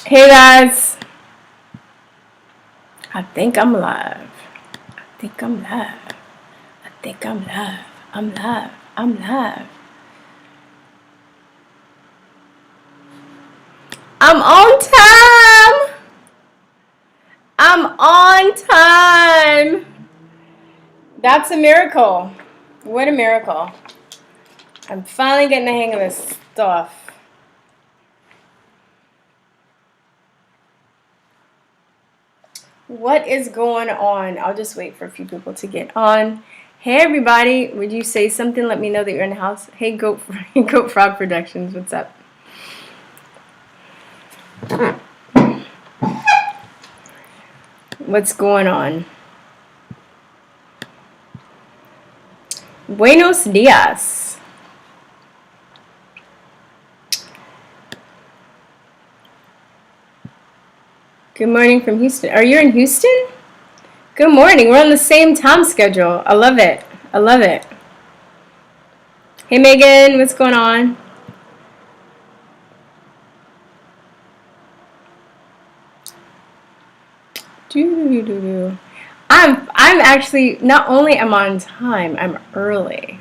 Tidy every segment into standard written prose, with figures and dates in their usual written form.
Hey guys, I think I'm live. I think I'm live. I think I'm live. I'm live. I'm live. I'm on time. I'm on time. That's a miracle. What a miracle. I'm finally getting the hang of this stuff. What is going on? I'll just wait for a few people to get on. Hey everybody, would you say something? Let me know that you're in the house. Hey Goat Frog Productions, what's up? What's going on? Buenos dias. Good morning from Houston. Are you in Houston? Good morning. We're on the same time schedule. I love it. I love it. Hey Megan, what's going on? I'm actually, not only am I on time, I'm early.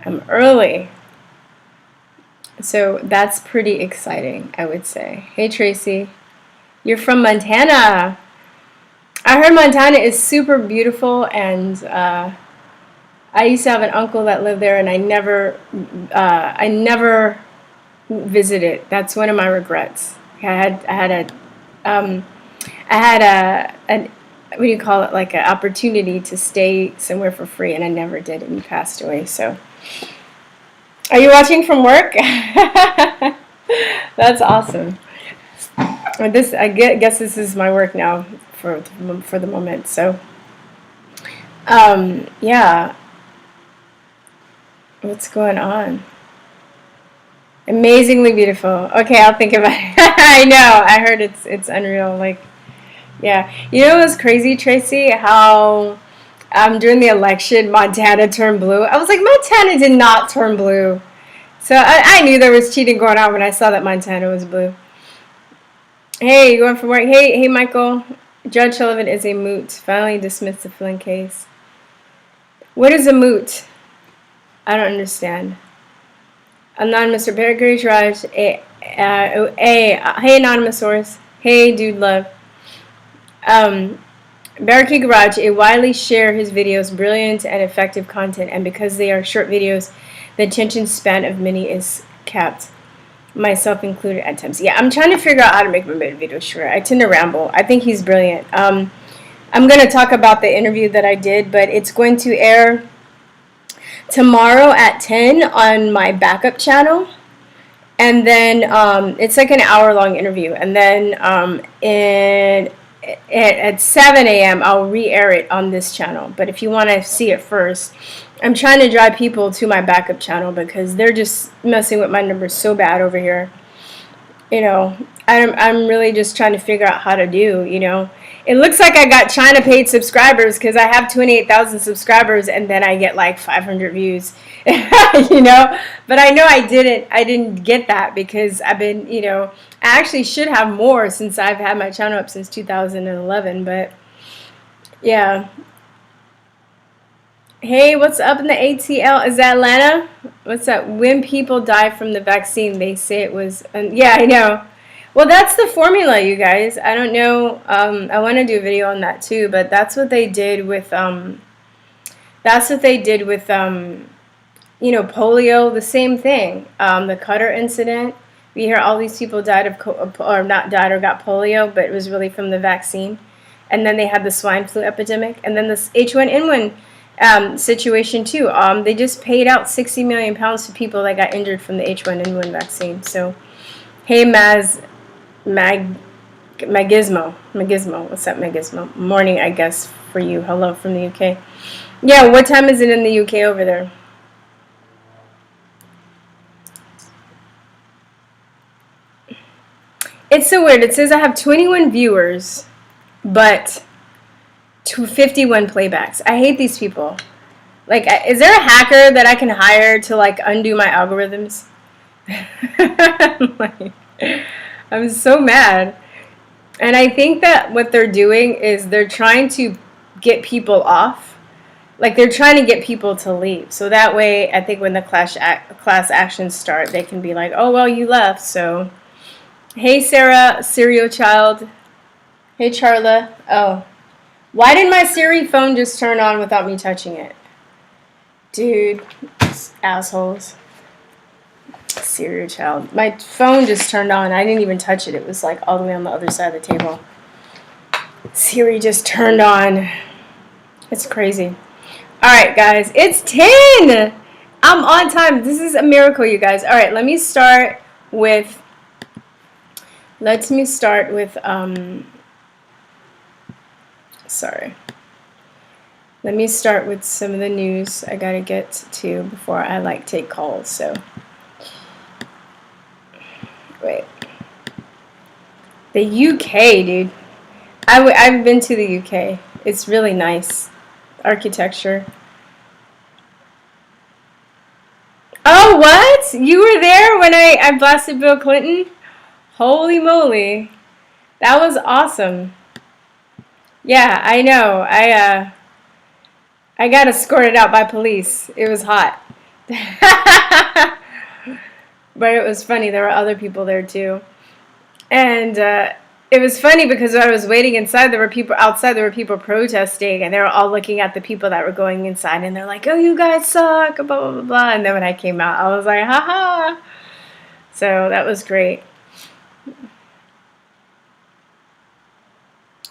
I'm early. So that's pretty exciting, I would say. Hey Tracy, you're from Montana. I heard Montana is super beautiful, and I used to have an uncle that lived there, and I never visited. That's one of my regrets. I had a what do you call it, like an opportunity to stay somewhere for free, and I never did, and he passed away. So, are you watching from work? That's awesome. I guess this is my work now for the moment. So, yeah. What's going on? Amazingly beautiful. Okay, I'll think about it. I know. I heard it's unreal. Like, yeah. You know what's crazy, Tracy? How during the election, Montana turned blue. I was like, Montana did not turn blue. So I knew there was cheating going on when I saw that Montana was blue. Hey, you going for work? Hey, Michael. Judge Sullivan is a moot. Finally dismissed the Flynn case. What is a moot? I don't understand. Anonymous, Barricade Garage. Hey, Anonymous Source. Hey, Dude Love. Barricade Garage, a widely share his videos, brilliant and effective content, and because they are short videos, the attention span of many is capped, myself included at times. Yeah, I'm trying to figure out how to make my videos shorter. I tend to ramble. I think he's brilliant. I'm going to talk about the interview that I did, but it's going to air tomorrow at 10 on my backup channel, and then it's like an hour-long interview, and then at 7 a.m. I'll re-air it on this channel. But if you want to see it first, I'm trying to drive people to my backup channel because they're just messing with my numbers so bad over here. You know, I'm really just trying to figure out how to do, you know. It looks like I got China paid subscribers because I have 28,000 subscribers and then I get like 500 views, you know. But I know I didn't get that because I've been, you know, I actually should have more since I've had my channel up since 2011. But yeah. Hey, what's up in the ATL? Is that Atlanta? What's up? When people die from the vaccine, they say it was... yeah, I know. Well, that's the formula, you guys. I don't know. I want to do a video on that too, but that's what they did with... that's what they did with, you know, polio. The same thing. The Cutter incident. We hear all these people died of... or not died or got polio, but it was really from the vaccine. And then they had the swine flu epidemic. And then this H1N1... situation too. They just paid out 60 million pounds to people that got injured from the H1N1 vaccine. So, hey, Magismo. What's up, Magismo? Morning, I guess, for you. Hello from the UK. Yeah, what time is it in the UK over there? It's so weird. It says I have 21 viewers, but 51 playbacks. I hate these people. Like, is there a hacker that I can hire to, like, undo my algorithms? I'm so mad. And I think that what they're doing is they're trying to get people off. Like, they're trying to get people to leave. So that way, I think when the class actions start, they can be like, oh, well, you left. So, hey, Sarah, Serial Child. Hey, Charla. Oh. Why did my Siri phone just turn on without me touching it? Dude, assholes. Serial Child. My phone just turned on. I didn't even touch it. It was like all the way on the other side of the table. Siri just turned on. It's crazy. Alright, guys. It's 10! I'm on time. This is a miracle, you guys. Alright, let me start with... Sorry. Let me start with some of the news I gotta get to before I, take calls, so... Wait. The UK, dude. I've been to the UK. It's really nice. Architecture. Oh, what? You were there when I blasted Bill Clinton? Holy moly. That was awesome. Yeah, I know. I got escorted out by police. It was hot. But it was funny. There were other people there too. And it was funny because when I was waiting inside, there were people outside, there were people protesting, and they were all looking at the people that were going inside, and they're like, oh, you guys suck, blah, blah, blah, blah. And then when I came out, I was like, haha. So that was great.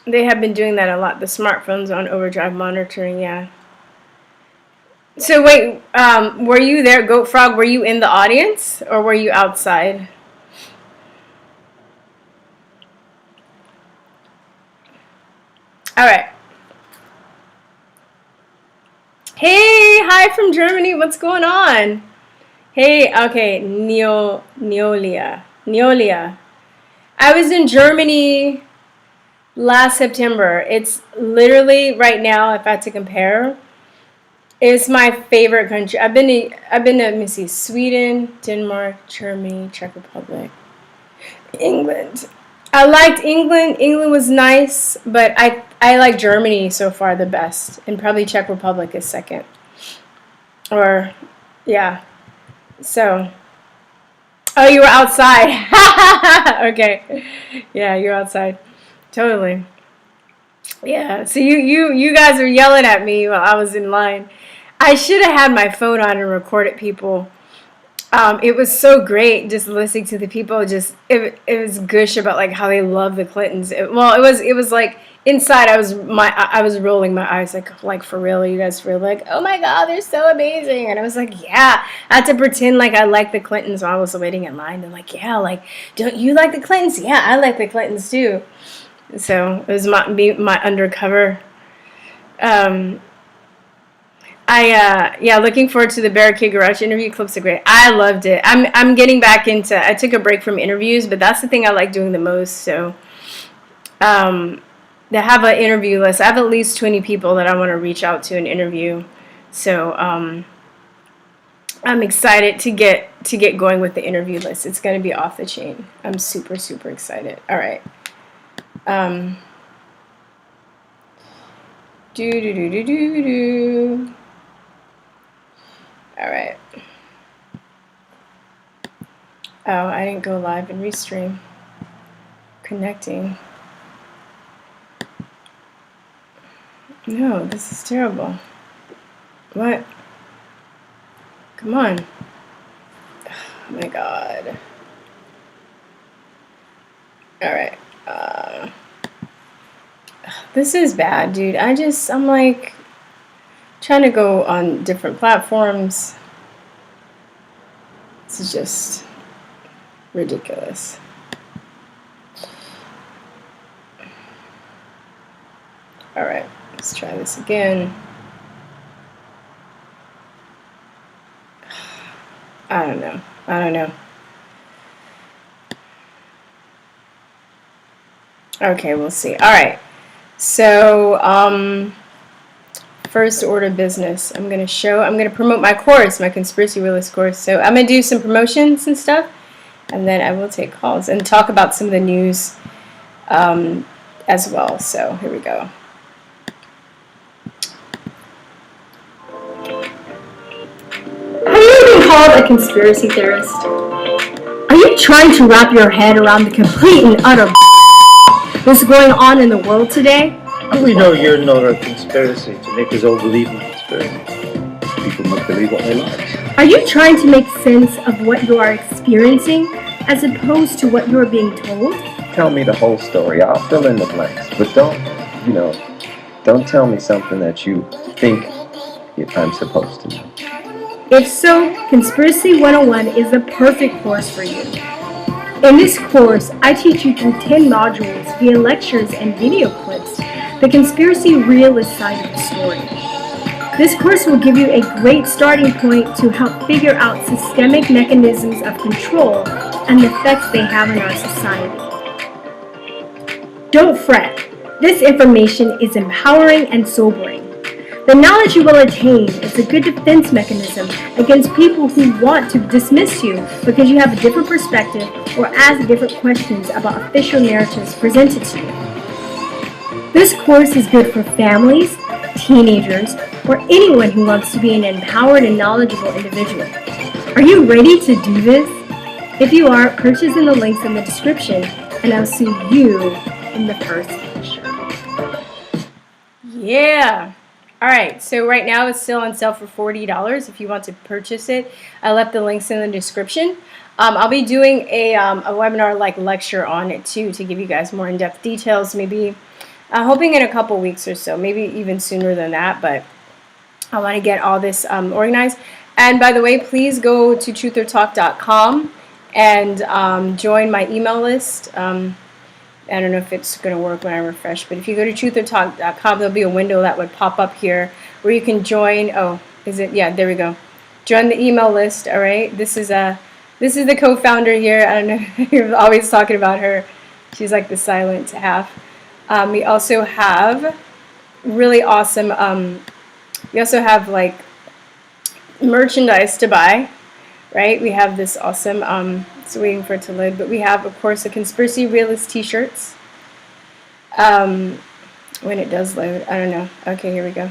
They have been doing that a lot. The smartphones on overdrive monitoring, yeah. So wait, were you there, Goat Frog? Were you in the audience or were you outside? All right. Hey, hi from Germany. What's going on? Hey, okay, Neolia. I was in Germany last September. It's literally right now, if I had to compare, it's my favorite country. I've been to, let me see, Sweden, Denmark, Germany, Czech Republic, England. I liked England. England was nice, but I like Germany so far the best, and probably Czech Republic is second. Or, yeah. So, oh, you were outside. Okay. Yeah, you're outside. Totally. Yeah. So you guys were yelling at me while I was in line. I should have had my phone on and recorded people. It was so great just listening to the people. Just it was gush about like how they love the Clintons. It was like inside I was rolling my eyes like for real, you guys were like, oh my god, they're so amazing. And I was like, yeah. I had to pretend like I liked the Clintons while I was waiting in line. They're like, yeah, like, don't you like the Clintons? Yeah, I like the Clintons too. So it was my undercover. Looking forward to the Barricade Garage interview. Clips are great. I loved it. I'm getting back into. I took a break from interviews, but that's the thing I like doing the most. So, they have an interview list. I have at least 20 people that I want to reach out to and interview. So, I'm excited to get going with the interview list. It's going to be off the chain. I'm super super excited. All right. All right. Oh, I didn't go live and restream. Connecting. No, this is terrible. What? Come on. Oh my god. All right. This is bad, dude. I'm like trying to go on different platforms. This is just ridiculous. All right, let's try this again. I don't know. Okay, we'll see. All right. So, first order of business. I'm going to promote my course, my Conspiracy Realist course. So I'm going to do some promotions and stuff. and then I will take calls and talk about some of the news as well. So here we go. Have you been called a conspiracy theorist? Are you trying to wrap your head around the complete and utter that's going on in the world today? We know you're not a conspiracy to make us all believe in conspiracy. People must believe what they like. Are you trying to make sense of what you are experiencing as opposed to what you are being told? Tell me the whole story. I'll fill in the blanks. But don't tell me something that you think I'm supposed to know. If so, Conspiracy 101 is the perfect course for you. In this course, I teach you through 10 modules via lectures and video clips the conspiracy realist side of the story. This course will give you a great starting point to help figure out systemic mechanisms of control and the effects they have in our society. Don't fret. This information is empowering and sobering. The knowledge you will attain is a good defense mechanism against people who want to dismiss you because you have a different perspective or ask different questions about official narratives presented to you. This course is good for families, teenagers, or anyone who wants to be an empowered and knowledgeable individual. Are you ready to do this? If you are, purchase in the links in the description, and I'll see you in the first lecture. Yeah! Alright, so right now it's still on sale for $40 if you want to purchase it. I left the links in the description. I'll be doing a webinar-like lecture on it too to give you guys more in-depth details, maybe hoping in a couple weeks or so, maybe even sooner than that, but I want to get all this organized. And by the way, please go to TrutherTalk.com and join my email list. I don't know if it's going to work when I refresh, but if you go to TrutherTalk.com, there'll be a window that would pop up here where you can join. Oh, is it? Yeah, there we go. Join the email list. All right. This is the co-founder here. I don't know. You're always talking about her. She's like the silent half. We also have really awesome. We also have like merchandise to buy. Right. We have this awesome. It's waiting for it to load, but we have, of course, the Conspiracy Realist t-shirts. When it does load, I don't know. Okay, here we go.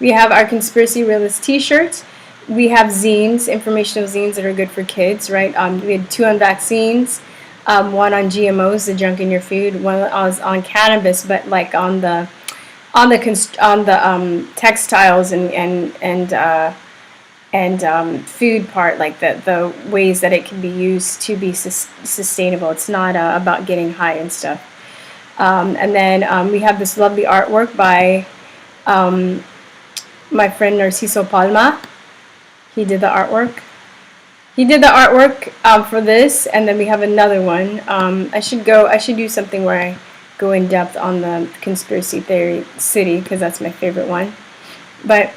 We have our Conspiracy Realist t-shirts. We have zines, informational zines that are good for kids, right? We had 2 on vaccines, one on GMOs, the junk in your food, one on cannabis, but like on the textiles and food part, like the ways that it can be used to be sustainable. It's not about getting high and stuff. And then we have this lovely artwork by my friend Narciso Palma. He did the artwork. For this, and then we have another one. I should do something where I go in depth on the conspiracy theory city because that's my favorite one. But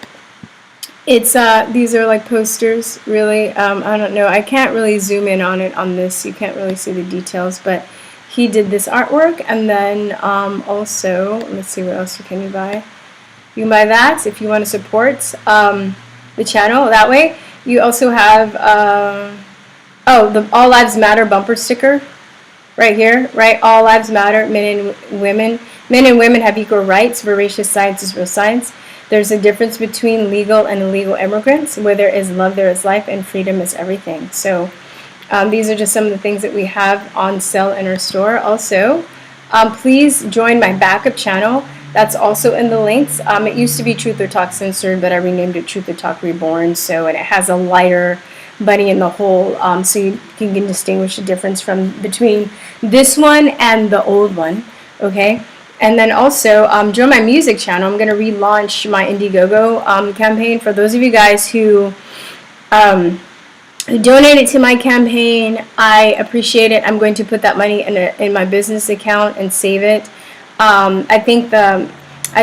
it's these are like posters, really. I don't know. I can't really zoom in on it on this. You can't really see the details, but he did this artwork, and then also, let's see, what else can you buy? You can buy that if you want to support the channel that way. You also have the All Lives Matter bumper sticker right here, right? All lives matter, men and women. Men and women have equal rights. Voracious science is real science. There's a difference between legal and illegal immigrants. Where there is love, there is life, and freedom is everything. So these are just some of the things that we have on sale in our store. Also, please join my backup channel. That's also in the links. It used to be TrutherTalkCensored, but I renamed it TrutherTalkReborn. So, and it has a lighter bunny in the hole, so you can distinguish the difference between this one and the old one. Okay. And then also, join my music channel. I'm going to relaunch my Indiegogo campaign. For those of you guys who donated to my campaign, I appreciate it. I'm going to put that money in my business account and save it. I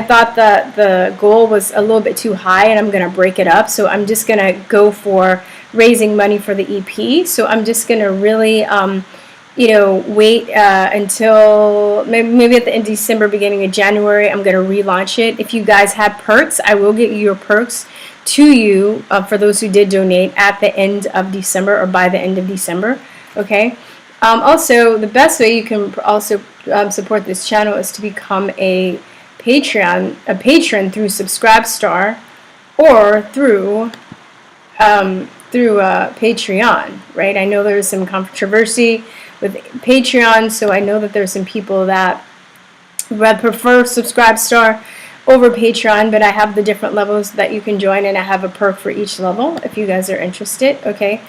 thought the goal was a little bit too high, and I'm going to break it up. So I'm just going to go for raising money for the EP. So I'm just going to really wait until maybe at the end of December, beginning of January, I'm going to relaunch it. If you guys have perks, I will get your perks to you for those who did donate at the end of December or by the end of December. Okay. Also, the best way you can also support this channel is to become a patron through Subscribestar or through Patreon, right? I know there's some controversy with Patreon, so I know that there's some people that would prefer Subscribestar over Patreon, but I have the different levels that you can join, and I have a perk for each level if you guys are interested. Okay.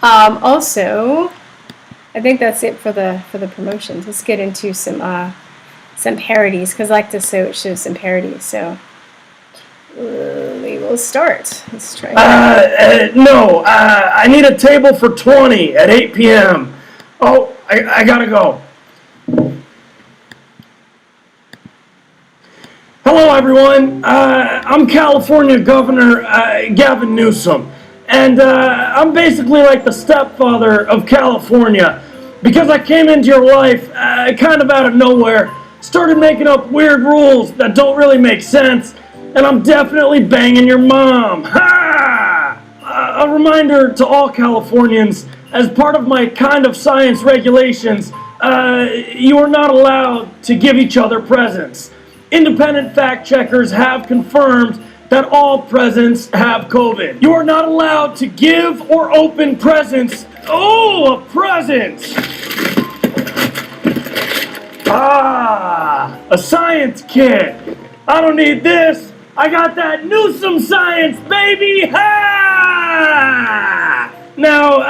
Also, I think that's it for the promotions. Let's get into some parodies, because I like to show some parodies. So we will start. Let's try. No, I need a table for 20 at 8 p.m. Oh, I gotta go. Hello, everyone. I'm California Governor Gavin Newsom, and I'm basically like the stepfather of California, because I came into your life kind of out of nowhere, started making up weird rules that don't really make sense, and I'm definitely banging your mom. Ha! A reminder to all Californians, as part of my kind of science regulations, you are not allowed to give each other presents. Independent fact checkers have confirmed that all presents have COVID. You are not allowed to give or open presents. Oh, a present! Ah, a science kit. I don't need this. I got that Newsom science, baby! Ha! Now,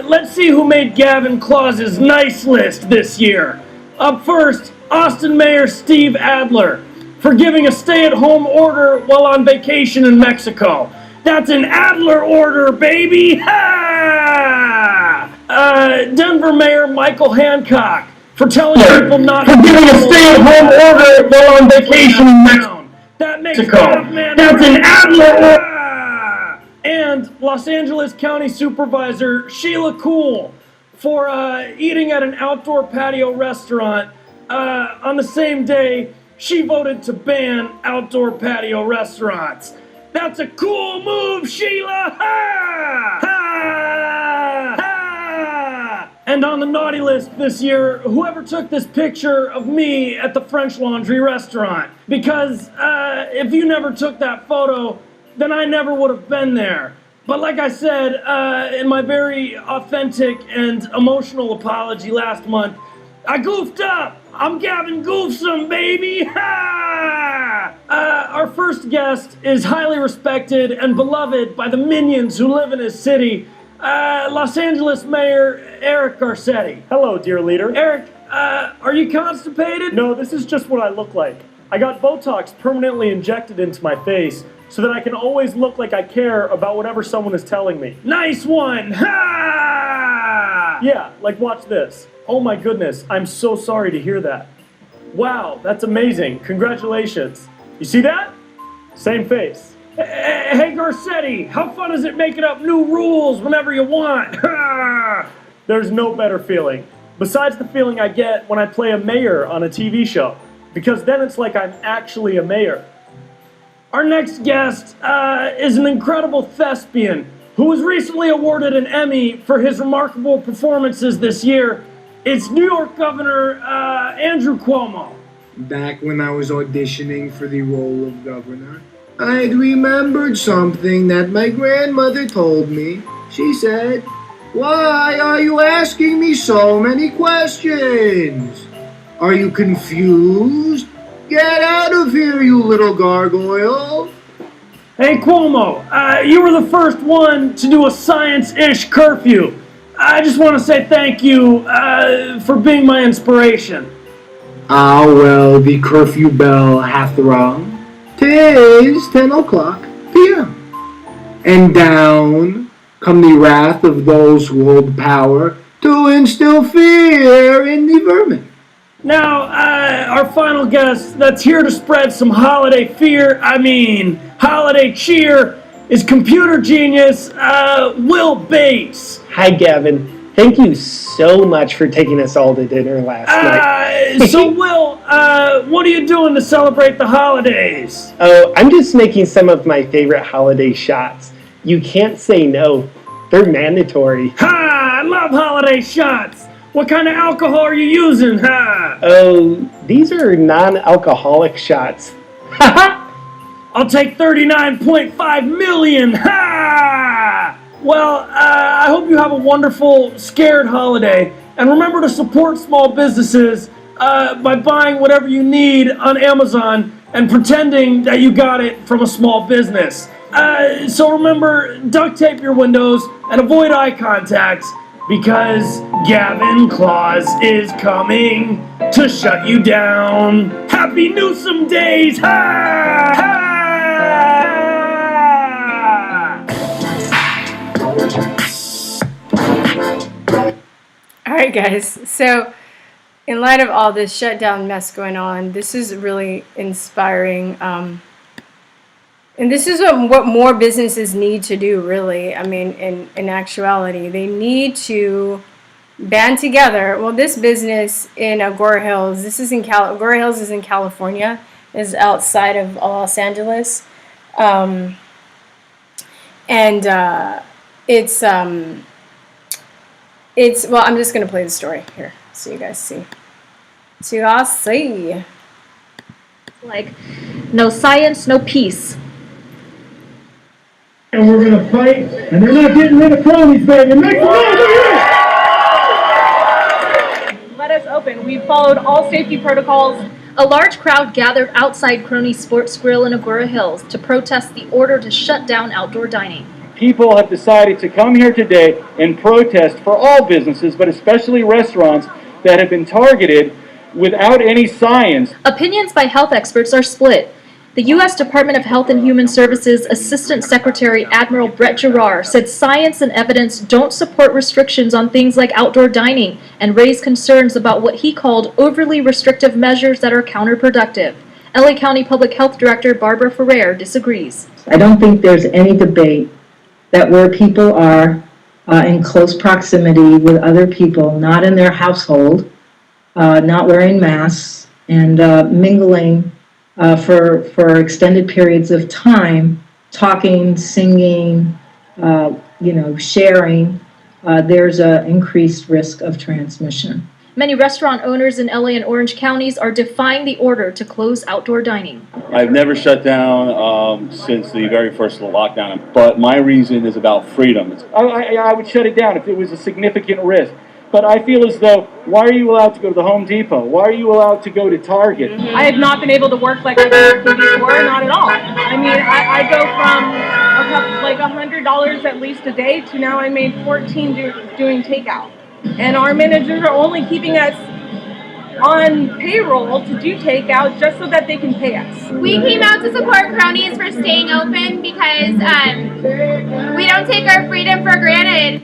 let's see who made Gavin Claus's nice list this year. Up first, Austin Mayor Steve Adler, for giving a stay-at-home order while on vacation in Mexico. That's an Adler order, baby! Ha! Denver Mayor Michael Hancock, for telling people not to giving a stay-at-home order while on vacation in Mexico. That makes That's an Adler order! And Los Angeles County Supervisor Sheila Kuhl, for eating at an outdoor patio restaurant on the same day she voted to ban outdoor patio restaurants. That's a cool move, Sheila! Ha! Ha! Ha! And on the naughty list this year, whoever took this picture of me at the French Laundry restaurant. Because if you never took that photo, then I never would have been there. But like I said, in my very authentic and emotional apology last month, I goofed up. I'm Gavin Goofsome, baby! Ha! Our first guest is highly respected and beloved by the minions who live in his city, Los Angeles Mayor Eric Garcetti. Hello, dear leader. Eric, are you constipated? No, this is just what I look like. I got Botox permanently injected into my face so that I can always look like I care about whatever someone is telling me. Nice one! Ha! Yeah, like watch this. Oh my goodness, I'm so sorry to hear that. Wow, that's amazing. Congratulations. You see that? Same face. Hey Garcetti, how fun is it making up new rules whenever you want? Ha! There's no better feeling. Besides the feeling I get when I play a mayor on a TV show. Because then it's like I'm actually a mayor. Our next guest is an incredible thespian who was recently awarded an Emmy for his remarkable performances this year. It's New York Governor Andrew Cuomo. Back when I was auditioning for the role of governor, I'd remembered something that my grandmother told me. She said, "Why are you asking me so many questions? Are you confused? Get out of here, you little gargoyle." Hey Cuomo, you were the first one to do a science-ish curfew. I just want to say thank you for being my inspiration. Ah, well, the curfew bell hath rung. 'Tis 10 o'clock p.m. And down come the wrath of those who hold power to instill fear in the vermin. Now, our final guest that's here to spread some holiday holiday cheer, is computer genius Will Bates. Hi, Gavin. Thank you so much for taking us all to dinner last night. So, Will, what are you doing to celebrate the holidays? Oh, I'm just making some of my favorite holiday shots. You can't say no. They're mandatory. Ha! I love holiday shots. What kind of alcohol are you using, huh? Oh, these are non-alcoholic shots. I'll take 39.5 million, ha! Well, I hope you have a wonderful, scared holiday. And remember to support small businesses by buying whatever you need on Amazon and pretending that you got it from a small business. So remember, duct tape your windows and avoid eye contact because Gavin Claus is coming to shut you down. Happy Newsom days! Ha! Ha! All right, guys. So, in light of all this shutdown mess going on, this is really inspiring. And this is what more businesses need to do, really. I mean, in actuality, they need to band together. Well, this business in Agoura Hills, this is in Agoura Hills is in California, is outside of Los Angeles, it's well, I'm just gonna play the story here so you guys see. So you all see. Like, no science, no peace. And we're gonna fight, and they're not getting rid of cronies, baby. Make some noise! Let us open. We've followed all safety protocols. A large crowd gathered outside Crony Sports Grill in Agoura Hills to protest the order to shut down outdoor dining. People have decided to come here today and protest for all businesses, but especially restaurants that have been targeted without any science. Opinions by health experts are split. The U.S. Department of Health and Human Services Assistant Secretary Admiral Brett Giroir said science and evidence don't support restrictions on things like outdoor dining and raised concerns about what he called overly restrictive measures that are counterproductive. LA County Public Health Director Barbara Ferrer disagrees. I don't think there's any debate that where people are in close proximity with other people, not in their household, not wearing masks, and mingling for extended periods of time, talking, singing, sharing, there's an increased risk of transmission. Many restaurant owners in LA and Orange counties are defying the order to close outdoor dining. I've never shut down since the very first lockdown, but my reason is about freedom. I would shut it down if it was a significant risk. But I feel as though, why are you allowed to go to the Home Depot? Why are you allowed to go to Target? I have not been able to work like I've been working before, not at all. I mean, I go from like $100 at least a day to now I made $14 doing takeout. And our managers are only keeping us on payroll to do takeout just so that they can pay us. We came out to support cronies for staying open because we don't take our freedom for granted.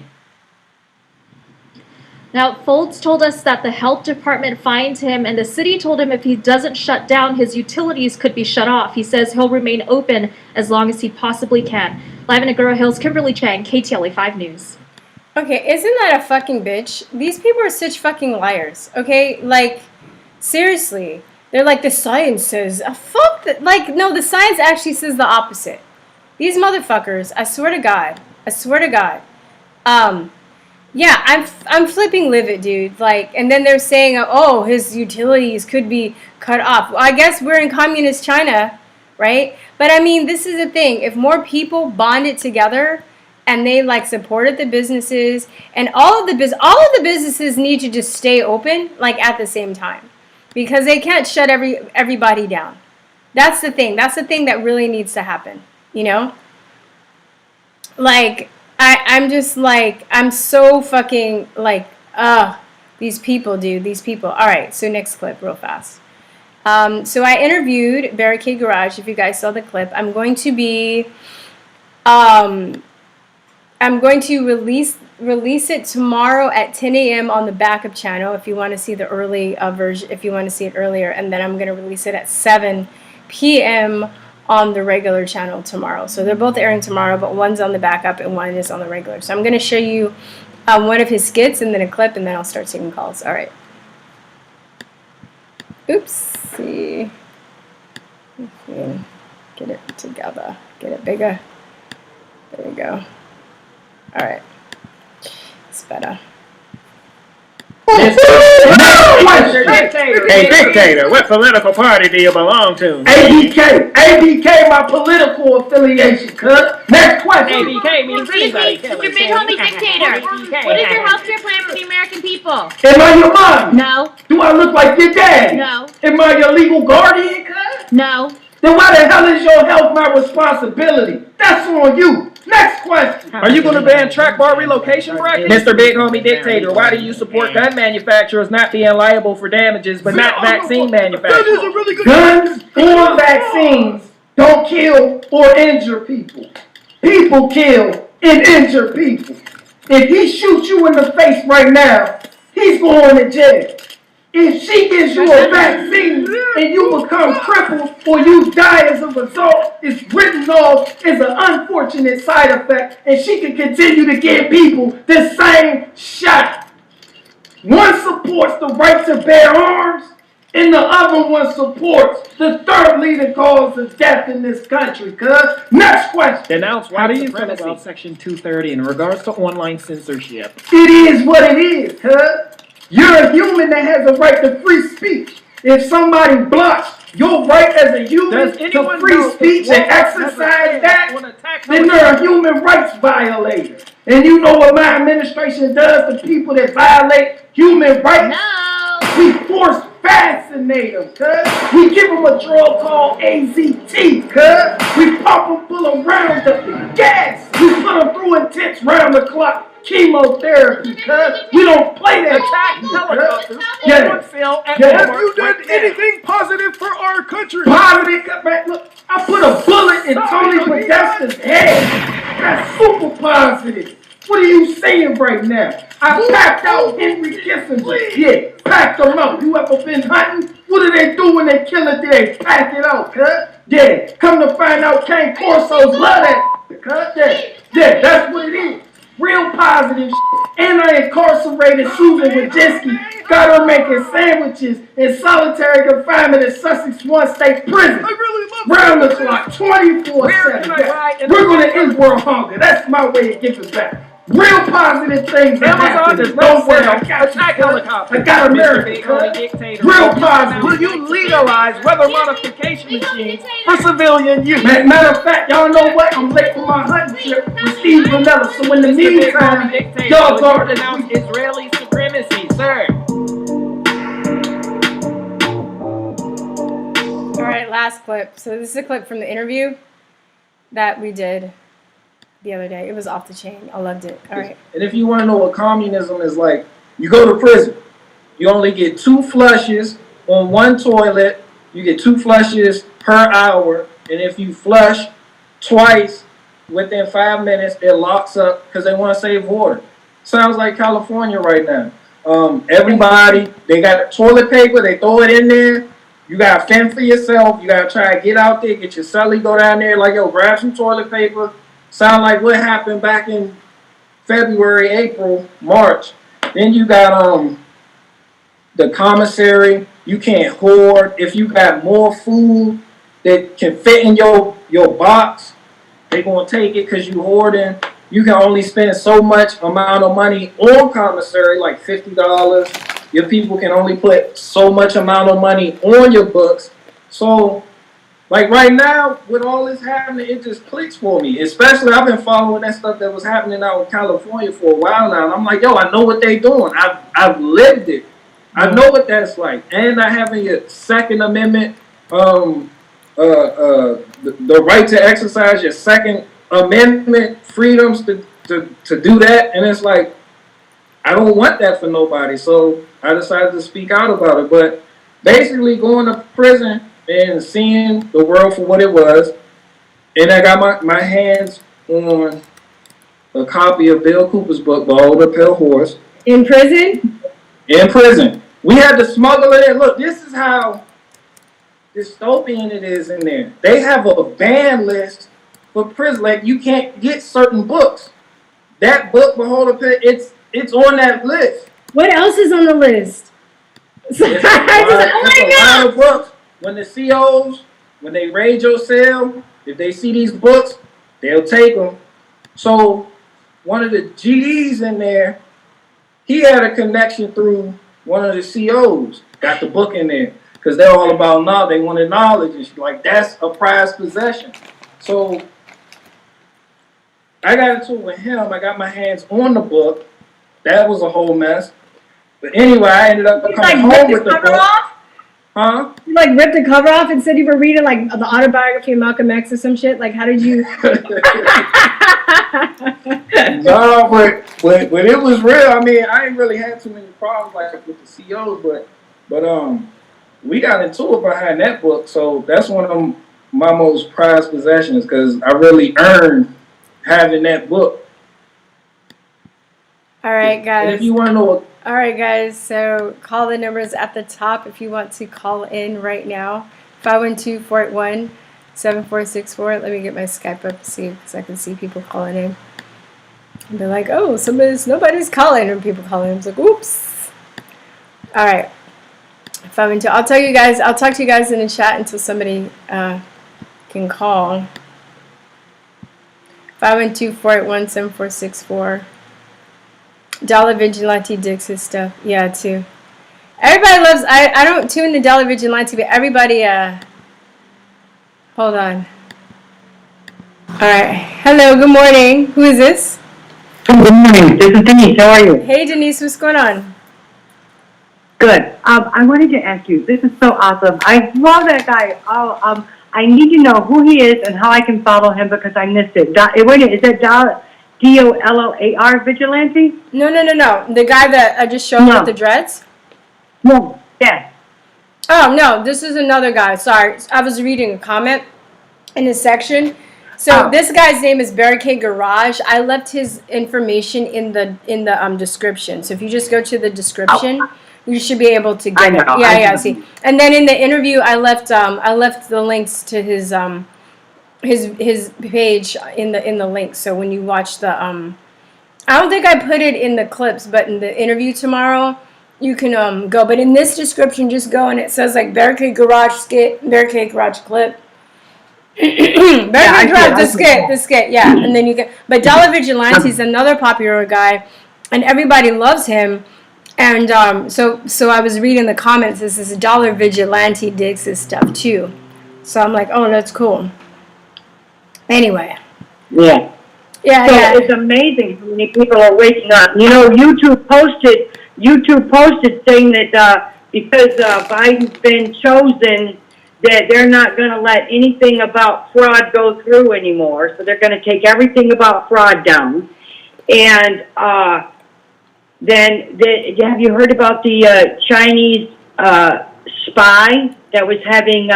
Now, Folds told us that the health department fined him and the city told him if he doesn't shut down, his utilities could be shut off. He says he'll remain open as long as he possibly can. Live in Agoura Hills, Kimberly Chang, KTLA 5 News. Okay, isn't that a fucking bitch? These people are such fucking liars, okay? Like, seriously. They're like, the science says, fuck that. Like, no, the science actually says the opposite. These motherfuckers, I swear to God. Yeah, I'm flipping livid, dude. Like, and then they're saying, oh, his utilities could be cut off. Well, I guess we're in communist China, right? But I mean, this is the thing. If more people bonded together and they like supported the businesses, and all of the businesses need to just stay open like at the same time, because they can't shut everybody down. That's the thing. That's the thing that really needs to happen. You know, like. I'm just like, I'm so fucking like, these people, dude, these people. All right, so next clip real fast. So I interviewed Barricade Garage, if you guys saw the clip. I'm going to release it tomorrow at 10 a.m. on the backup channel if you want to see the early version, if you want to see it earlier. And then I'm going to release it at 7 p.m. on the regular channel tomorrow. So they're both airing tomorrow, but one's on the backup and one is on the regular. So I'm going to show you one of his skits and then a clip, and then I'll start taking calls. All right. Oopsie. Okay. Get it together. Get it bigger. There we go. All right. It's better. Hey, dictator, what political party do you belong to? ABK, my political affiliation, cuz. Next question. ABK means anybody. Excuse me, your big homie dictator. What is your healthcare plan for the American people? Am I your mom? No. Do I look like your dad? No. Am I your legal guardian, cuz? No. Then why the hell is your health my responsibility? That's on you. Next question. Are you going to ban track bar relocation practice? Mr. Big Homie Dictator, why do you support gun manufacturers not being liable for damages but not vaccine manufacturers? That is a really good Guns or vaccines don't kill or injure people. People kill and injure people. If he shoots you in the face right now, he's going to jail. If she gives you a vaccine and you become crippled or you die as a result, it's written off as an unfortunate side effect, and she can continue to give people the same shot. One supports the right to bear arms, and the other one supports the third leading cause of death in this country, cuz. Next question. Denounce white supremacy. About Section 230 in regards to online censorship? It is what it is, cuz. You're a human that has a right to free speech. If somebody blocks your right as a human to free speech and exercise that, then they're a human rights violator. And you know what my administration does to people that violate human rights? No. We force fascinate them, cuz. We give them a drug called AZT, cuz. We pump them full of Roundup and gas. We put them through intense round-the-clock chemotherapy, cuz. We don't play that. Attack helicopters. Have you done anything positive for our country? Positive? Man, look, I put a bullet in Tony Podesta's head. That's super positive. What are you saying right now? I packed out Henry Kissinger. Yeah, packed them out. You ever been hunting? What do they do when they kill a deer? Pack it out, cuz. Yeah, come to find out Cane Corsos love that, cuz. Yeah, that's what it is. Real positive shit. And I incarcerated Susan Wojcicki. Got her making sandwiches in solitary confinement in Sussex One State Prison. I really love round the clock, 24/7. We're going to end world hunger. That's my way of giving back. Real positive things that happen. Don't worry, I got America. Real positive. Will you legalize weather modification machines for civilian use? Matter of fact, y'all know what? I'm late for my hunting trip with Steve Vanilla. So in the meantime, y'all guard denounce Israeli supremacy, sir. All right, last clip. So this is a clip from the interview that we did the other day. It was off the chain. I loved it. All right. And if you want to know what communism is like, you go to prison. You only get 2 flushes on one toilet. You get 2 flushes per hour. And if you flush twice within 5 minutes, it locks up because they want to save water. Sounds like California right now. Everybody, they got toilet paper. They throw it in there. You got to fend for yourself. You got to try to get out there, get your celly, go down there like, yo, grab some toilet paper. Sound like what happened back in February, April, March. Then you got the commissary. You can't hoard. If you got more food that can fit in your box, they're going to take it because you hoarding. You can only spend so much amount of money on commissary, like $50. Your people can only put so much amount of money on your books. So like right now, with all this happening, it just clicks for me. Especially, I've been following that stuff that was happening out in California for a while now. And I'm like, yo, I know what they doing. I've lived it. I know what that's like. And I have a Second Amendment, the right to exercise your Second Amendment freedoms to do that. And it's like, I don't want that for nobody. So I decided to speak out about it. But basically, going to prison and seeing the world for what it was, and I got my hands on a copy of Bill Cooper's book, Behold a Pale Horse. In prison? In prison. We had to smuggle it in. Look, this is how dystopian it is in there. They have a ban list for prison. Like, you can't get certain books. That book, Behold a Pale, it's on that list. What else is on the list? It's a lot of books. When the COs, when they raid your cell, if they see these books, they'll take them. So one of the GDs in there, he had a connection through one of the COs. Got the book in there because they're all about knowledge. They wanted knowledge, and she's like, that's a prized possession. So I got into it with him. I got my hands on the book. That was a whole mess. But anyway, I ended up coming home with the book. Huh? You like ripped the cover off and said you were reading like the autobiography of Malcolm X or some shit? Like, how did you? No, but it was real. I mean, I ain't really had too many problems like with the COs, but we got into it behind that book. So that's one of my most prized possessions because I really earned having that book. All right, guys. And if you want to know what. All right, guys. So call the numbers at the top if you want to call in right now. 512-481-7464. Let me get my Skype up to see because I can see people calling in. And they're like, oh, nobody's calling, and people call in. I was like, oops. All right. 512. I'll talk to you guys in the chat until somebody can call. 512-481-7464. Dollar Vigilante digs his stuff. Yeah, too. Everybody loves, I don't tune the Dollar Vigilante, but everybody, hold on. All right. Hello, good morning. Who is this? Good morning. This is Denise. How are you? Hey, Denise. What's going on? Good. I wanted to ask you, this is so awesome. I love that guy. I need to know who he is and how I can follow him because I missed it. Is that DOLLAR Vigilante? No. The guy that I just showed with the dreads? No. Yes. Oh, no. This is another guy. Sorry. I was reading a comment in this section. So this guy's name is Barricade Garage. I left his information in the description. So if you just go to the description, you should be able to get it. Yeah, see. And then in the interview, I left the links to his page in the link. So when you watch the I don't think I put it in the clips, but in the interview tomorrow, you can go. But in this description, just go and it says like Barricade Garage skit, Barricade Garage clip. Barricade Garage the skit, yeah. And then you can. But Dollar Vigilante is another popular guy, and everybody loves him. And so I was reading the comments. This is Dollar Vigilante digs his stuff too. So I'm like, oh, that's cool. Anyway. Yeah. Yeah. So it's amazing how many people are waking up. You know, YouTube posted saying that because Biden's been chosen, that they're not going to let anything about fraud go through anymore. So they're going to take everything about fraud down. And then have you heard about the Chinese spy that was having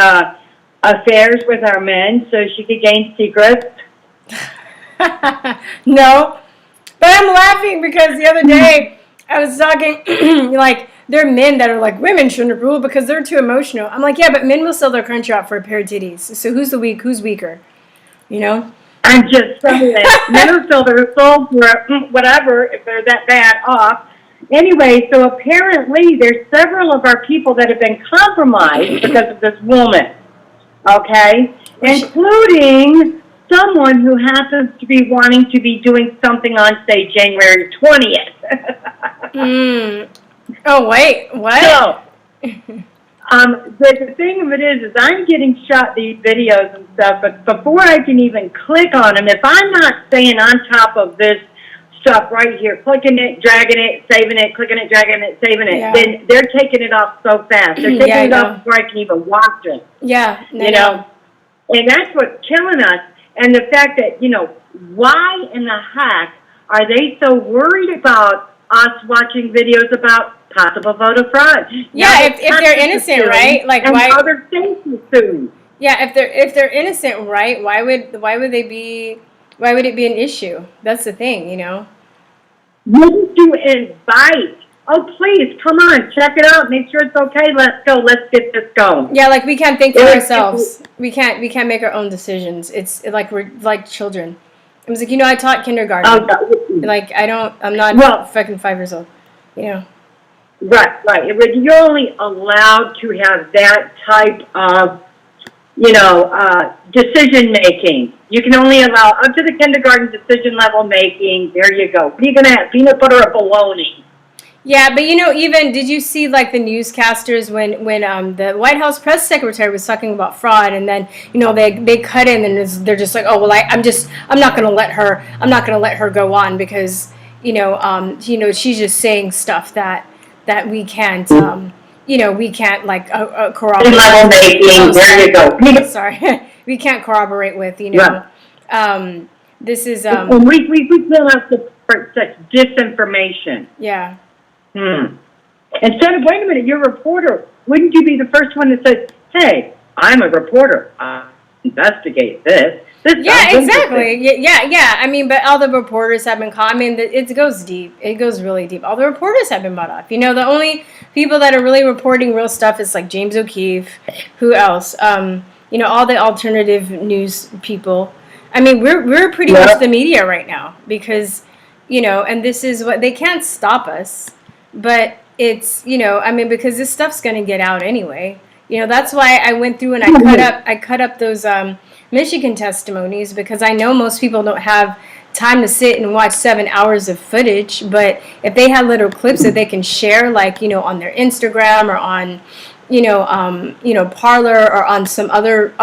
affairs with our men so she could gain secrets? No. But I'm laughing because the other day I was talking, like, there are men that are like, women shouldn't rule because they're too emotional. I'm like, yeah, but men will sell their country out for a pair of titties. So who's the weak? Who's weaker? You know? I'm just saying that men will sell their soul for whatever if they're that bad off. Anyway, so apparently there's several of our people that have been compromised because of this woman. Okay? Including someone who happens to be wanting to be doing something on, say, January 20th. Oh, wait, what? So, the thing of it is I'm getting shot these videos and stuff, but before I can even click on them, if I'm not staying on top of this stuff right here, clicking it, dragging it, saving it, clicking it, dragging it, saving it, then they're taking it off so fast. They're taking it off before I can even watch it. Yeah. You know? And that's what's killing us. And the fact that, you know, why in the heck are they so worried about us watching videos about possible voter fraud? Yeah, if they're innocent, right? Like and why other states are suing. Yeah, if they're innocent, right? Why would it be an issue? That's the thing, you know. Wouldn't you invite? Oh, please, come on, check it out, make sure it's okay. Let's go. Let's get this going. Yeah, like we can't think for ourselves. We can't make our own decisions. It's like we're like children. It was like, you know, I taught kindergarten. Oh, no. Like I'm not fucking 5 years old. You know. Right. You're only allowed to have that type of, you know, decision making. You can only allow up to the kindergarten decision level making. There you go. What are you gonna have? Peanut butter or bologna? Yeah, but even did you see like the newscasters when the White House press secretary was talking about fraud, and then they cut in and they're just like, oh well, I'm not gonna let her go on because she's just saying stuff that we can't we can't like corroborate. Level making, there you go. Sorry, we can't corroborate with this is we fill out such disinformation. Yeah. Instead of, wait a minute, you're a reporter. Wouldn't you be the first one that says, hey, I'm a reporter. Investigate this. Yeah, exactly. Yeah. I mean, but all the reporters have been caught. I mean, it goes deep. It goes really deep. All the reporters have been bought off. The only people that are really reporting real stuff is like James O'Keefe. Who else? All the alternative news people. I mean, we're pretty much the media right now because, and this is what they can't stop us. But it's, because this stuff's going to get out anyway. That's why I went through and I cut up those Michigan testimonies because I know most people don't have time to sit and watch 7 hours of footage. But if they have little clips that they can share, like, on their Instagram or on, Parler or on some other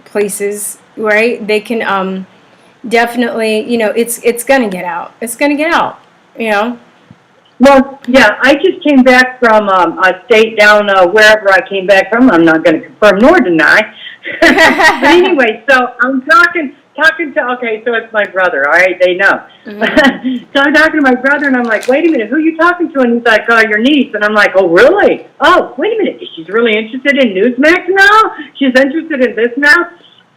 places, right? They can definitely, it's going to get out. It's going to get out, Well, yeah, I just came back from a state down wherever I came back from. I'm not going to confirm nor deny. But anyway, so I'm talking to, okay, so it's my brother, all right? They know. Mm-hmm. So I'm talking to my brother, and I'm like, wait a minute, who are you talking to? And he's like, your niece. And I'm like, oh, really? Oh, wait a minute, she's really interested in Newsmax now? She's interested in this now?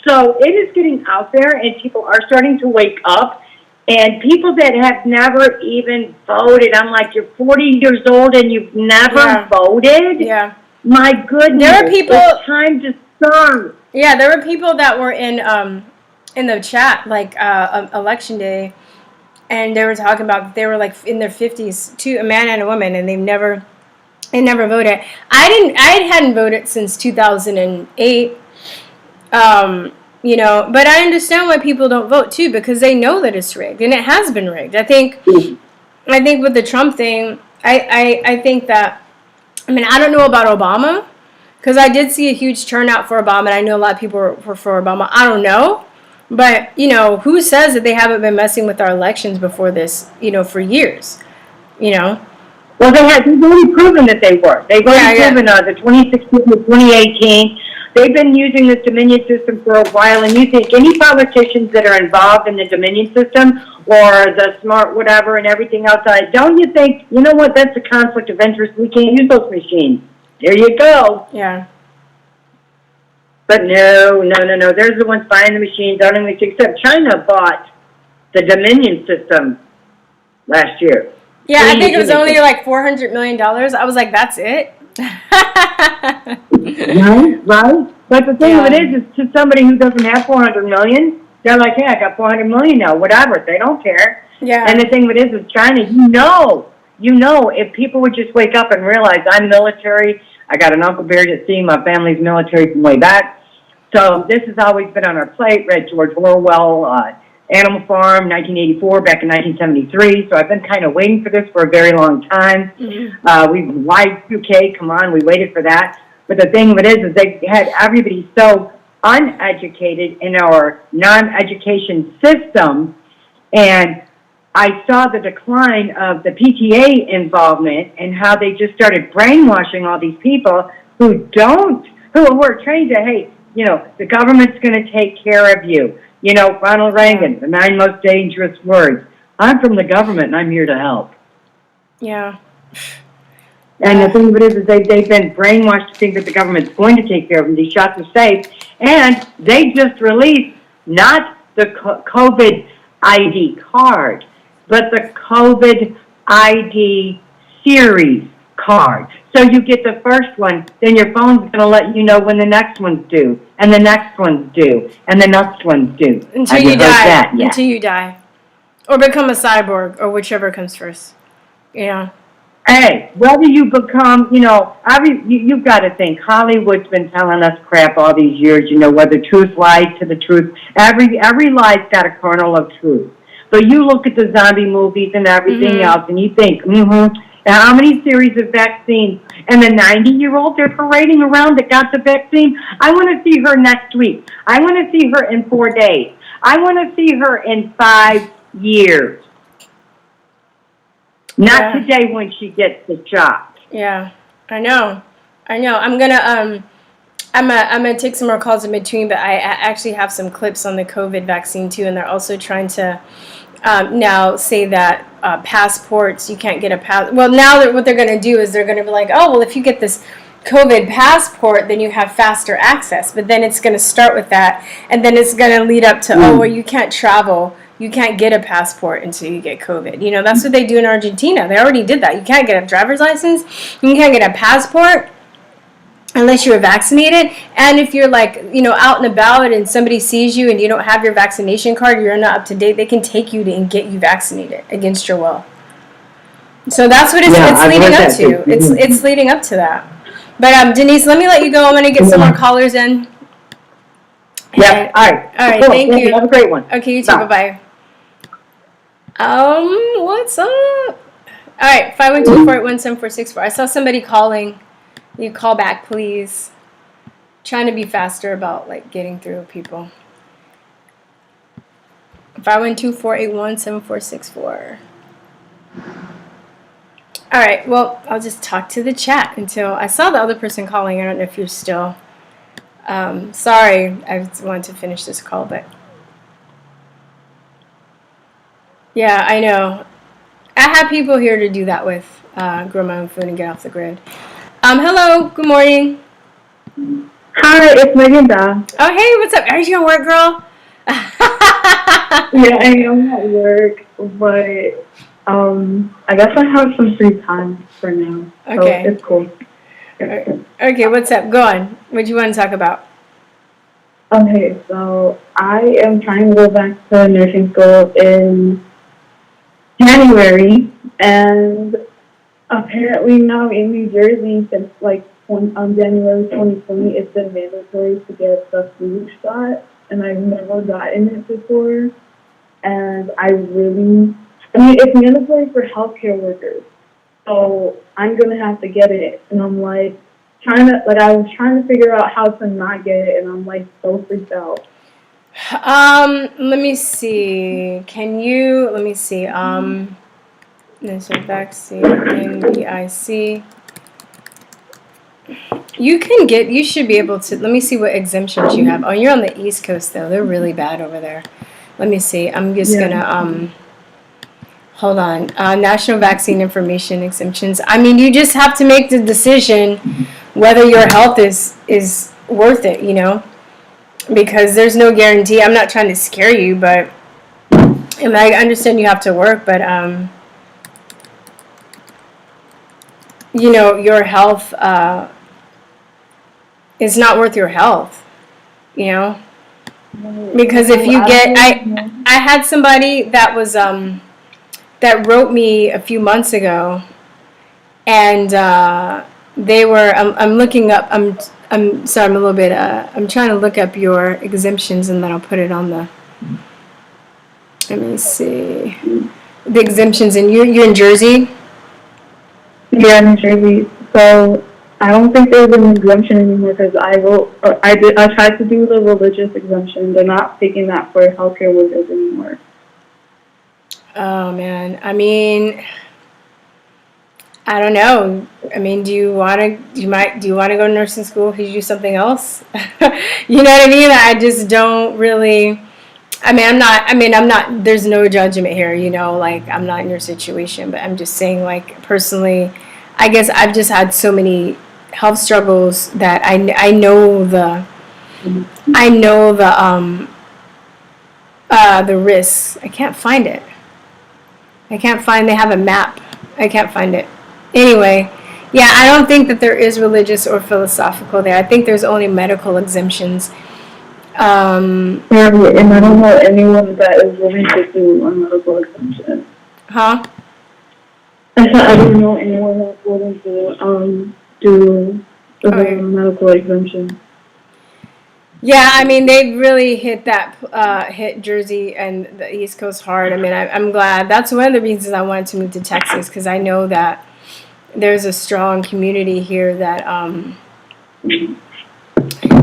So it is getting out there, and people are starting to wake up. And people that have never even voted, I'm like, you're 40 years old and you've never voted? Yeah. My goodness. There are people. It's time to start. Yeah, there were people that were in the chat, like election day, and they were talking about they were like in their 50s, a man and a woman, and they never voted. I hadn't voted since 2008. But I understand why people don't vote too, because they know that it's rigged, and it has been rigged. I think with the Trump thing, I think that, I don't know about Obama, because I did see a huge turnout for Obama, and I know a lot of people were for Obama. I don't know, but who says that they haven't been messing with our elections before this, for years, Well, they've already proven that they were. They've already proven the 2016 to 2018. They've been using this Dominion system for a while, and you think any politicians that are involved in the Dominion system or the smart whatever and everything outside, don't you think, you know what, that's a conflict of interest. We can't use those machines. There you go. Yeah. But no. They're the ones buying the machines. I don't even except China bought the Dominion system last year. Yeah, I think it was only like $400 million. I was like, that's it? Right? But the thing of it is to somebody who doesn't have 400 million, they're like, hey, I got 400 million now, whatever. They don't care. Yeah. And the thing of it is China, if people would just wake up and realize I'm military, I got an Uncle Barry at sea, my family's military from way back. So this has always been on our plate. Read George Orwell, Animal Farm, 1984, back in 1973. So I've been kind of waiting for this for a very long time. Mm-hmm. We Y2K, come on, we waited for that. But the thing of it is they had everybody so uneducated in our non-education system, and I saw the decline of the PTA involvement and how they just started brainwashing all these people who were trained to, hey, the government's going to take care of you. Ronald Reagan, the 9 most dangerous words. I'm from the government and I'm here to help. Yeah. And the thing of it is they've been brainwashed to think that the government's going to take care of them. These shots are safe. And they just released not the COVID ID card, but the COVID ID series card. So you get the first one, then your phone's going to let you know when the next one's due, and the next one's due, and the next one's due. Until you die. Until you die. Or become a cyborg, or whichever comes first. Yeah. Hey, whether you become, you've got to think, Hollywood's been telling us crap all these years, whether truth lies to the truth. Every lie's got a kernel of truth. But you look at the zombie movies and everything else, and you think, How many series of vaccines? And the 90-year-old they're parading around that got the vaccine, I want to see her next week. I want to see her in 4 days. I want to see her in 5 years. Not today when she gets the shot. Yeah, I know. I'm gonna take some more calls in between, but I actually have some clips on the COVID vaccine too, and they're also trying to now say that passports, you can't get a pass. Well, now what they're gonna do is they're gonna be like, oh, well, if you get this COVID passport, then you have faster access. But then it's gonna start with that, and then it's gonna lead up to, oh, well, you can't travel. You can't get a passport until you get COVID. You know, that's what they do in Argentina. They already did that. You can't get a driver's license. You can't get a passport unless you're vaccinated. And if you're like, you know, out and about and somebody sees you and you don't have your vaccination card, you're not up to date, they can take you and get you vaccinated against your will. So that's what it's leading up to. It's leading up to that. But Denise, let me let you go. I'm going to get some more callers in. Yeah. All right. All right. Cool. Thank you. Have a great one. Okay. You too. Bye. What's up? All right. 512-481-7464. I saw somebody calling. You call back, please. Trying to be faster about like getting through people. 512-481-7464. All right. Well, I'll just talk to the chat until I saw the other person calling. I don't know if you're still. Sorry, I just wanted to finish this call, but yeah, I know. I have people here to do that with, grow my own food and get off the grid. Hello, good morning. Hi, it's Melinda. Oh, hey, what's up? Are you at work, girl? Yeah, I am at work, but I guess I have some free time for now. Okay. So it's cool. Okay, what's up? Go on. What do you want to talk about? Okay, so I am trying to go back to nursing school in January, and apparently now in New Jersey, since like January 2020, it's been mandatory to get the flu shot, and I've never gotten it before, and it's mandatory for healthcare workers. So I'm gonna have to get it, and I'm like I was trying to figure out how to not get it, and I'm like so freaked out. Let me see. Let me see. There's a vaccine, NBIC. You should be able to, let me see what exemptions you have. Oh, you're on the East Coast though. They're really bad over there. Let me see. I'm just gonna, hold on. National Vaccine Information Exemptions. I mean, you just have to make the decision whether your health is worth it, you know? Because there's no guarantee. I'm not trying to scare you, but and I understand you have to work, but you know, your health is not worth your health, you know? Because if you get I had somebody that was that wrote me a few months ago, and they were I'm looking up I'm sorry, I'm a little bit I'm trying to look up your exemptions, and then I'll put it on the, let me see, the exemptions. And you're in Jersey? Yeah, I'm in Jersey. So I don't think there's an exemption anymore, because I tried to do the religious exemption. They're not taking that for healthcare workers anymore. Oh man, I mean, I don't know. I mean, do you want to go to nursing school? Could you do something else? You know what I mean? I just don't really. I'm not. There's no judgment here. You know, like I'm not in your situation, but I'm just saying, like personally, I guess I've just had so many health struggles that I know the risks. I can't find it. They have a map. I can't find it. Anyway, yeah, I don't think that there is religious or philosophical there. I think there's only medical exemptions. And I don't know anyone that is willing to do a medical exemption. Huh? I said I don't know anyone that's willing to do a medical exemption. Yeah, I mean, they really hit Jersey and the East Coast hard. I mean, I'm glad. That's one of the reasons I wanted to move to Texas, because I know that there's a strong community here that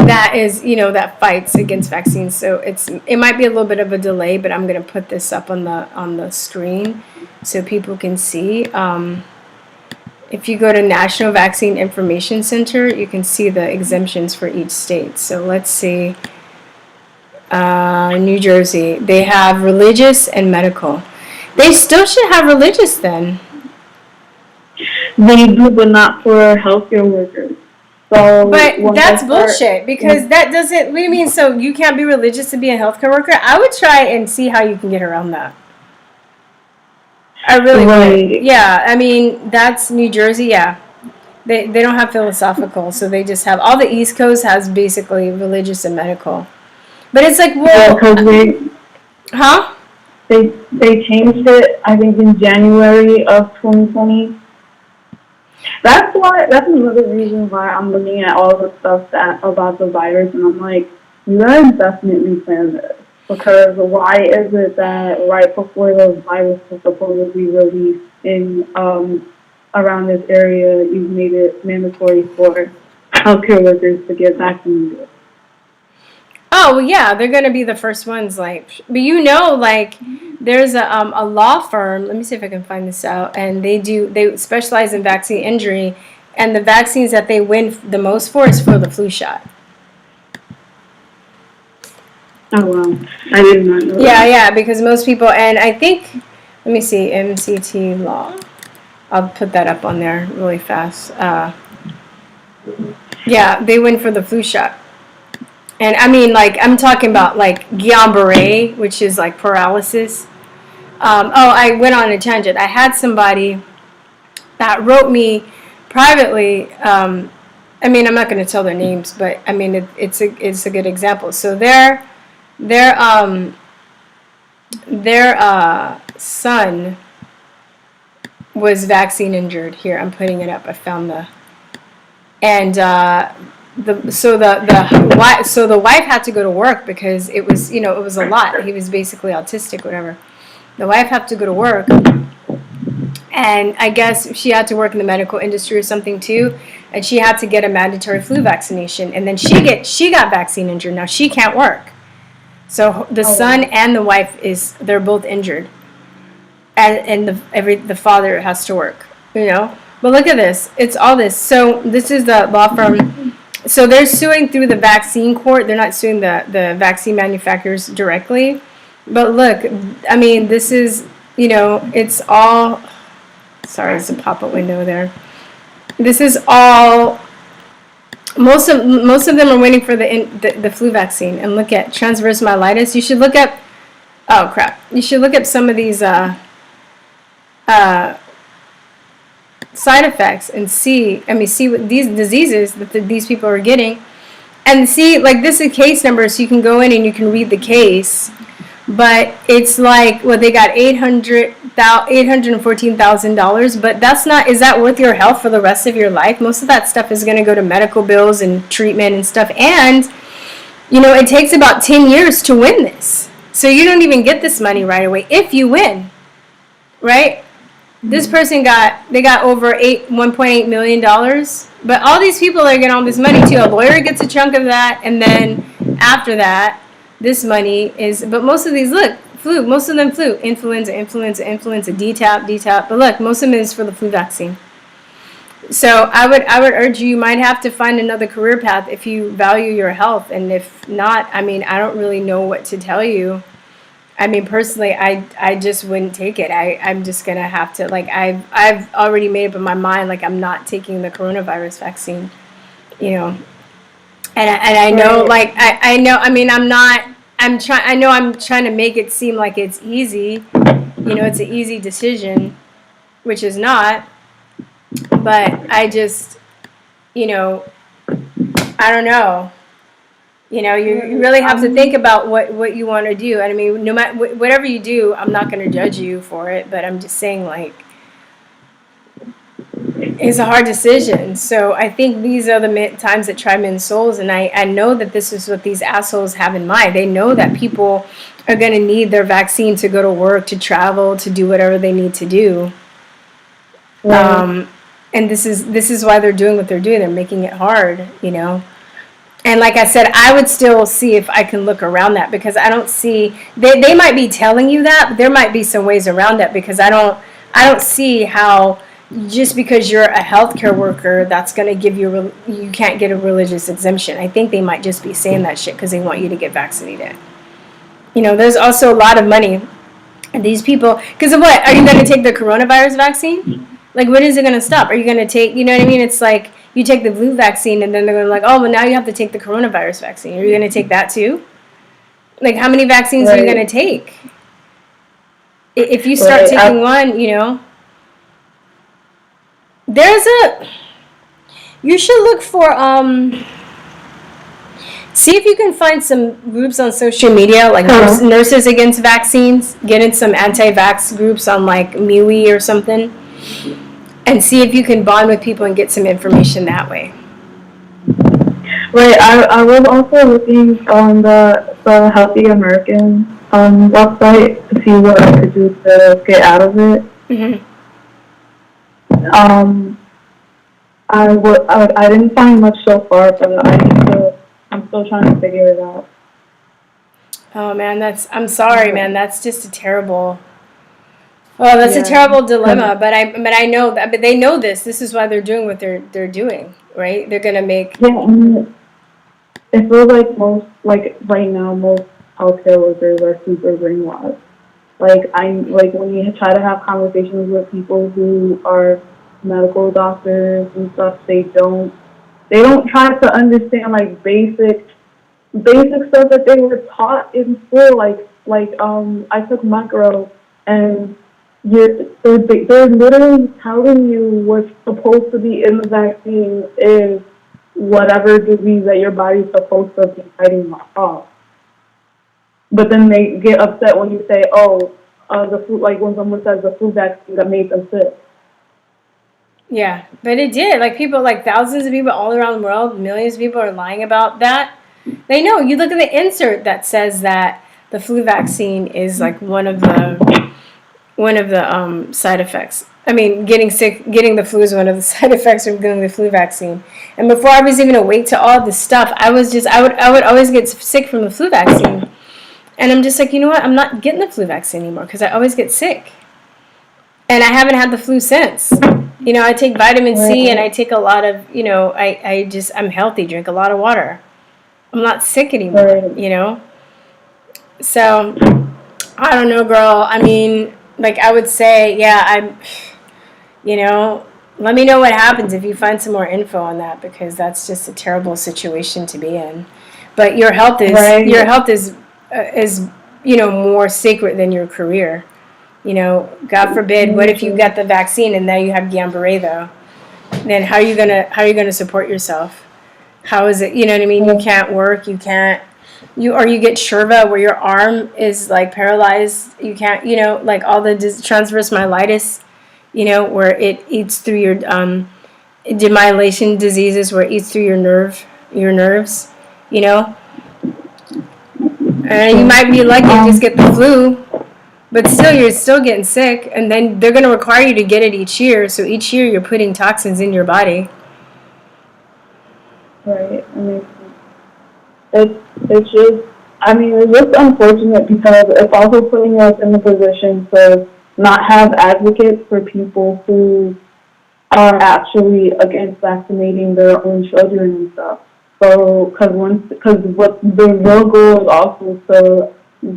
that is, you know, that fights against vaccines. So it might be a little bit of a delay, but I'm going to put this up on the screen so people can see. If you go to National Vaccine Information Center, you can see the exemptions for each state. So let's see. New Jersey, they have religious and medical. They still should have religious then. They do, but not for healthcare workers. So but that's bullshit, because that doesn't, what do you mean, so you can't be religious to be a healthcare worker? I would try and see how you can get around that. I really would. Yeah, I mean, that's New Jersey, yeah. They don't have philosophical, so they just have, all the East Coast has basically religious and medical. But it's like, well, huh? They changed it, I think, in January of 2020. That's another reason why I'm looking at all the stuff about the virus, and I'm like, you guys definitely planned this. Because why is it that right before the virus was supposedly released in around this area, you've made it mandatory for healthcare workers to get vaccinated? Oh, well, yeah, they're going to be the first ones, like, but you know, like, there's a law firm, let me see if I can find this out, and they specialize in vaccine injury, and the vaccines that they win the most for is for the flu shot. Oh, wow. I did not know that. Yeah, because most people, and I think, let me see, MCT law. I'll put that up on there really fast. Yeah, they win for the flu shot. And I mean, like, I'm talking about, like, Guillain-Barré, which is, like, paralysis. I went on a tangent. I had somebody that wrote me privately. I mean, I'm not going to tell their names, but, I mean, it's a good example. So their son was vaccine injured. Here, I'm putting it up. I found the wife had to go to work because it was, you know, it was a lot. He was basically autistic, whatever. The wife had to go to work, and I guess she had to work in the medical industry or something too, and she had to get a mandatory flu vaccination, and then she got vaccine injured. Now she can't work. So the son and the wife they're both injured, and the father has to work, you know. But look at this, it's all this. So this is the law firm. So they're suing through the vaccine court. They're not suing the vaccine manufacturers directly. But look, I mean, this is, you know, it's all. Sorry, there's a pop-up window there. This is all. Most of them are waiting for the flu vaccine. And look at transverse myelitis. You should look up. Oh crap! You should look up some of these side effects and see what these diseases that these people are getting, and see, like, this is case number, so you can go in and you can read the case. But it's like, well, they got $814,000, but that's not, is that worth your health for the rest of your life? Most of that stuff is going to go to medical bills and treatment and stuff, and, you know, it takes about 10 years to win this. So you don't even get this money right away if you win, right? This person got over $1.8 million, but all these people are getting all this money too. A lawyer gets a chunk of that, and then after that, this money is, but most of these, look, flu, most of them flu, influenza, DTUBE, but look, most of them is for the flu vaccine. So I would urge you might have to find another career path if you value your health, and if not, I mean, I don't really know what to tell you. I mean, personally, I just wouldn't take it. I'm just going to have to, like, I've already made up in my mind, like, I'm not taking the coronavirus vaccine, you know. And I know, like, I know, I mean, I'm trying to make it seem like it's easy, you know, it's an easy decision, which is not, but I just, you know, I don't know. You know, you really have to think about what you want to do. I mean, no matter whatever you do, I'm not going to judge you for it, but I'm just saying, like, it's a hard decision. So I think these are the times that try men's souls, and I know that this is what these assholes have in mind. They know that people are going to need their vaccine to go to work, to travel, to do whatever they need to do. And this is why they're doing what they're doing. They're making it hard, you know. And like I said, I would still see if I can look around that, because I don't see, they might be telling you that, but there might be some ways around that, because I don't see how just because you're a healthcare worker, that's going to give you, you can't get a religious exemption. I think they might just be saying that shit because they want you to get vaccinated. You know, there's also a lot of money. And these people, because of what? Are you going to take the coronavirus vaccine? Like, when is it going to stop? Are you going to take, you know what I mean? It's like, you take the flu vaccine, and then they're going to like, oh, well, now you have to take the coronavirus vaccine. Are you going to take that too? Like, how many vaccines are you going to take? If you start taking one, you know, you should look for, see if you can find some groups on social media, like Nurses Against Vaccines. Get in some anti-vax groups on like MeWe or something. And see if you can bond with people and get some information that way. Right, I was also looking on the Healthy American website to see what I could do to get out of it. Mm-hmm. I didn't find much so far, but I'm still trying to figure it out. Oh man, I'm sorry, man. That's just a terrible. Well, that's a terrible dilemma, but I know that, but they know this. This is why they're doing what they're doing, right? They're gonna make. Yeah, I mean, it feels like right now most healthcare workers are super brainwashed. Like when you try to have conversations with people who are medical doctors and stuff, they don't try to understand like basic stuff that they were taught in school. Like I took micro, and they're literally telling you what's supposed to be in the vaccine is whatever disease that your body's supposed to be fighting off. But then they get upset when you say, the flu, like when someone says the flu vaccine that made them sick. Yeah, but it did. Like people, like thousands of people all around the world, millions of people are lying about that. They know. You look at the insert that says that the flu vaccine is like one of the side effects. I mean, getting the flu is one of the side effects of getting the flu vaccine. And before I was even awake to all this stuff, I would always get sick from the flu vaccine. And I'm just like, you know what? I'm not getting the flu vaccine anymore because I always get sick. And I haven't had the flu since. You know, I take vitamin C and I take a lot of, you know, I'm healthy, drink a lot of water. I'm not sick anymore, you know? So, I don't know, girl. I mean, like I would say, you know, let me know what happens if you find some more info on that, because that's just a terrible situation to be in. But your health is you know, more sacred than your career. You know, God forbid, what if you got the vaccine and now you have Guillain-Barré though? Then how are you gonna support yourself? How is it, you know what I mean? You can't work, you get Shirva where your arm is like paralyzed. You can't, you know, like all the transverse myelitis, you know, where it eats through your demyelation diseases where it eats through your nerves, you know. And you might be lucky to just get the flu, but still you're still getting sick, and then they're going to require you to get it each year. So each year you're putting toxins in your body. Right. I mean, it's just unfortunate because it's also putting us in the position to not have advocates for people who are actually against vaccinating their own children and stuff. So, because what the real goal is also to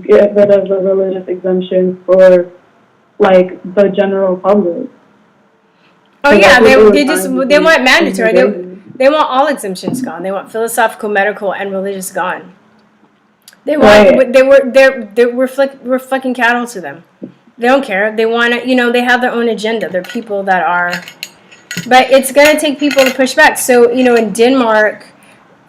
get rid of the religious exemption for, like, the general public. Oh yeah, they want mandatory. They want all exemptions gone. They want philosophical, medical, and religious gone. They want we're fucking cattle to them. They don't care. They want to, you know, they have their own agenda. They're people that are, but it's gonna take people to push back. So, you know, in Denmark,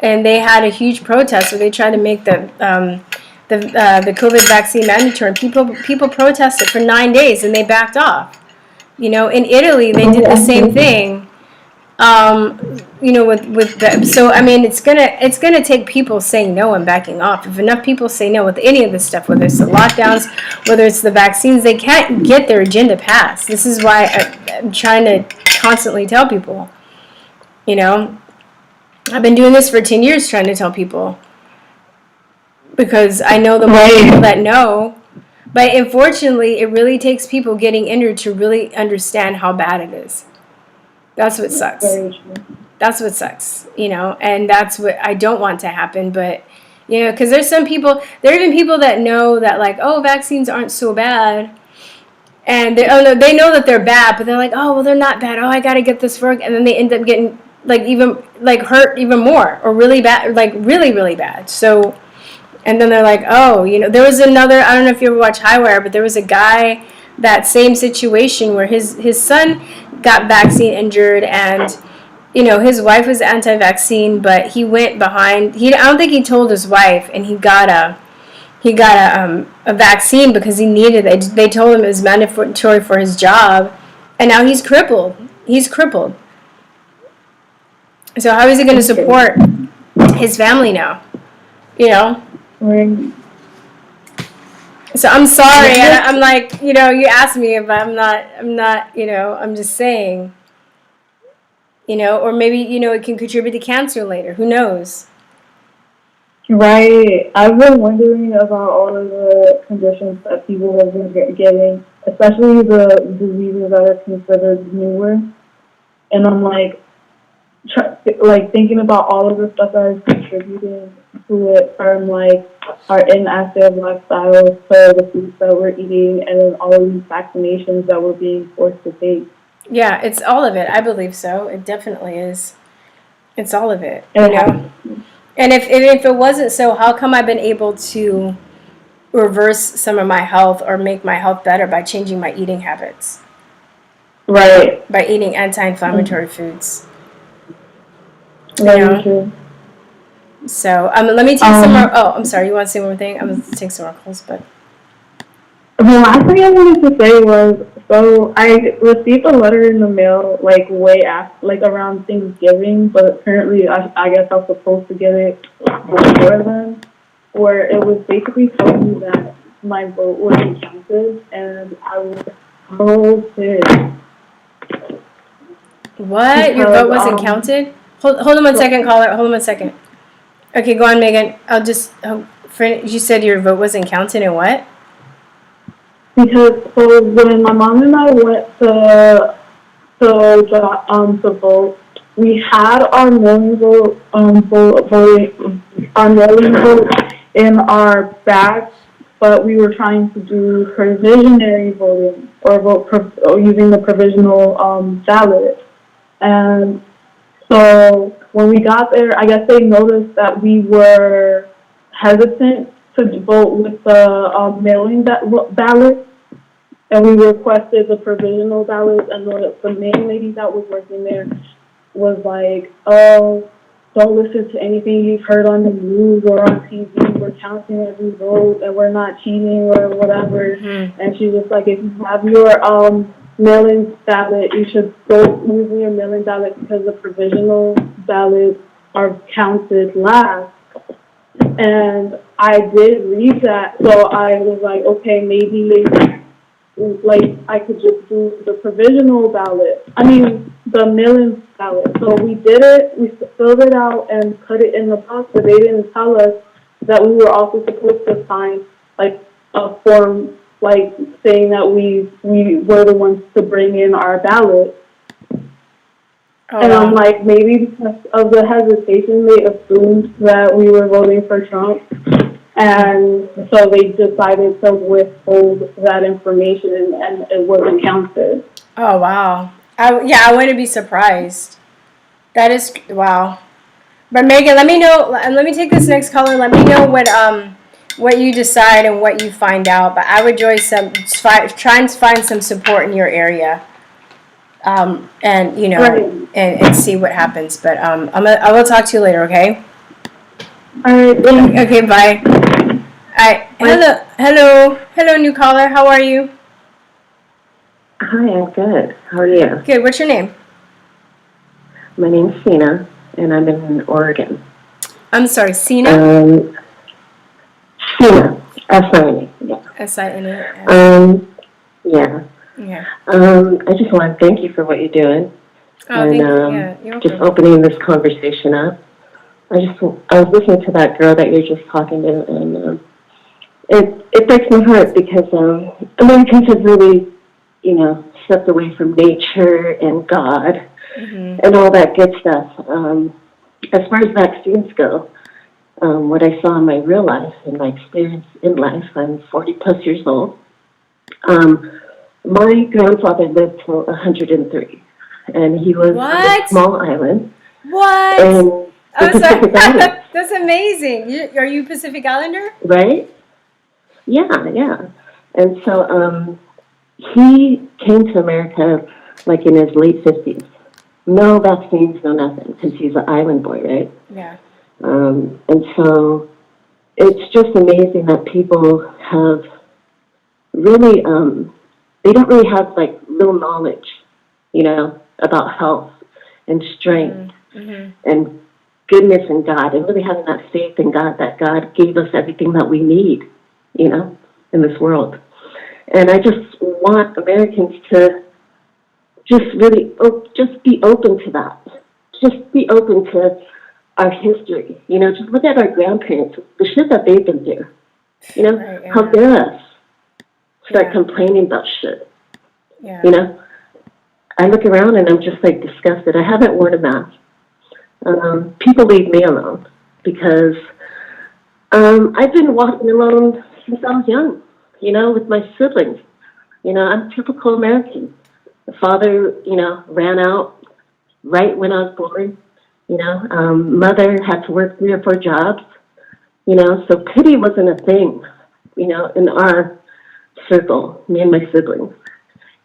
and they had a huge protest where they tried to make the COVID vaccine mandatory. People protested for 9 days and they backed off. You know, in Italy they did the same thing. You know, with the, so I mean, it's gonna take people saying no and backing off. If enough people say no with any of this stuff, whether it's the lockdowns, whether it's the vaccines, they can't get their agenda passed. This is why I'm trying to constantly tell people. You know, I've been doing this for 10 years trying to tell people. Because I know the more people that know. But unfortunately, it really takes people getting injured to really understand how bad it is. That's what sucks. That's what sucks, you know, and that's what I don't want to happen. But, you know, because there's some people, there are even people that know that, like, oh, vaccines aren't so bad. And they know that they're bad, but they're like, oh, well, they're not bad. Oh, I got to get this for, and then they end up getting, like, even, like, hurt even more, or really bad, like, really, really bad. So, and then they're like, oh, you know, there was another, I don't know if you ever watch Highwire, but there was a guy, that same situation where his son got vaccine injured, and, you know, his wife was anti-vaccine, but he went behind, I don't think he told his wife, and he got a vaccine because he needed it. They told him it was mandatory for his job, and now he's crippled. So how is he going to support his family now? You know? So I'm sorry. I'm like, you know, you asked me if I'm not, you know, I'm just saying, you know, or maybe, you know, it can contribute to cancer later. Who knows? Right. I've been wondering about all of the conditions that people have been getting, especially the diseases that are considered newer. And I'm like thinking about all of the stuff that is contributing to it, from like our inactive lifestyles to the foods that we're eating, and then all of these vaccinations that we're being forced to take. Yeah, it's all of it. I believe so. It definitely is. It's all of it. You know? And if it wasn't so, how come I've been able to reverse some of my health or make my health better by changing my eating habits? Right. By eating anti-inflammatory foods. Very true. So let me take some more. Oh, I'm sorry. You want to say one more thing? I'm going to take some more calls, but. The last thing I wanted to say was, so I received a letter in the mail like way after, like around Thanksgiving, but apparently I guess I was supposed to get it before then, where it was basically telling me that my vote wasn't counted, and I was so pissed. What? Your vote wasn't counted? Hold on 1 second, caller. Hold on 1 second. Okay, go on, Megan. I'll just. You said your vote wasn't counted, and what? Because so when my mom and I went to vote, we had our mailing vote in our bags, but we were trying to do provisionary voting, or vote using the provisional ballot. And so when we got there, I guess they noticed that we were hesitant to vote with the mailing ballot, and we requested the provisional ballot, and the main lady that was working there was like, oh, don't listen to anything you've heard on the news or on TV. We're counting every vote, and we're not cheating or whatever. Mm-hmm. And she's just like, if you have your mail-in ballot, you should go using your mail-in ballot, because the provisional ballots are counted last. And I did read that, so I was like, okay, maybe like I could just do the provisional ballot. I mean, the mail-in ballot. So we did it. We filled it out and put it in the box, but they didn't tell us that we were also supposed to sign like a form, like saying that we were the ones to bring in our ballot. Oh, and I'm like, maybe because of the hesitation, they assumed that we were voting for Trump. And so they decided to withhold that information, and it wasn't counted. Oh, wow. I wouldn't be surprised. That is, wow. But Megan, let me know, and let me take this next caller. Let me know what you decide and what you find out. But I would try and find some support in your area. And, you know, right. and see what happens. But I will talk to you later, okay? All right. Okay, bye. Hello, new caller. How are you? Hi, I'm good. How are you? Good. What's your name? My name's Sina, and I'm in Oregon. I'm sorry, Sina? Sina. S-I-N-A. Yeah. S-I-N-A. Yeah. Yeah. I just want to thank you for what you're doing. and you're just welcome. opening this conversation up. I was listening to that girl that you're just talking to, and it breaks my heart because Americans have really, stepped away from nature and God and all that good stuff. As far as vaccines go, what I saw in my real life and my experience in life, I'm 40 plus years old. My grandfather lived till 103, and he was on a small island. What? And I'm the sorry. Pacific Island. That's amazing. Are you Pacific Islander? Right? Yeah. And so he came to America like in his late 50s. No vaccines, no nothing, because he's an island boy, right? Yeah. And so it's just amazing that people have really, they don't really have like real knowledge, about health and strength and goodness in God, and really having that faith in God that God gave us everything that we need, in this world. And I just want Americans to just really just be open to that. Just be open to our history. Just look at our grandparents, the shit that they've been through. How dare us start complaining about shit. Yeah. I look around and I'm just like disgusted. I haven't worn a mask. People leave me alone because I've been walking alone since I was young, with my siblings. I'm typical American. The father, ran out right when I was born. Mother had to work 3 or 4 jobs. So pity wasn't a thing, in our circle, me and my siblings.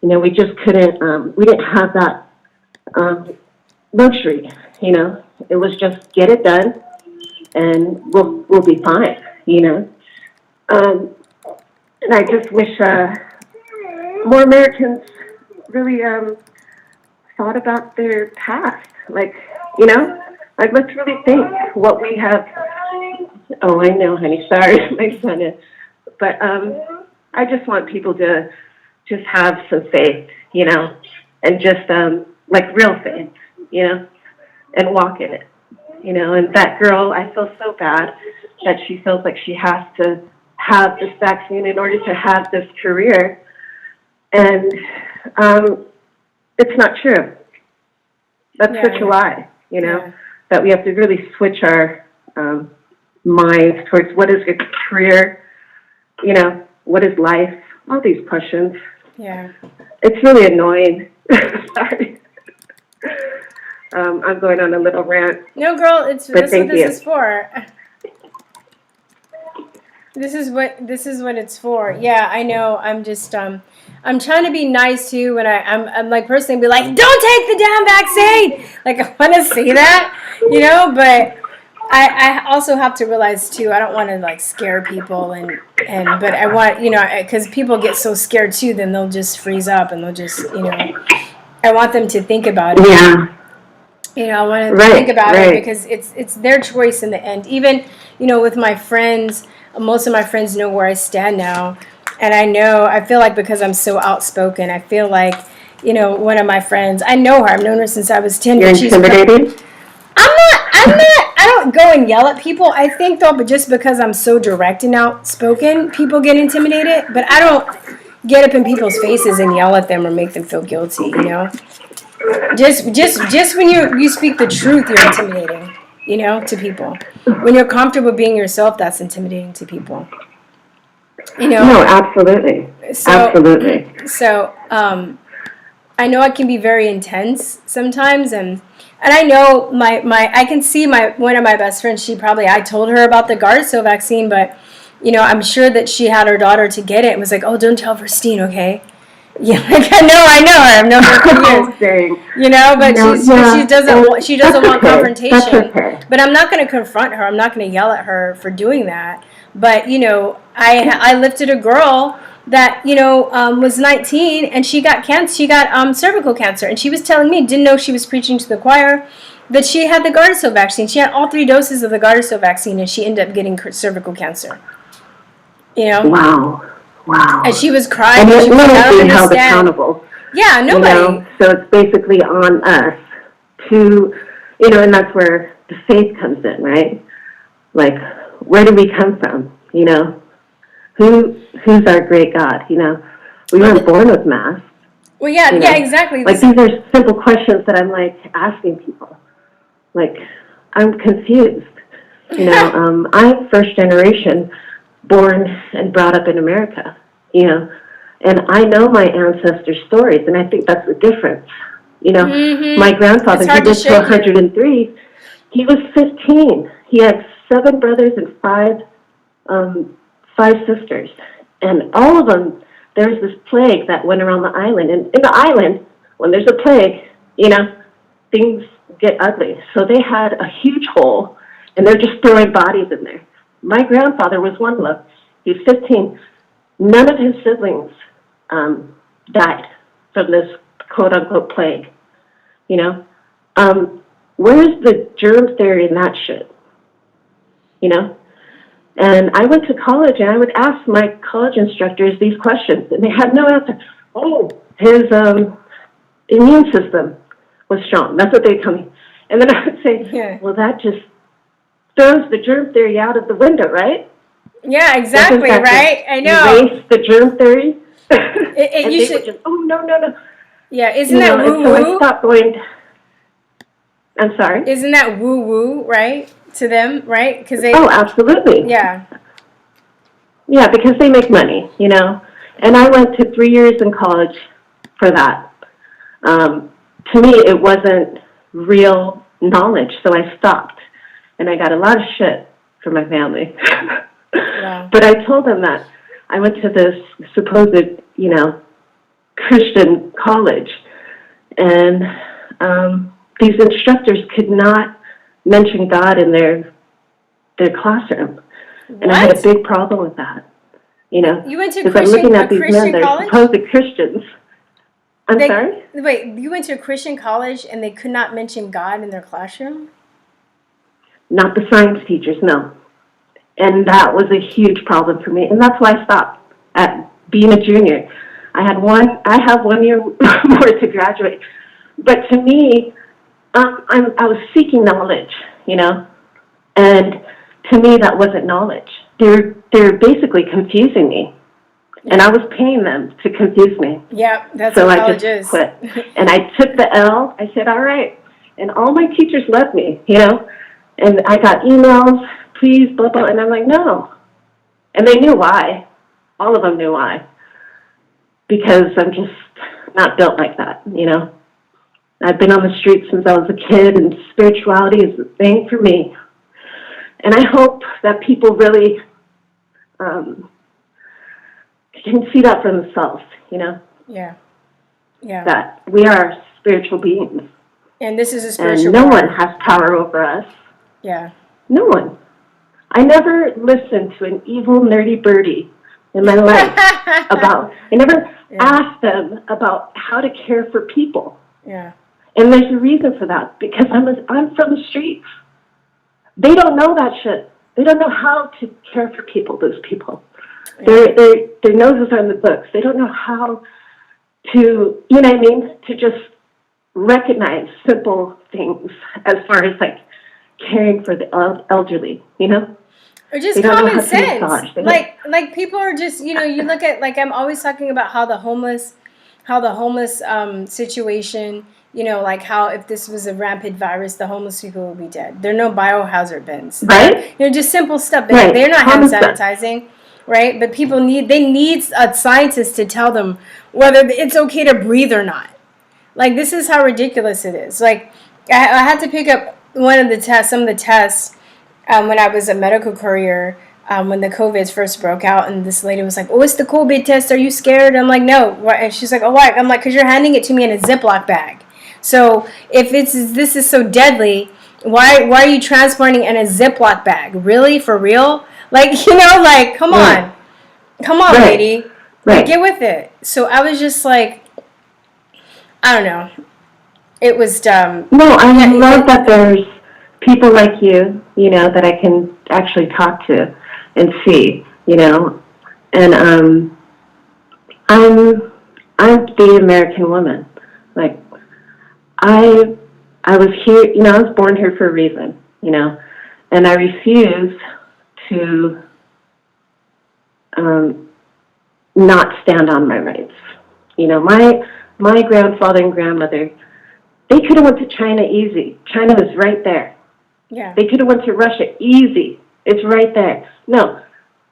We just couldn't, we didn't have that luxury, It was just get it done and we'll be fine, And I just wish more Americans really thought about their past. Like, let's really think what we have. Oh, I know, honey. Sorry, my son is. But I just want people to just have some faith, and just like real faith, and walk in it, And that girl, I feel so bad that she feels like she has to have this vaccine in order to have this career. And it's not true. That's such a lie, that we have to really switch our minds towards what is a career, what is life, all these questions. Yeah. It's really annoying. Sorry. I'm going on a little rant. No, girl, that's what thank this you. is for. This is what it's for. Yeah, I know. I'm just I'm trying to be nice too when I'm like personally be like, don't take the damn vaccine. Like I want to say that, but I also have to realize too, I don't want to like scare people but I want, because people get so scared too, then they'll just freeze up and they'll just, I want them to think about it. Yeah. I want to think about it because it's their choice in the end. Even, with my friends, most of my friends know where I stand now. And I feel like because I'm so outspoken, I feel like, one of my friends, I know her. I've known her since I was 10. You're intimidated? I don't go and yell at people. I think though, but just because I'm so direct and outspoken, people get intimidated. But I don't get up in people's faces and yell at them or make them feel guilty, Just when you speak the truth, you're intimidating, to people. When you're comfortable being yourself, that's intimidating to people. No, absolutely. Absolutely. So, I know I can be very intense sometimes, and I know I can see one of my best friends. I told her about the Gardasil vaccine, but I'm sure that she had her daughter to get it and was like, "Oh, don't tell Christine, okay?" Yeah, like I know her. I've known her for years. But she doesn't want confrontation. Okay. But I'm not going to confront her. I'm not going to yell at her for doing that. But I lifted a girl that was 19 and she got cancer. She got cervical cancer, and she was telling me, didn't know she was preaching to the choir, that she had the Gardasil vaccine. She had all 3 doses of the Gardasil vaccine, and she ended up getting cervical cancer. Wow. And she was crying. And she was being held accountable. accountable. Yeah, nobody. So it's basically on us to, and that's where the faith comes in, right? Like, where do we come from? Who's our great God? We weren't born with masks. Well, yeah, exactly. Like, these are simple questions that I'm, like, asking people. Like, I'm confused. I'm first generation, born and brought up in America, and I know my ancestors' stories, and I think that's the difference. My grandfather, he lived to 103. He was 15. He had 7 brothers and 5 sisters, and all of them. There's this plague that went around the island, and in the island, when there's a plague, things get ugly. So they had a huge hole, and they're just throwing bodies in there. My grandfather was one of them. He was 15. None of his siblings died from this quote-unquote plague. Where's the germ theory in that shit? And I went to college, and I would ask my college instructors these questions, and they had no answer. Oh, his immune system was strong. That's what they'd tell me. And then I would say, well, that just throws the germ theory out of the window, right? Yeah, exactly, right? I know. Erase the germ theory. And you should. Just, oh, no. Yeah, isn't that woo-woo? So I stopped going. I'm sorry? Isn't that woo-woo, right? To them, right? Because they. Oh, absolutely. Yeah. Yeah, because they make money, And I went to 3 years in college for that. To me, it wasn't real knowledge, so I stopped. And I got a lot of shit from my family. Yeah. But I told them that I went to this supposed, Christian college. And these instructors could not mention God in their classroom. And I had a big problem with that. You went to because I'm looking at these men, they're supposed Christians. I'm sorry? Wait, you went to a Christian college and they could not mention God in their classroom? Not the science teachers, no. And that was a huge problem for me. And that's why I stopped at being a junior. I have 1 year more to graduate. But to me, I was seeking knowledge, and to me that wasn't knowledge. They're basically confusing me, and I was paying them to confuse me. Yeah, that's so what I college just is. quit, and I took the L. I said, all right, and all my teachers loved me, and I got emails, please, blah blah, and I'm like, no, and they knew why. All of them knew why, because I'm just not built like that, I've been on the streets since I was a kid, and spirituality is the thing for me. And I hope that people really can see that for themselves, Yeah. Yeah. That we are spiritual beings. And this is a spiritual And no one has power over us. Yeah. No one. I never listened to an evil, nerdy birdie in my life I never asked them about how to care for people. Yeah. And there's a reason for that, because I'm from the streets. They don't know that shit. They don't know how to care for people, those people. Yeah. Their noses are in the books. They don't know how to, to just recognize simple things as far as, like, caring for the elderly, Or just common sense. Like people are just, you look at, like, I'm always talking about how the homeless situation, like how if this was a rampant virus, the homeless people would be dead. There are no biohazard bins. Right. Just simple stuff. Right. They're not hand sanitizing, right? But people need a scientist to tell them whether it's okay to breathe or not. Like, this is how ridiculous it is. Like, I had to pick up some of the tests when I was a medical courier. When the COVID first broke out, and this lady was like, "Oh, it's the COVID test. Are you scared?" I'm like, "No." And she's like, "Oh, why?" I'm like, "Because you're handing it to me in a Ziploc bag. So if this is so deadly, why are you transporting in a Ziploc bag? Really? For real? Like, come on, lady, like, get with it." So I was just like, I don't know. It was dumb. No, I love that there's people like you, that I can actually talk to and see, and I'm the American woman. Like, I I was here, you know, I was born here for a reason, you know, and I refuse to not stand on my rights. You know, my grandfather and grandmother, they could have went to China easy. China was right there. Yeah. They could have went to Russia easy. It's right there. No,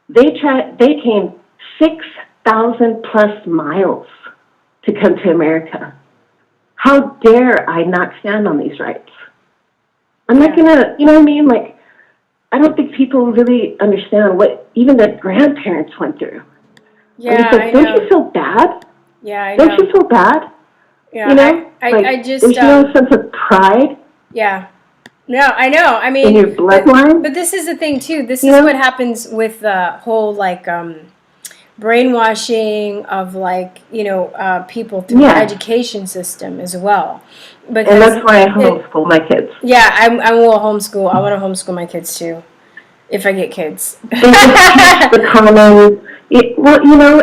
they came 6,000 plus miles to come to America. How dare I not stand on these rights? I'm not gonna, you know what I mean? Like, I don't think people really understand what even their grandparents went through. Yeah, like, I don't know. you feel bad? Yeah, I know. Don't you feel bad? Yeah, you know, I just there's no sense of pride. Yeah. No, I know. I mean, in your bloodline. But this is the thing too. This is what happens with the whole like brainwashing of like, you know, people through the education system as well. Because And that's why I homeschool my kids. Yeah, I will homeschool. I want to homeschool my kids too, if I get kids. The common, well, you know,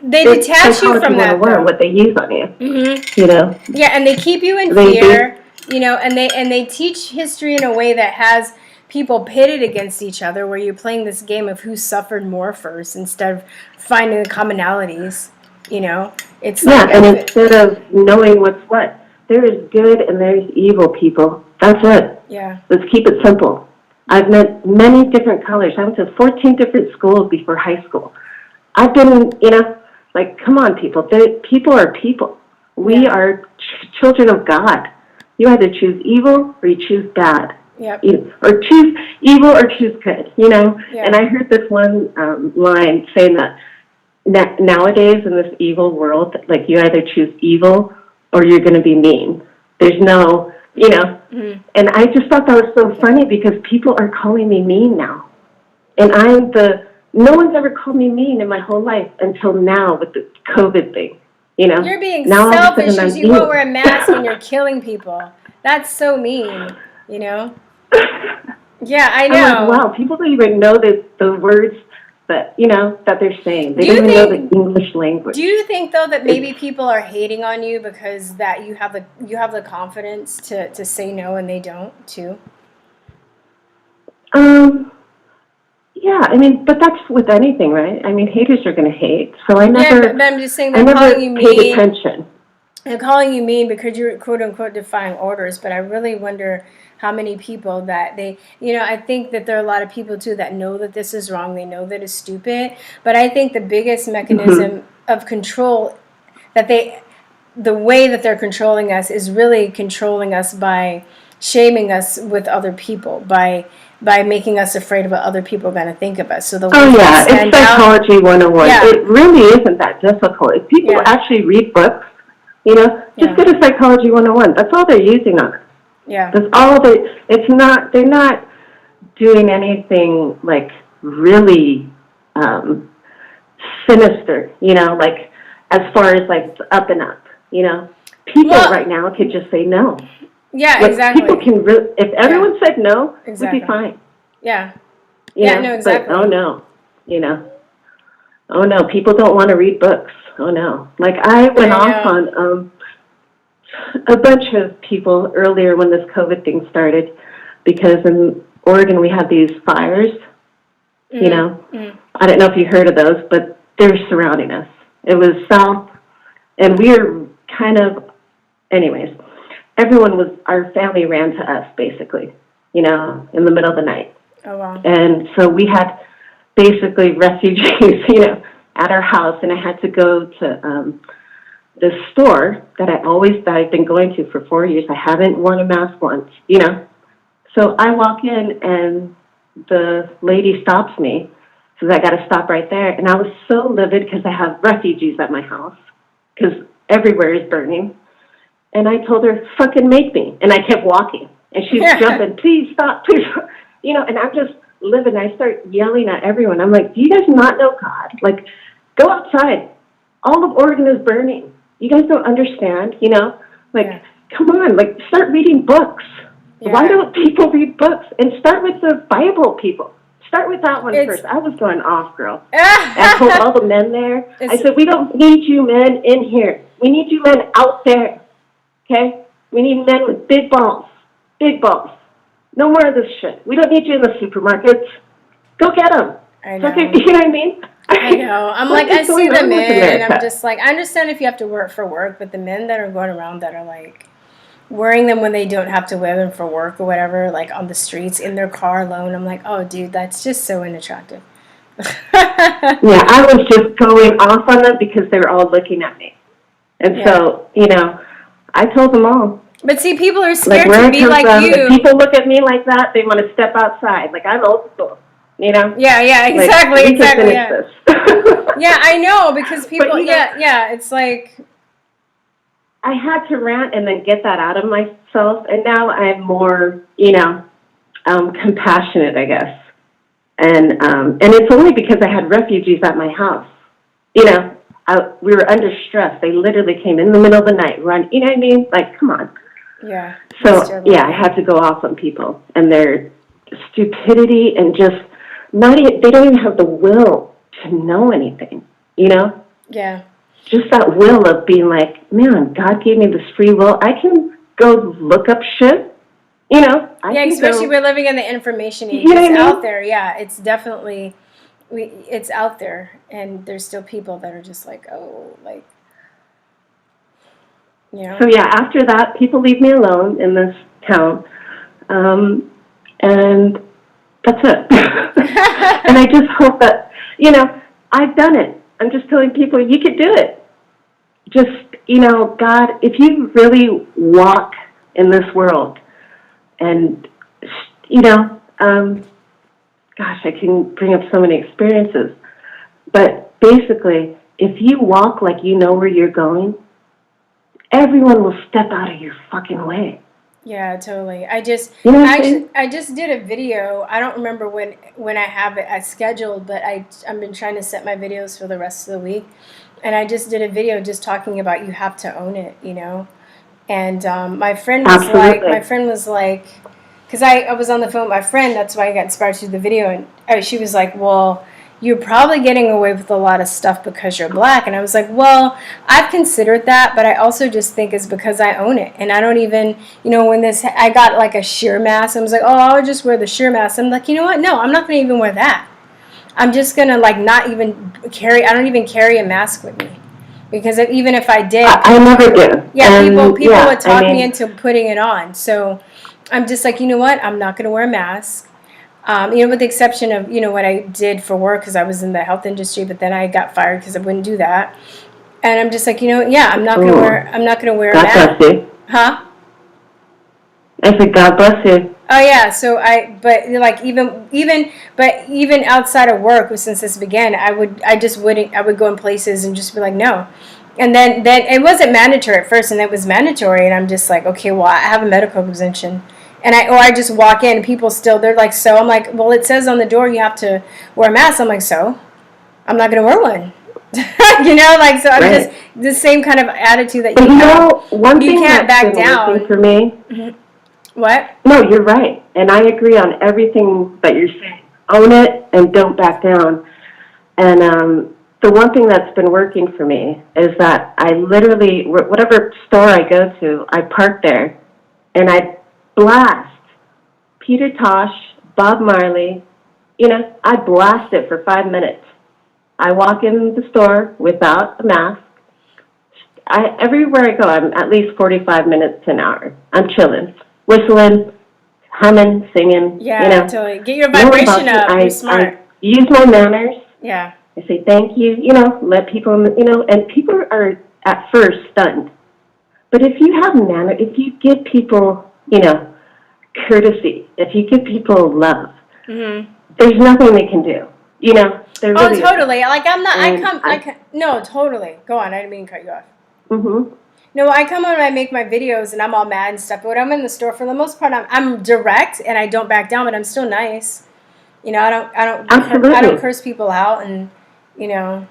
They it's detach you from that, though. what they use on you. Mm-hmm. You know. Yeah, and they keep you in fear. You know, and they teach history in a way that has people pitted against each other, where you're playing this game of who suffered more first instead of finding the commonalities. You know, it's like and instead of knowing what's what, there is good and there's evil people. That's it. Yeah. Let's keep it simple. I've met many different colors. I went to 14 different schools before high school. I've been, you know, like, come on, people. People are people. We are children of God. You either choose evil or you choose bad. Yep. Or choose evil or choose good, you know? Yeah. And I heard this one line saying that nowadays in this evil world, like, you either choose evil or you're going to be mean. There's no, you know? Mm-hmm. And I just thought that was so funny because people are calling me mean now. And no one's ever called me mean in my whole life until now with the COVID thing. You know, you're being now selfish because you won't wear a mask and you're killing people. That's so mean, you know? Yeah, I know. I'm like, wow, people don't even know the words that, you know, that they're saying. They don't even know the English language. Do you think, though, that maybe people are hating on you because that you have the confidence to say no and they don't, too? Yeah, I mean, but that's with anything, right? I mean, haters are going to hate. So I never. Yeah, but I'm just saying I they're never calling you paid mean. attention. They're calling you mean because you're quote unquote defying orders. But I really wonder how many people that they, you know, I think that there are a lot of people too that know that this is wrong. They know that it's stupid. But I think the biggest mechanism of control that the way that they're controlling us is really controlling us by shaming us with other people, by making us afraid of what other people are going to think of us. So It's Psychology 101. Yeah. It really isn't that difficult. If people actually read books, you know, just go to Psychology 101. That's all they're using on it. Yeah. That's all they're not doing anything like really sinister, you know, like as far as like up and up, you know. People right now could just say no. Yeah, like, exactly. People can if everyone said no, we'd be fine. Yeah. You know? No, exactly. But, oh no, you know. Oh no, people don't want to read books. Oh no. Like I went off on a bunch of people earlier when this COVID thing started because in Oregon we had these fires, you know. I don't know if you heard of those, but they're surrounding us. It was south, and we were kind of, anyways, our family ran to us basically, you know, in the middle of the night. Oh, wow. And so we had basically refugees, you know, at our house, and I had to go to this store that I've been going to for 4 years. I haven't worn a mask once, you know. So I walk in, and the lady stops me, so I got to stop right there. And I was so livid because I have refugees at my house because everywhere is burning. And I told her, fucking make me. And I kept walking. And she's jumping, please stop, please. You know, and I'm just livid. I start yelling at everyone. I'm like, do you guys not know God? Like, go outside. All of Oregon is burning. You guys don't understand, you know? Like, come on, like, start reading books. Yeah. Why don't people read books? And start with the Bible, people. Start with that one first. I was going off, girl. I told all the men there. I said, we don't need you men in here. We need you men out there. Okay? We need men with big balls. big balls. No more of this shit. We don't need you in the supermarkets. Go get them. I know. Okay, you know what I mean? I know. I'm What like, I is see going the on with men, and I'm America? just like, I understand if you have to work for work, but the men that are going around that are like wearing them when they don't have to wear them for work or whatever, like on the streets in their car alone, I'm like, oh, dude, that's just so unattractive. Yeah, I was just going off on them because they were all looking at me. And so, you know, I told them all. But see, people are Like, scared where to I be come like from, you. if people look at me like that, they want to step outside. Like, I'm old school, you know? Yeah, exactly, like, we can exactly. finish Yeah. this. Yeah, I know, because people, you know, it's like. I had to rant and then get that out of myself, and now I'm more, you know, compassionate, I guess. And it's only because I had refugees at my house. You know, we were under stress. They literally came in the middle of the night, you know what I mean? Like, come on. Yeah. So, yeah, I had to go off on people and their stupidity and just they don't even have the will to know anything, you know? Yeah. Just that will of being like, man, God gave me this free will. I can go look up shit, you know? Yeah, especially we're living in the information age. You know It's what I mean? out there. Yeah, it's definitely, it's out there. And there's still people that are just like, oh, like, you know? So, yeah, after that, people leave me alone in this town. And that's it. And I just hope that, you know, I've done it. I'm just telling people you could do it. Just, you know, God, if you really walk in this world and, you know, gosh, I can bring up so many experiences. But basically, if you walk like you know where you're going, everyone will step out of your fucking way. Yeah, totally. I just You know what I'm saying? I just did a video. I don't remember when I have it as scheduled, but I've been trying to set my videos for the rest of the week. And I just did a video just talking about you have to own it, you know. And my friend was like, because I was on the phone with my friend, that's why I got inspired to do the video, and she was like, well, you're probably getting away with a lot of stuff because you're black. And I was like, well, I've considered that, but I also just think it's because I own it. And I don't even, you know, I got like a sheer mask, I was like, oh, I'll just wear the sheer mask. I'm like, you know what? No, I'm not going to even wear that. I'm just going to like not even I don't even carry a mask with me. Because even if I did. I never do. Yeah, And, people yeah, would talk I mean, me into putting it on. So I'm just like, you know what? I'm not going to wear a mask. You know, with the exception of, you know, what I did for work because I was in the health industry, but then I got fired because I wouldn't do that. And I'm just like, you know, yeah, I'm not going to wear a mask. God bless you. Huh? I said, God bless you. Oh yeah, so but like even outside of work, since this began, I would go in places and just be like, no. And then it wasn't mandatory at first, and it was mandatory, and I'm just like, okay, well, I have a medical exemption. And I just walk in, and people still, they're like, so? I'm like, well, it says on the door you have to wear a mask. I'm like, so? I'm not going to wear one. You know, like, so I'm just the same kind of attitude that you have. Know, one you thing can't that's back been down. working for me. Mm-hmm. What? No, you're right. And I agree on everything that you're saying. Own it and don't back down. And the one thing that's been working for me is that I literally, whatever store I go to, I park there, and I blast Peter Tosh, Bob Marley, you know, I blast it for 5 minutes. I walk in the store without a mask. Everywhere I go, I'm at least 45 minutes to an hour. I'm chilling, whistling, humming, singing. Yeah, you know. totally. Get your vibration up. You're smart. I use my manners. Yeah. I say thank you, you know, let people, you know, and people are at first stunned. But if you have manner, if you give people, you know, courtesy, if you give people love, there's nothing they can do. You know, there really totally. Like I'm not. And no, totally. Go on. I didn't mean to cut you off. Mm-hmm. No, I come on and I make my videos and I'm all mad and stuff. But when I'm in the store, for the most part, I'm direct and I don't back down, but I'm still nice. You know, I don't curse people out, and you know.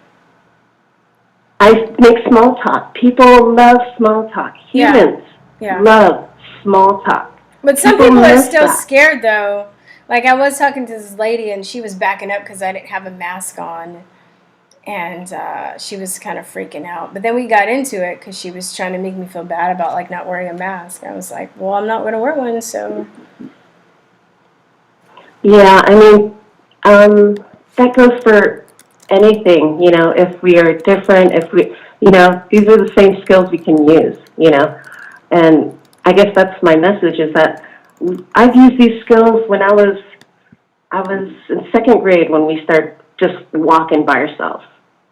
I make small talk. People love small talk. Humans love small talk. But some people are still scared, though. Like, I was talking to this lady, and she was backing up because I didn't have a mask on. And she was kind of freaking out. But then we got into it because she was trying to make me feel bad about, like, not wearing a mask. I was like, well, I'm not going to wear one, so. Yeah, I mean, that goes for anything, you know, if we are different, if we, you know, these are the same skills we can use, you know. And I guess that's my message, is that I've used these skills when I was in second grade when we started just walking by ourselves,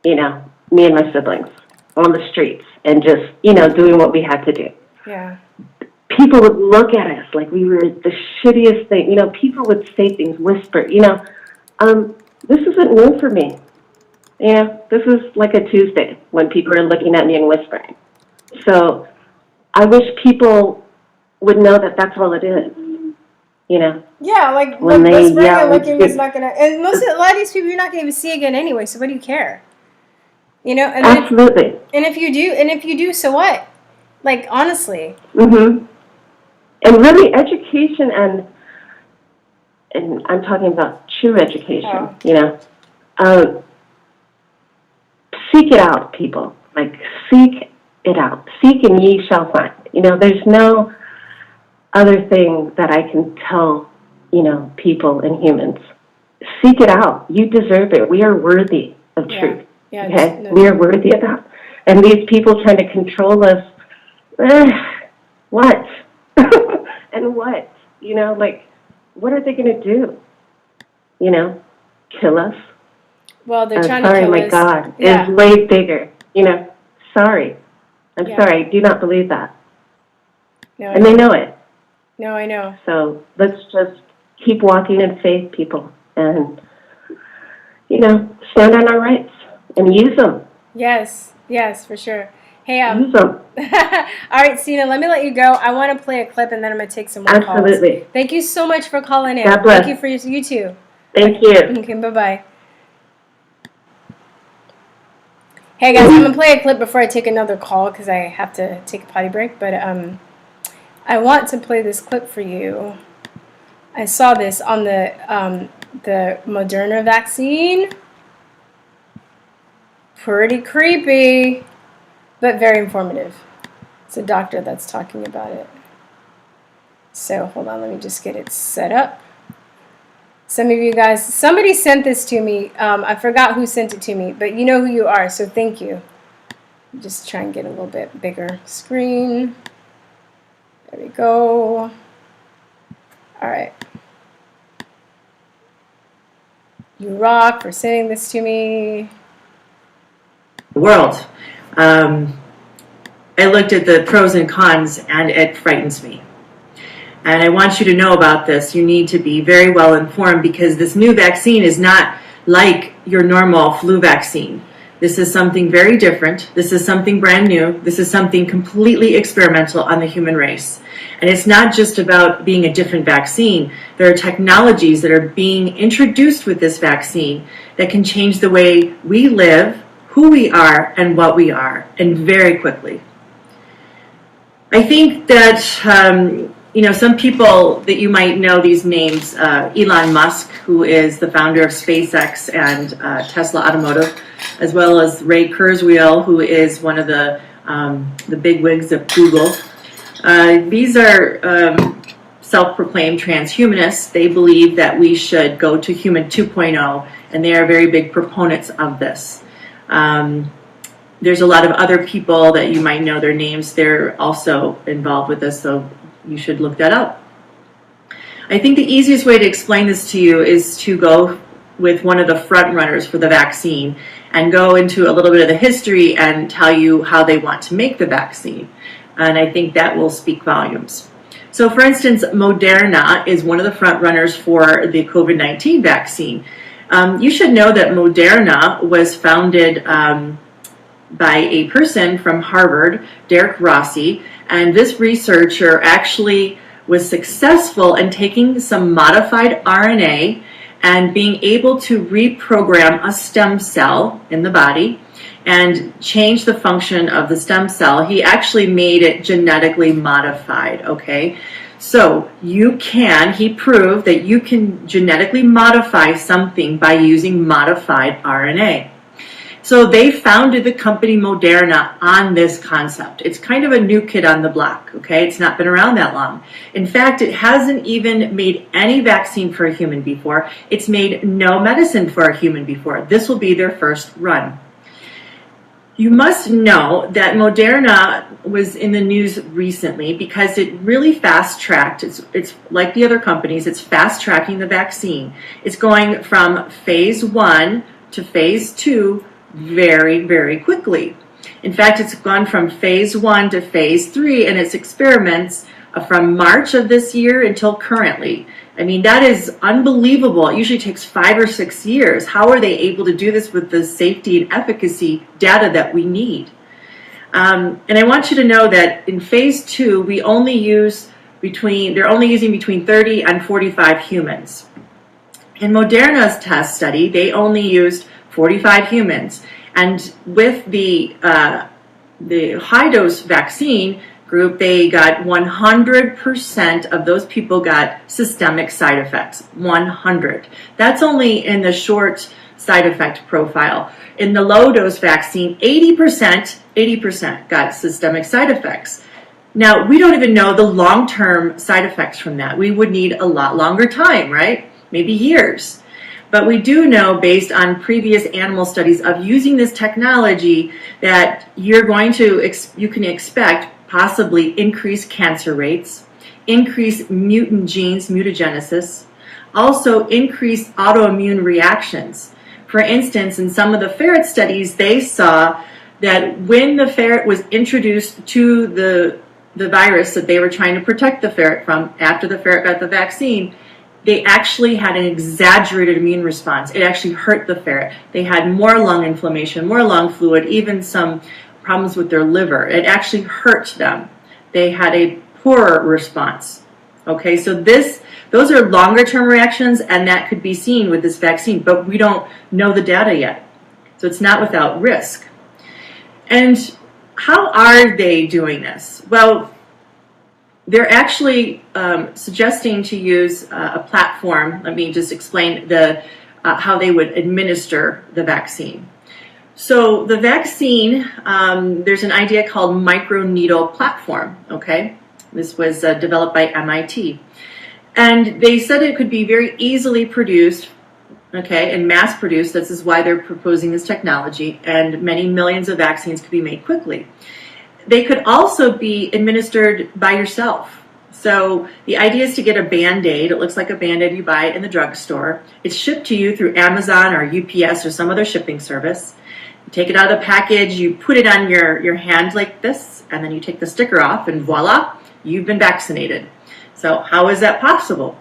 you know, me and my siblings on the streets and just, you know, doing what we had to do. Yeah. People would look at us like we were the shittiest thing. You know, people would say things, whisper, you know, this isn't new for me. You know, this is like a Tuesday when people are looking at me and whispering. So I wish people would know that that's all it is, you know. Yeah, like, when they whispering yell, and looking is not going to, and a lot of these people you're not going to even see again anyway, so what do you care? You know? And absolutely. And if you do, so what? Like, honestly. Mm-hmm. And really, education and I'm talking about true education, you know. Seek it out, people. Like, seek it out. Seek and ye shall find. You know, there's no other thing that I can tell, you know, people and humans. Seek it out. You deserve it. We are worthy of truth. Yeah, okay? We are worthy of that. And these people trying to control us, what? And what? You know, like, what are they going to do? You know, kill us? Well, they're trying to kill us. Sorry, my God, is way bigger. You know, sorry. I'm sorry. I do not believe that. No, and they know it. No, I know. So let's just keep walking in faith, people, and, you know, stand on our rights and use them. Yes, for sure. Hey, use them. All right, Sina, let me let you go. I want to play a clip, and then I'm going to take some more Absolutely. calls. Thank you so much for calling in. God bless. Thank you for you too. Thank you. Okay, bye-bye. Hey, guys, I'm going to play a clip before I take another call because I have to take a potty break, but I want to play this clip for you. I saw this on the Moderna vaccine. Pretty creepy, but very informative. It's a doctor that's talking about it. So hold on, let me just get it set up. Some of you guys, somebody sent this to me. I forgot who sent it to me, but you know who you are, so thank you. Just try and get a little bit bigger screen. There we go. All right. You rock for sending this to me. World. I looked at the pros and cons, and it frightens me. And I want you to know about this. You need to be very well informed because this new vaccine is not like your normal flu vaccine. This is something very different. This is something brand new. This is something completely experimental on the human race. And it's not just about being a different vaccine. There are technologies that are being introduced with this vaccine that can change the way we live, who we are, and what we are, and very quickly. I think that you know, some people that you might know these names, Elon Musk, who is the founder of SpaceX and Tesla Automotive, as well as Ray Kurzweil, who is one of the bigwigs of Google. These are self-proclaimed transhumanists. They believe that we should go to human 2.0, and they are very big proponents of this. There's a lot of other people that you might know their names. They're also involved with this, so you should look that up. I think the easiest way to explain this to you is to go with one of the front runners for the vaccine and go into a little bit of the history and tell you how they want to make the vaccine. And I think that will speak volumes. So for instance, Moderna is one of the front runners for the COVID-19 vaccine. You should know that Moderna was founded by a person from Harvard, Derek Rossi, and this researcher actually was successful in taking some modified RNA and being able to reprogram a stem cell in the body and change the function of the stem cell. He actually made it genetically modified, okay? So he proved that you can genetically modify something by using modified RNA. So they founded the company Moderna on this concept. It's kind of a new kid on the block, okay? It's not been around that long. In fact, it hasn't even made any vaccine for a human before. It's made no medicine for a human before. This will be their first run. You must know that Moderna was in the news recently because it really fast-tracked. It's like the other companies, it's fast-tracking the vaccine. It's going from phase 1 to phase 2 very, very quickly. In fact, it's gone from phase 1 to phase 3 in its experiments from March of this year until currently. I mean, that is unbelievable. It usually takes 5 or 6 years. How are they able to do this with the safety and efficacy data that we need? And I want you to know that in phase 2, they're only using between 30 and 45 humans. In Moderna's test study, they only used 45 humans. And with the high-dose vaccine group, they got 100% of those people got systemic side effects. 100. That's only in the short side effect profile. In the low-dose vaccine, 80% got systemic side effects. Now, we don't even know the long-term side effects from that. We would need a lot longer time, right? Maybe years. But we do know, based on previous animal studies of using this technology, that you can expect possibly increased cancer rates, increased mutant genes, mutagenesis, also increased autoimmune reactions. For instance, in some of the ferret studies, they saw that when the ferret was introduced to the virus that they were trying to protect the ferret from after the ferret got the vaccine, they actually had an exaggerated immune response. It actually hurt the ferret. They had more lung inflammation, more lung fluid, even some problems with their liver. It actually hurt them. They had a poorer response. Okay, so those are longer term reactions, and that could be seen with this vaccine, but we don't know the data yet. So it's not without risk. And how are they doing this? Well, they're actually suggesting to use a platform. Let me just explain how they would administer the vaccine. So the vaccine, there's an idea called microneedle platform, okay? This was developed by MIT. And they said it could be very easily produced, okay, and mass produced. This is why they're proposing this technology, and many millions of vaccines could be made quickly. They could also be administered by yourself. So the idea is to get a Band-Aid. It looks like a Band-Aid you buy in the drugstore. It's shipped to you through Amazon or UPS or some other shipping service. You take it out of the package, you put it on your hand like this, and then you take the sticker off, and voila, you've been vaccinated. So how is that possible?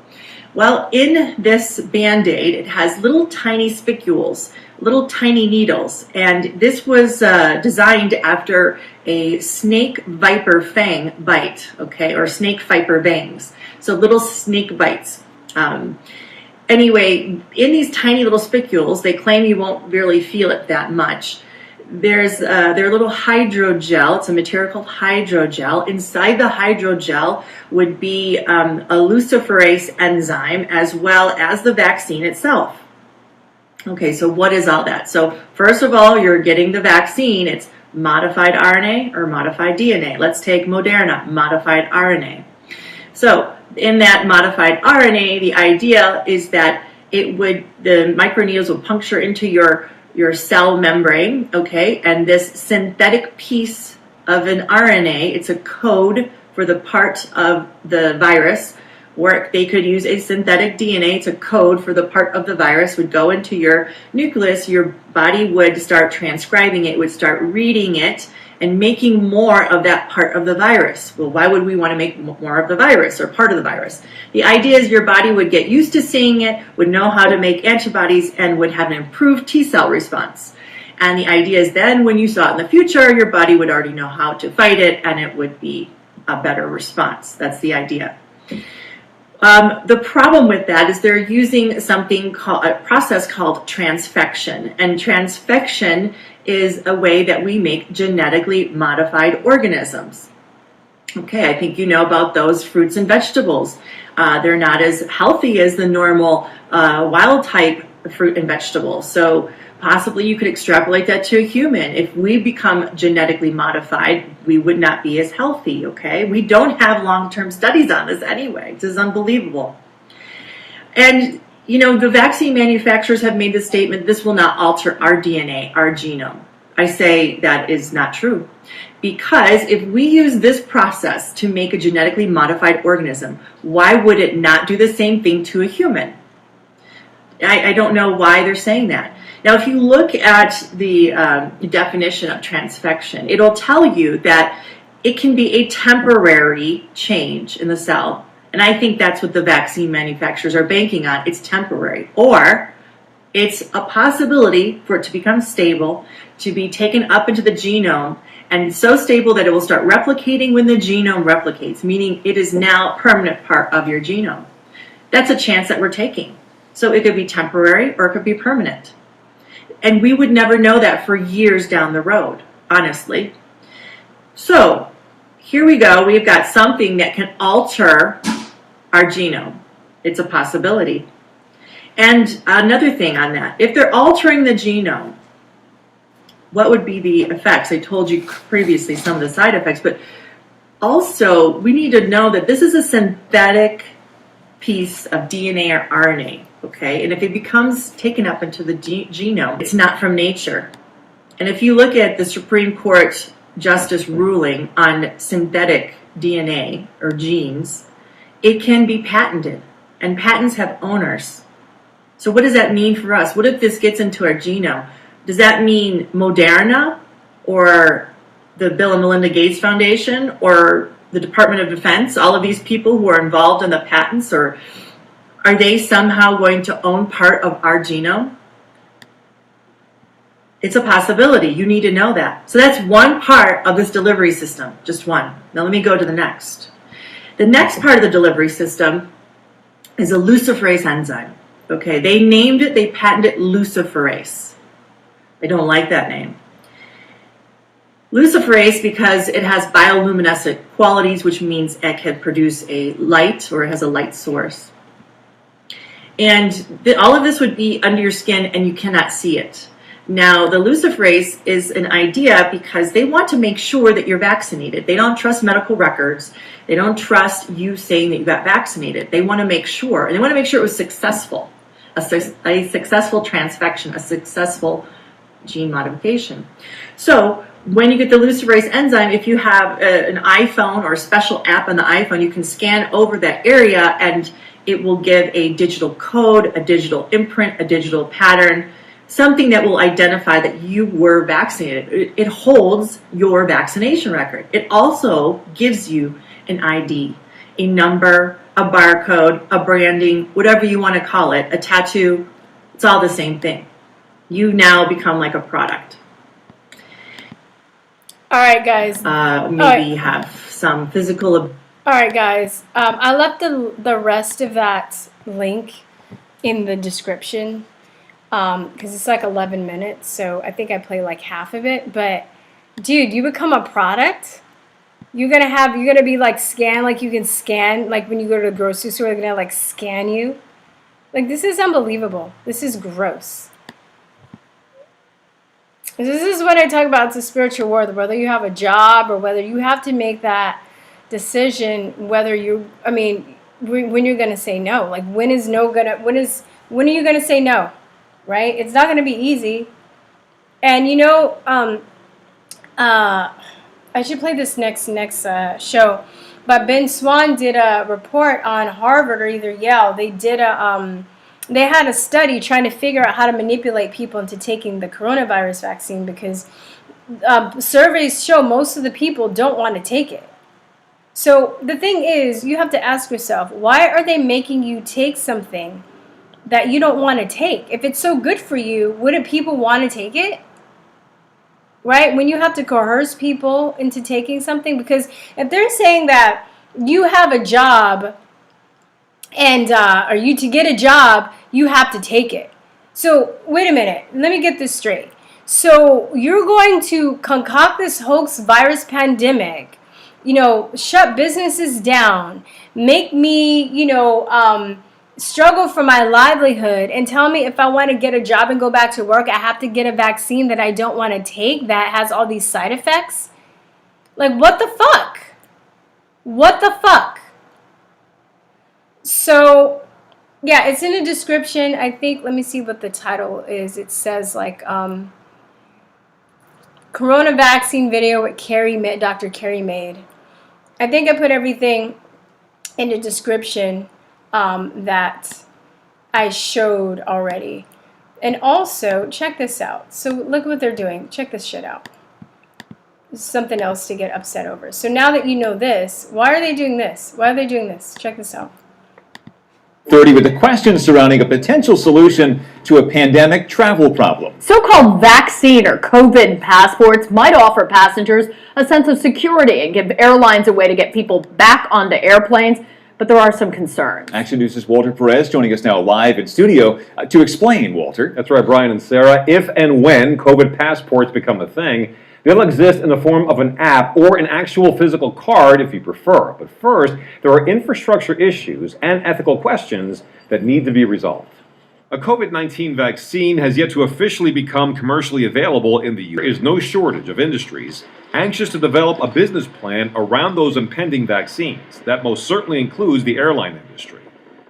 Well, in this Band-Aid, it has little tiny spicules, little tiny needles, and this was designed after a snake viper fang bite, okay, or snake viper vangs, so little snake bites. Anyway, in these tiny little spicules, they claim you won't really feel it that much. There's their little hydrogel. It's a material called hydrogel. Inside the hydrogel would be a luciferase enzyme as well as the vaccine itself. Okay, so what is all that? So first of all, you're getting the vaccine. It's modified RNA or modified DNA. Let's take Moderna, modified RNA. So in that modified RNA, the idea is that the microneedles will puncture into your cell membrane, okay, and this synthetic piece of an RNA, it's a code for the part of the virus, where they could use a synthetic DNA, it's a code for the part of the virus, would go into your nucleus, your body would start transcribing it, would start reading it, and making more of that part of the virus. Well, why would we want to make more of the virus or part of the virus? The idea is your body would get used to seeing it, would know how to make antibodies, and would have an improved T-cell response. And the idea is then when you saw it in the future, your body would already know how to fight it, and it would be a better response. That's the idea. The problem with that is they're using a process called transfection, and transfection is a way that we make genetically modified organisms. Okay, I think you know about those fruits and vegetables. They're not as healthy as the normal wild type fruit and vegetables. So possibly you could extrapolate that to a human. If we become genetically modified, we would not be as healthy, okay? We don't have long-term studies on this anyway. This is unbelievable. And, you know, the vaccine manufacturers have made the statement, this will not alter our DNA, our genome. I say that is not true. Because if we use this process to make a genetically modified organism, why would it not do the same thing to a human? I don't know why they're saying that. Now, if you look at the definition of transfection, it'll tell you that it can be a temporary change in the cell. And I think that's what the vaccine manufacturers are banking on. It's temporary. Or it's a possibility for it to become stable, to be taken up into the genome, and so stable that it will start replicating when the genome replicates, meaning it is now a permanent part of your genome. That's a chance that we're taking. So it could be temporary or it could be permanent. And we would never know that for years down the road, honestly. So here we go. We've got something that can alter our genome. It's a possibility. And another thing on that, if they're altering the genome, what would be the effects? I told you previously some of the side effects, but also we need to know that this is a synthetic piece of DNA or RNA, okay? And if it becomes taken up into the genome, it's not from nature. And if you look at the Supreme Court Justice ruling on synthetic DNA or genes, it can be patented, and patents have owners. So what does that mean for us? What if this gets into our genome? Does that mean Moderna or the Bill and Melinda Gates Foundation or the Department of Defense, all of these people who are involved in the patents, or are they somehow going to own part of our genome? It's a possibility. You need to know that. So that's one part of this delivery system, just one. Now let me go to the next. The next part of the delivery system is a luciferase enzyme. Okay, they named it, they patented it luciferase. I don't like that name. Luciferase because it has bioluminescent qualities, which means it can produce a light, or it has a light source. And all of this would be under your skin and you cannot see it. Now, the luciferase is an idea because they want to make sure that you're vaccinated. They don't trust medical records. They don't trust you saying that you got vaccinated. They want to make sure, and they want to make sure it was successful. A successful transfection, a successful gene modification. So when you get the luciferase enzyme, if you have an iPhone or a special app on the iPhone, you can scan over that area and it will give a digital code, a digital imprint, a digital pattern, something that will identify that you were vaccinated. It holds your vaccination record. It also gives you an ID, a number, a barcode, a branding, whatever you want to call it, a tattoo. It's all the same thing. You now become like a product. All right, guys. Maybe have some physical. All right, guys. I left the rest of that link in the description because it's like 11 minutes, so I think I play like half of it. But dude, you become a product. You're gonna be like scanned, like you can scan, like when you go to the grocery store, they're gonna like scan you. Like, this is unbelievable. This is gross. This is what I talk about. It's a spiritual war. Whether you have a job or whether you have to make that decision, when you're going to say no. Like, when are you going to say no? Right? It's not going to be easy. And I should play this next show. But Ben Swan did a report on Harvard or either Yale. They had a study trying to figure out how to manipulate people into taking the coronavirus vaccine because surveys show most of the people don't want to take it. So the thing is, you have to ask yourself, why are they making you take something that you don't want to take? If it's so good for you, wouldn't people want to take it? Right? When you have to coerce people into taking something, because if they're saying that you have a job and to get a job, you have to take it. So wait a minute, let me get this straight. So you're going to concoct this hoax virus pandemic, shut businesses down, make me, struggle for my livelihood and tell me if I want to get a job and go back to work, I have to get a vaccine that I don't want to take that has all these side effects? Like, what the fuck? What the fuck? So, yeah, it's in the description. I think, let me see what the title is. It says, like, Corona vaccine video with Dr. Carrie made. I think I put everything in the description that I showed already. And also, check this out. So look what they're doing. Check this shit out. This is something else to get upset over. So now that you know this, why are they doing this? Why are they doing this? Check this out. 30 with the questions surrounding a potential solution to a pandemic travel problem. So-called vaccine or COVID passports might offer passengers a sense of security and give airlines a way to get people back onto airplanes, but there are some concerns. Action News' Walter Perez joining us now live in studio to explain, Walter. That's right, Brian and Sarah. If and when COVID passports become a thing, they'll exist in the form of an app or an actual physical card if you prefer. But first, there are infrastructure issues and ethical questions that need to be resolved. A COVID-19 vaccine has yet to officially become commercially available in the U.S. There is no shortage of industries anxious to develop a business plan around those impending vaccines. That most certainly includes the airline industry.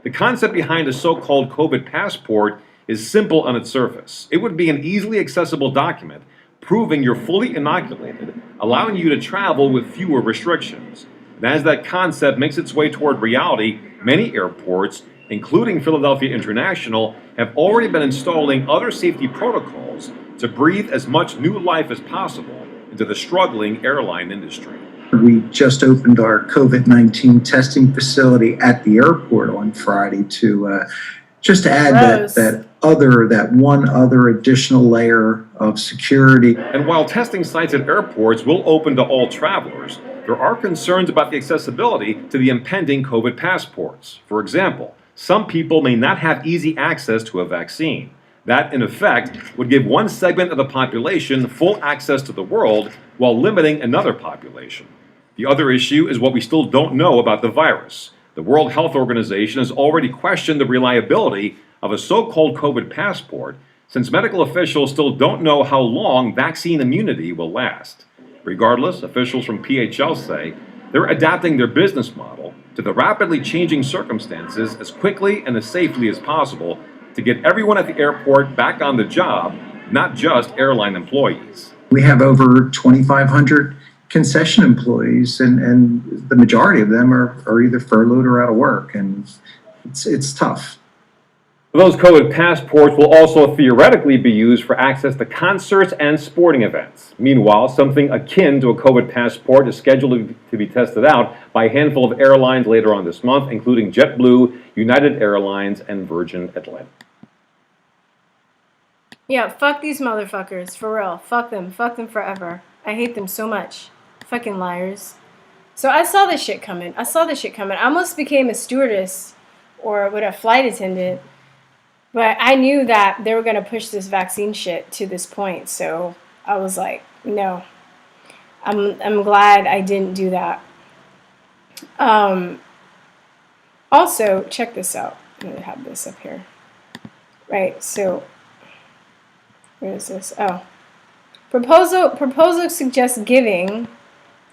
The concept behind a so-called COVID passport is simple on its surface. It would be an easily accessible document proving you're fully inoculated, allowing you to travel with fewer restrictions. And as that concept makes its way toward reality, many airports, including Philadelphia International, have already been installing other safety protocols to breathe as much new life as possible into the struggling airline industry. We just opened our COVID-19 testing facility at the airport on Friday to just to add that one other additional layer of security. And while testing sites at airports will open to all travelers, there are concerns about the accessibility to the impending COVID passports. For example, some people may not have easy access to a vaccine. That, in effect, would give one segment of the population full access to the world while limiting another population. The other issue is what we still don't know about the virus. The World Health Organization has already questioned the reliability of a so-called COVID passport, since medical officials still don't know how long vaccine immunity will last. Regardless, officials from PHL say they're adapting their business model to the rapidly changing circumstances as quickly and as safely as possible to get everyone at the airport back on the job, not just airline employees. We have over 2,500 concession employees, and the majority of them are either furloughed or out of work, and it's tough. Those COVID passports will also theoretically be used for access to concerts and sporting events. Meanwhile, something akin to a COVID passport is scheduled to be tested out by a handful of airlines later on this month, including JetBlue, United Airlines, and Virgin Atlantic. Yeah, fuck these motherfuckers, for real. Fuck them forever. I hate them so much. Fucking liars. So I saw this shit coming. I almost became a stewardess or a flight attendant. But I knew that they were going to push this vaccine shit to this point. So I was like, no. I'm glad I didn't do that. Also, check this out. I'm going to have this up here. Right, so where is this? Oh. Proposal suggests giving,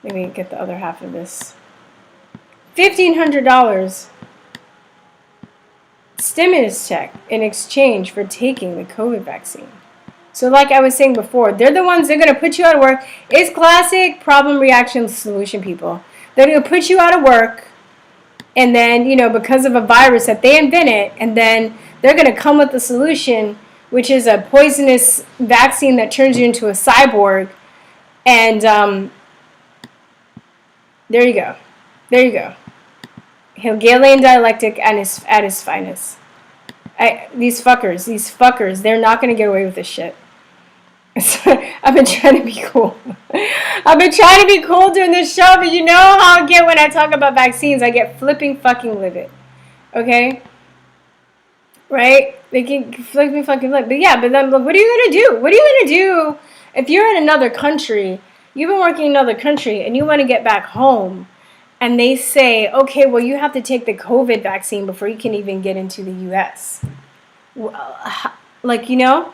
let me get the other half of this, $1,500 stimulus check in exchange for taking the COVID vaccine. So like I was saying before, they're the ones that are going to put you out of work. It's classic problem, reaction, solution people. They're going to put you out of work, and then, because of a virus that they invented, and then they're going to come with the solution, which is a poisonous vaccine that turns you into a cyborg. And there you go. Hegelian dialectic at his finest. These fuckers, they're not going to get away with this shit. I've been trying to be cool. During this show, but you know how I get when I talk about vaccines. I get flipping fucking livid. Okay? Right? They can flipping fucking livid. But yeah, but then look, what are you going to do? What are you going to do if you're in another country, you've been working in another country, and you want to get back home, and they say, okay, well, you have to take the COVID vaccine before you can even get into the U.S. Like, you know?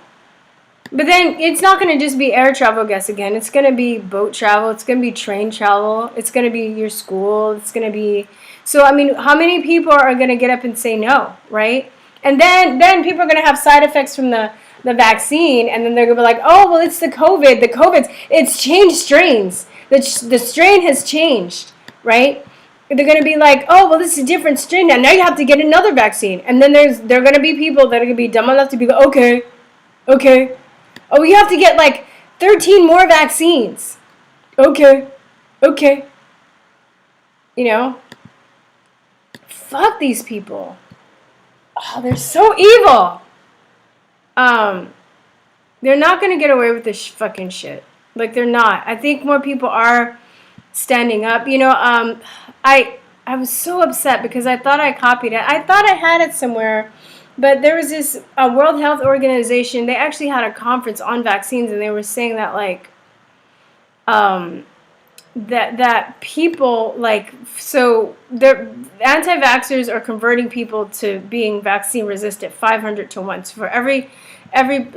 But then it's not going to just be air travel, guess again. It's going to be boat travel. It's going to be train travel. It's going to be your school. It's going to be... So, I mean, how many people are going to get up and say no, right? And then people are going to have side effects from the vaccine, and then they're going to be like, oh, well, it's the COVID. It's changed strains. The strain has changed, right? They're going to be like, oh, well, this is a different strain now. Now you have to get another vaccine. And then there are going to be people that are going to be dumb enough to be like, okay. Oh, you have to get like 13 more vaccines. Okay. You know? Fuck these people. Oh, they're so evil. They're not going to get away with this fucking shit. Like, they're not. I think more people are standing up. You know, I was so upset because I thought I copied it. I thought I had it somewhere. But there was this World Health Organization. They actually had a conference on vaccines, and they were saying that, like, that people, like, so the anti-vaxxers are converting people to being vaccine resistant 500 to 1. So for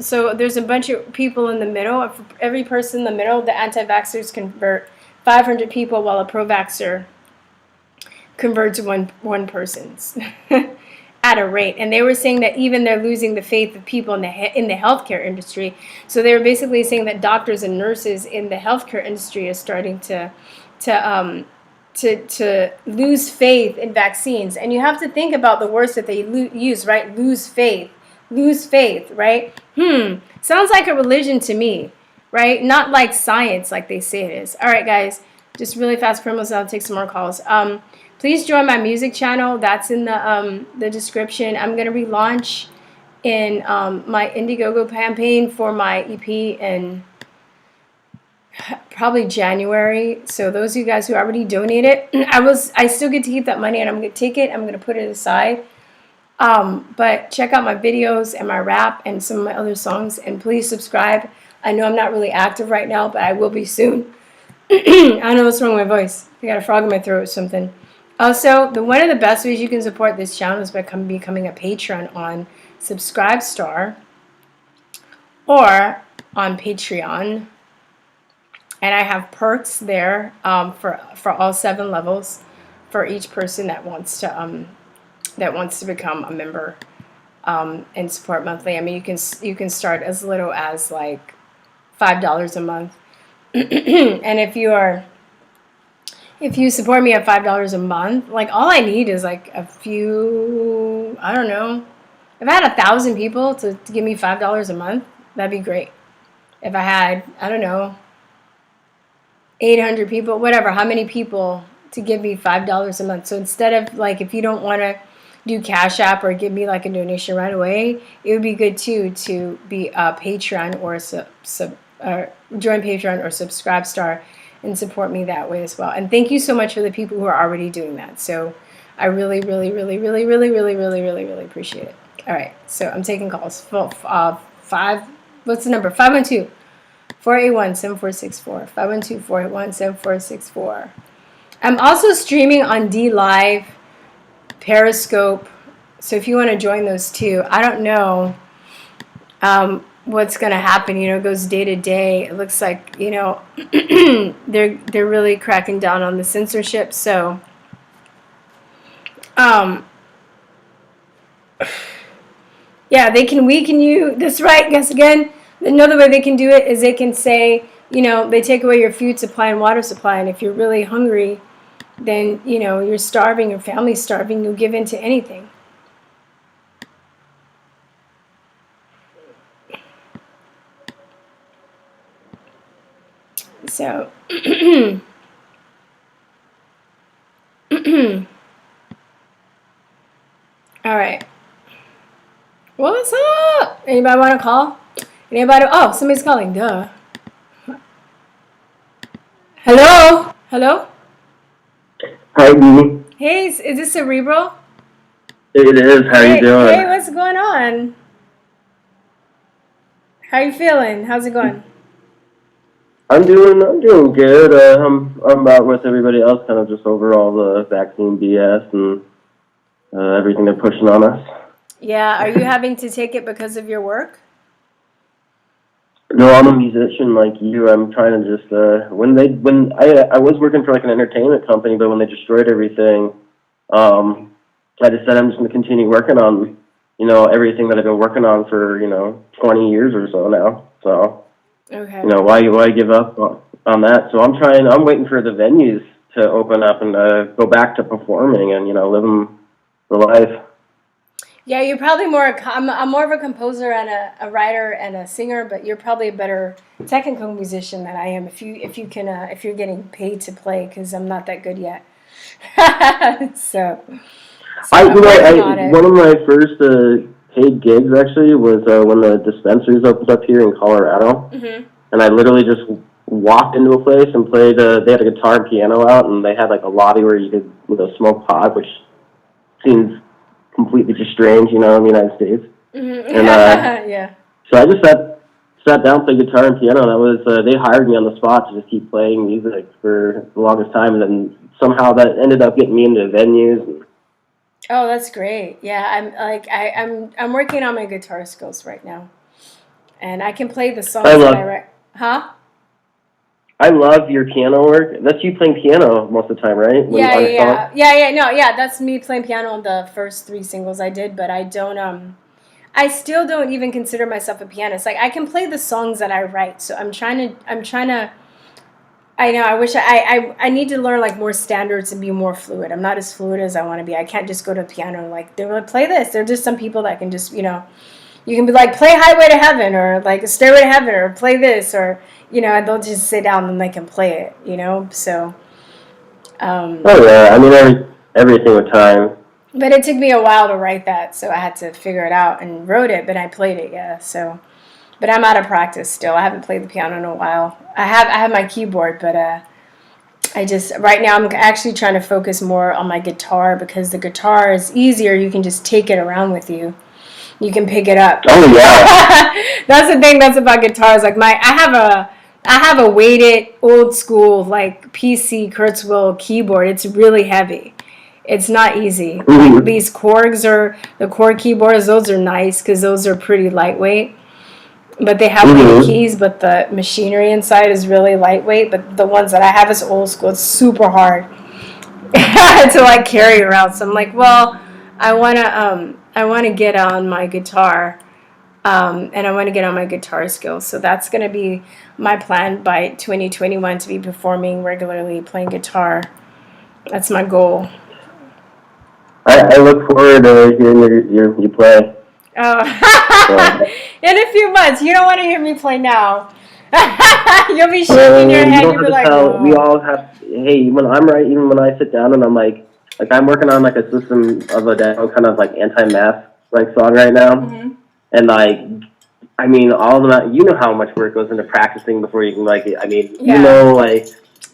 so there's a bunch of people in the middle. For every person in the middle, the anti-vaxxers convert 500 people, while a pro-vaxxer converts one person's. At a rate. And they were saying that even they're losing the faith of people in the healthcare industry. So they were basically saying that doctors and nurses in the healthcare industry are starting to lose faith in vaccines. And you have to think about the words that they use, right? Lose faith, right? Sounds like a religion to me, right? Not like science like they say it is. All right, guys, just really fast promos. I'll take some more calls. Please join my music channel. That's in the description. I'm going to relaunch in my Indiegogo campaign for my EP in probably January. So those of you guys who already donated, I still get to keep that money, and I'm going to take it. I'm going to put it aside. But check out my videos and my rap and some of my other songs, and please subscribe. I know I'm not really active right now, but I will be soon. I don't know what's wrong with my voice. I got a frog in my throat or something. Also, one of the best ways you can support this channel is by becoming a patron on Subscribestar or on Patreon. And I have perks there for all 7 levels for each person that wants to become a member and support monthly. I mean, you can start as little as like $5 a month, and if you support me at $5 a month, like, all I need is like a few, I don't know. If I had 1,000 people to give me $5 a month, that'd be great. If I had, I don't know, 800 people, whatever, how many people to give me $5 a month. So instead of, like, if you don't want to do Cash App or give me like a donation right away, it would be good too to be a Patreon or join Patreon or Subscribestar and support me that way as well. And thank you so much for the people who are already doing that. So I really, really, really, really, really, really, really, really, really appreciate it. All right, so I'm taking calls. What's the number? 512-481-7464. 512-481-7464. I'm also streaming on DLive, Periscope. So if you want to join those too, I don't know what's going to happen. You know, it goes day to day. It looks like, you know, they're really cracking down on the censorship. So yeah, they can weaken you. That's right. Guess again. Another way they can do it is they can say, you know, they take away your food supply and water supply. And if you're really hungry, then, you know, you're starving, your family's starving, you'll give in to anything. So, all right. What's up? Anybody want to call? Anybody? Oh, somebody's calling. Duh. Hello? Hello? Hi, Google. Hey, is this Cerebral? It is. How you doing? Hey, what's going on? How you feeling? How's it going? I'm doing good. I'm about with everybody else, kind of just over all the vaccine BS and everything they're pushing on us. Yeah, are you having to take it because of your work? No, I'm a musician like you. I'm trying to just when I was working for like an entertainment company, but when they destroyed everything, I just said I'm just going to continue working on everything that I've been working on for 20 years or so now. So Okay. why give up on that? So I'm waiting for the venues to open up and go back to performing and living the life. Yeah, you're probably I'm more of a composer and a writer and a singer, but you're probably a better technical musician than I am if you're getting paid to play, because I'm not that good yet. so I'm working on it. One of my first paid gigs actually was when the dispensaries opened up here in Colorado, and I literally just walked into a place and played. They had a guitar and piano out, and they had like a lobby where you could smoke pot, which seems completely just strange, in the United States. And yeah. so I just sat down, played guitar and piano. That was they hired me on the spot to just keep playing music for the longest time, and then somehow that ended up getting me into venues. Oh, that's great. Yeah, I'm working on my guitar skills right now, and I can play the songs that I write. Huh? I love your piano work. That's you playing piano most of the time, right? Yeah. That's me playing piano on the first 3 singles I did, but I don't. I still don't even consider myself a pianist. Like, I can play the songs that I write, so I'm trying to. I know. I wish I need to learn like more standards and be more fluid. I'm not as fluid as I want to be. I can't just go to a piano and like they're like play this. There are just some people that can just you can be like play Highway to Heaven or like Stairway to Heaven or play this or and they'll just sit down and they can play it. So. Oh yeah, I mean everything with time. But it took me a while to write that, so I had to figure it out and wrote it. But I played it, yeah. So. But I'm out of practice still. I haven't played the piano in a while. I have my keyboard, but right now I'm actually trying to focus more on my guitar because the guitar is easier. You can just take it around with you. You can pick it up. Oh yeah. That's the thing that's about guitars. Like I have a weighted old school like PC Kurzweil keyboard. It's really heavy. It's not easy. Like, these Korgs the Korg keyboards. Those are nice because those are pretty lightweight. But they have many keys, but the machinery inside is really lightweight. But the ones that I have is old school. It's super hard to like carry around. So I'm like, well, I wanna get on my guitar, and I want to get on my guitar skills. So that's gonna be my plan by 2021 to be performing regularly, playing guitar. That's my goal. I look forward to hearing you play. Oh, in a few months. You don't want to hear me play now. You'll be shaking your head. You'll be like, oh. We all have. Hey, when I'm right, even when I sit down and I'm like I'm working on like a System of a Down kind of like anti-mask like song right now, and like, I mean, all of that. You know how much work goes into practicing before you can like it. I mean,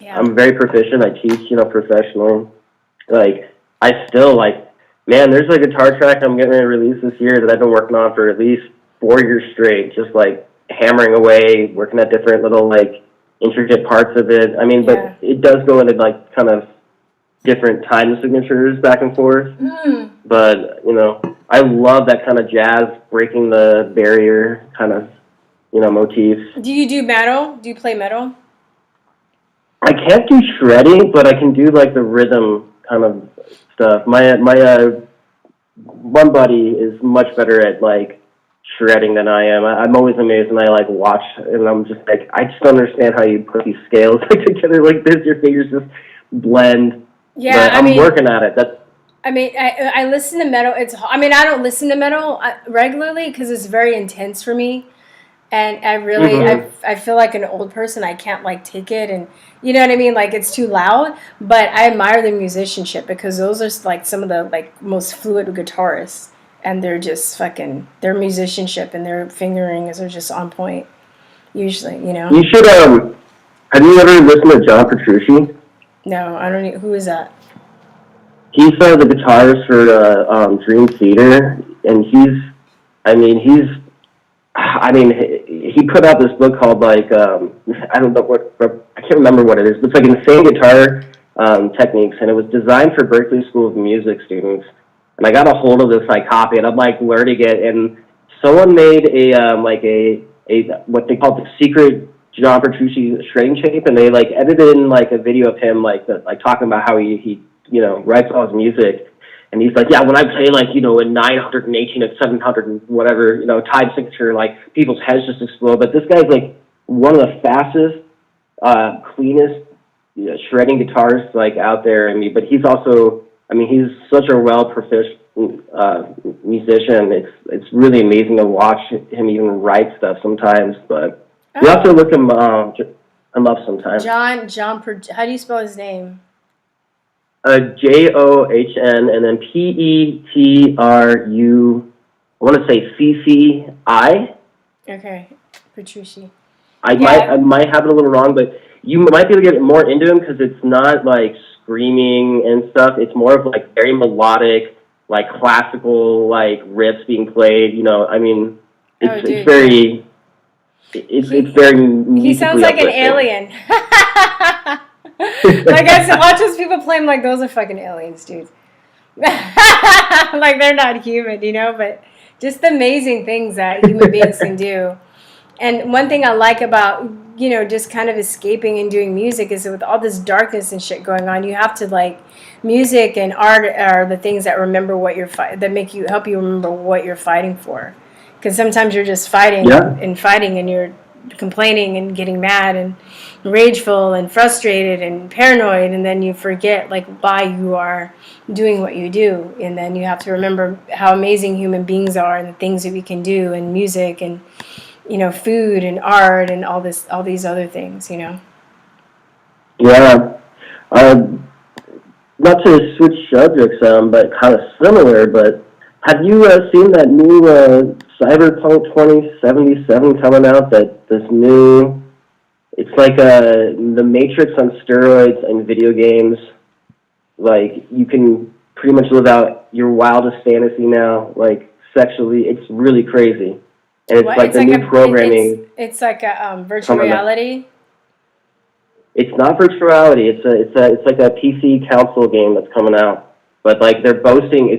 I'm very proficient. I teach, professionally. Like, I still like. Man, there's a guitar track I'm getting ready to release this year that I've been working on for at least 4 years straight, just like hammering away, working at different little like intricate parts of it. I mean, but it does go into like kind of different time signatures back and forth. But, I love that kind of jazz, breaking the barrier kind of, motifs. Do you do metal? Do you play metal? I can't do shredding, but I can do like the rhythm kind of stuff. My one buddy is much better at like shredding than I am. I'm always amazed when I like watch and I'm just like, I just don't understand how you put these scales like together like this. Your fingers just blend. Yeah, but I'm working at it. I listen to metal. I don't listen to metal regularly because it's very intense for me. And I really, I feel like an old person. I can't like take it, and you know what I mean. Like it's too loud. But I admire their musicianship because those are like some of the like most fluid guitarists, and they're just fucking their musicianship and their fingerings are just on point. Usually, You should have you ever listened to John Petrucci? No, I don't. Who is that? He's the guitarist for Dream Theater, and I mean, he put out this book called like I don't know what, I can't remember what it is, but it's like insane guitar techniques, and it was designed for Berklee School of Music students. And I got a hold of this like copy, and I'm like learning it, and someone made a like a what they call the secret John Petrucci shredding tape, and they like edited in like a video of him like talking about how he you know writes all his music. And he's like, yeah, when I play like, you know, a 918 at 700 and whatever, you know, time signature, like people's heads just explode. But this guy's like one of the fastest, cleanest shredding guitarists like out there. I mean, but he's also, I mean, he's such a proficient musician. It's really amazing to watch him even write stuff sometimes. But you have to look him up sometimes. John, how do you spell his name? John, and then Petru. I want to say CCI. Okay, Petrucci. I might have it a little wrong, but you might be able to get more into him because it's not like screaming and stuff. It's more of like very melodic, like classical, like riffs being played. You know, I mean, it's very. It's very. He sounds like an alien. Like I watch those people play, I'm like, those are fucking aliens, dude. Like they're not human, you know, but just the amazing things that human beings can do. And one thing I like about, you know, just kind of escaping and doing music is that with all this darkness and shit going on, you have to like, music and art are the things that remember what you're help you remember what you're fighting for. Because sometimes you're just fighting and you're complaining and getting mad and rageful and frustrated and paranoid, and then you forget like why you are doing what you do, and then you have to remember how amazing human beings are and the things that we can do, and music and, you know, food and art and all these other things, you know. Yeah, not to switch subjects, but kind of similar. But have you seen that new Cyberpunk 2077 coming out? That this new, it's like the Matrix on steroids in video games. Like you can pretty much live out your wildest fantasy now, like sexually. It's really crazy, and it's like the new programming. It's like a virtual reality. It's not virtual reality. It's like a PC console game that's coming out. But like they're boasting,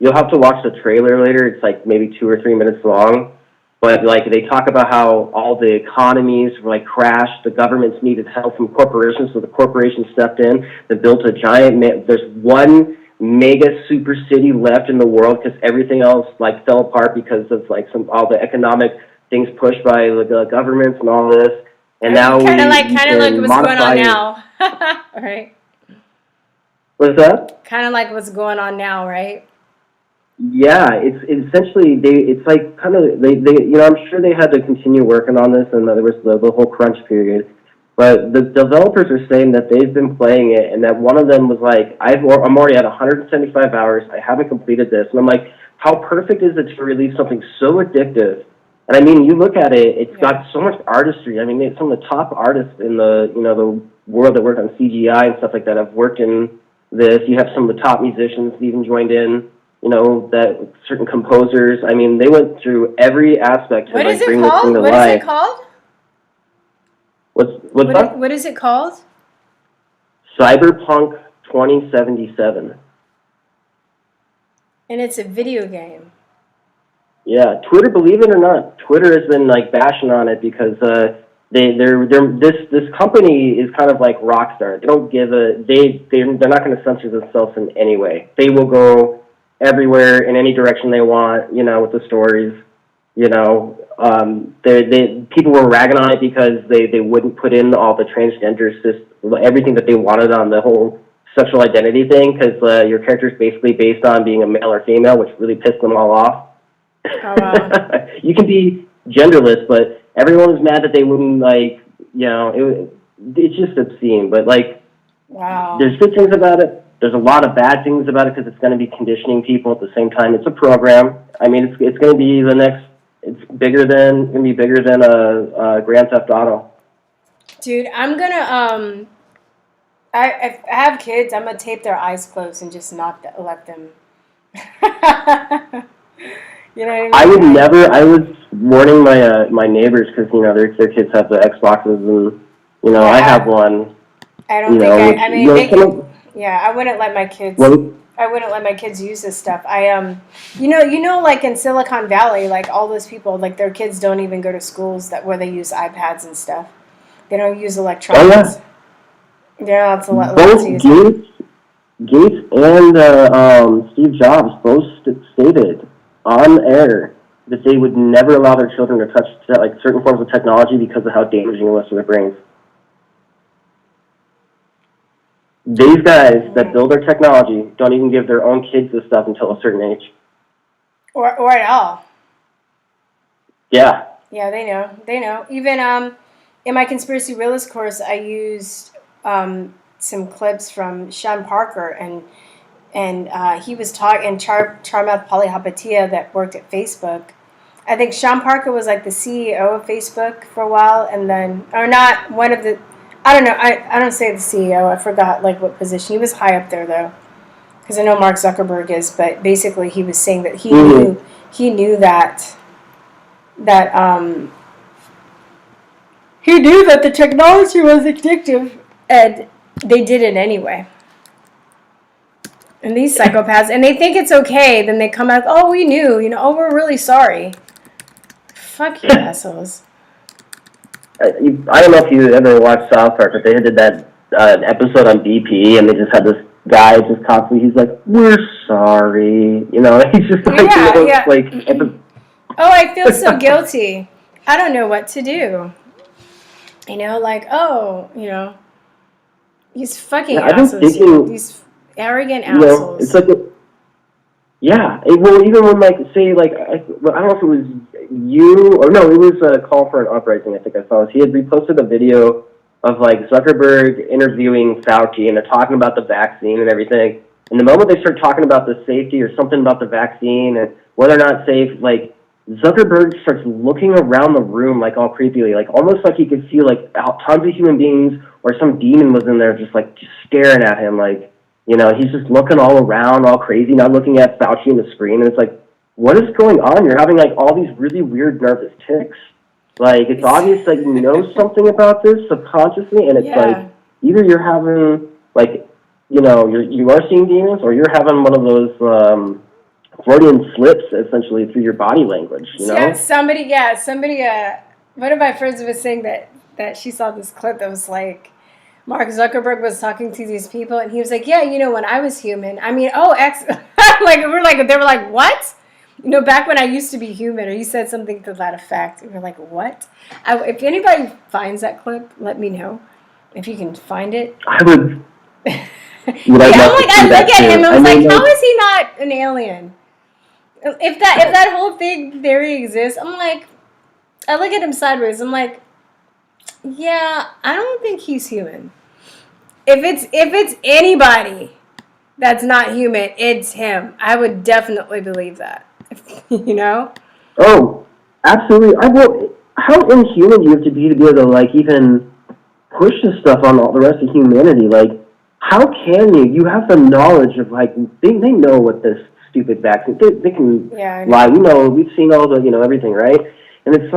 you'll have to watch the trailer later. It's like maybe 2 or 3 minutes long. But like they talk about how all the economies were like crashed. The governments needed help from corporations, so the corporations stepped in. They built a giant. There's one mega super city left in the world because everything else like fell apart because of like all the economic things pushed by the governments and all this. And now kind of like what's going on now, right? What's that? Kind of like what's going on now, right? Yeah, it's essentially it's like kind of they you know, I'm sure they had to continue working on this, and there was the whole crunch period. But the developers are saying that they've been playing it, and that one of them was like, I'm already at 175 hours. I haven't completed this, and I'm like, how perfect is it to release something so addictive? And I mean, you look at it; it's got so much artistry. I mean, some of the top artists in the world that work on CGI and stuff like that have worked in this. You have some of the top musicians that even joined in. You know, that certain composers. I mean, they went through every aspect to like bring this thing to life. What is it called? What is it called? Cyberpunk 2077. And it's a video game. Yeah, Twitter, believe it or not, Twitter has been like bashing on it because this company is kind of like Rockstar. They don't give they're not going to censor themselves in any way. They will go everywhere in any direction they want, you know, with the stories. You know, people were ragging on it because they wouldn't put in all the transgender everything that they wanted on the whole sexual identity thing, because your character is basically based on being a male or female, which really pissed them all off. Oh, wow. You can be genderless, but everyone was mad that they wouldn't, like, you know, it's just obscene. But, like, wow. There's good things about it. There's a lot of bad things about it because it's going to be conditioning people at the same time. It's a program. I mean, it's going to be the next. It's going to be bigger than Grand Theft Auto. Dude, I'm gonna if I have kids, I'm gonna tape their eyes closed and just not let them. You know what I mean? I would warning my neighbors because their kids have the Xboxes and I have one. I don't think I mean, I wouldn't let my kids. I wouldn't let my kids use this stuff. Like in Silicon Valley, like all those people, like their kids don't even go to schools where they use iPads and stuff. They don't use electronics. Yeah, it's a lot. Both Gates and Steve Jobs both stated on air that they would never allow their children to touch like certain forms of technology because of how damaging it was to their brains. These guys that build their technology don't even give their own kids this stuff until a certain age. Or at all. Yeah. Yeah, they know. They know. Even in my conspiracy realist course, I used some clips from Sean Parker, and he was talking, Charmouth Polyhopatia that worked at Facebook. I think Sean Parker was like the CEO of Facebook for a while, and then, or not one of the, I don't know, I don't say the CEO, I forgot like what position. He was high up there though, because I know Mark Zuckerberg is, but basically he was saying that he knew that the technology was addictive, and they did it anyway. And these psychopaths, and they think it's okay, then they come out, oh, we knew, oh, we're really sorry. Fuck you, assholes. I don't know if you ever watched South Park, but they did that episode on BP, and they just had this guy just constantly, he's like, we're sorry. He's just like, oh, I feel so guilty. I don't know what to do. These fucking assholes. These arrogant assholes. It's like, well, even when, say, I don't know if it was you, or no, it was a call for an uprising, I think I saw. He had reposted a video of, Zuckerberg interviewing Fauci, and they're talking about the vaccine and everything. And the moment they start talking about the safety or something about the vaccine and whether or not safe, Zuckerberg starts looking around the room, all creepily, almost like he could see, tons of human beings or some demon was in there just staring at him, he's just looking all around, all crazy, not looking at Fauci in the screen, and it's like, what is going on? You're having, all these really weird nervous tics. It's obvious that you know something about this subconsciously, and it's either you're having, you are seeing demons, or you're having one of those, Freudian slips, essentially, through your body language, Yeah, somebody, one of my friends was saying that she saw this clip that was Mark Zuckerberg was talking to these people, and he was like, yeah, when I was human, they were like, what? Back when I used to be human, or he said something to that effect. And we're like, what? If anybody finds that clip, let me know. If you can find it. I would. I look at him, I was how is he not an alien? If that whole theory exists, I look at him sideways, I'm like, yeah, I don't think he's human. If it's anybody that's not human, it's him. I would definitely believe that. Oh, absolutely. How inhuman do you have to be able to even push this stuff on all the rest of humanity? How can you? You have the knowledge of they know what this stupid vaccine. They can lie. We've seen all the everything, right? And it's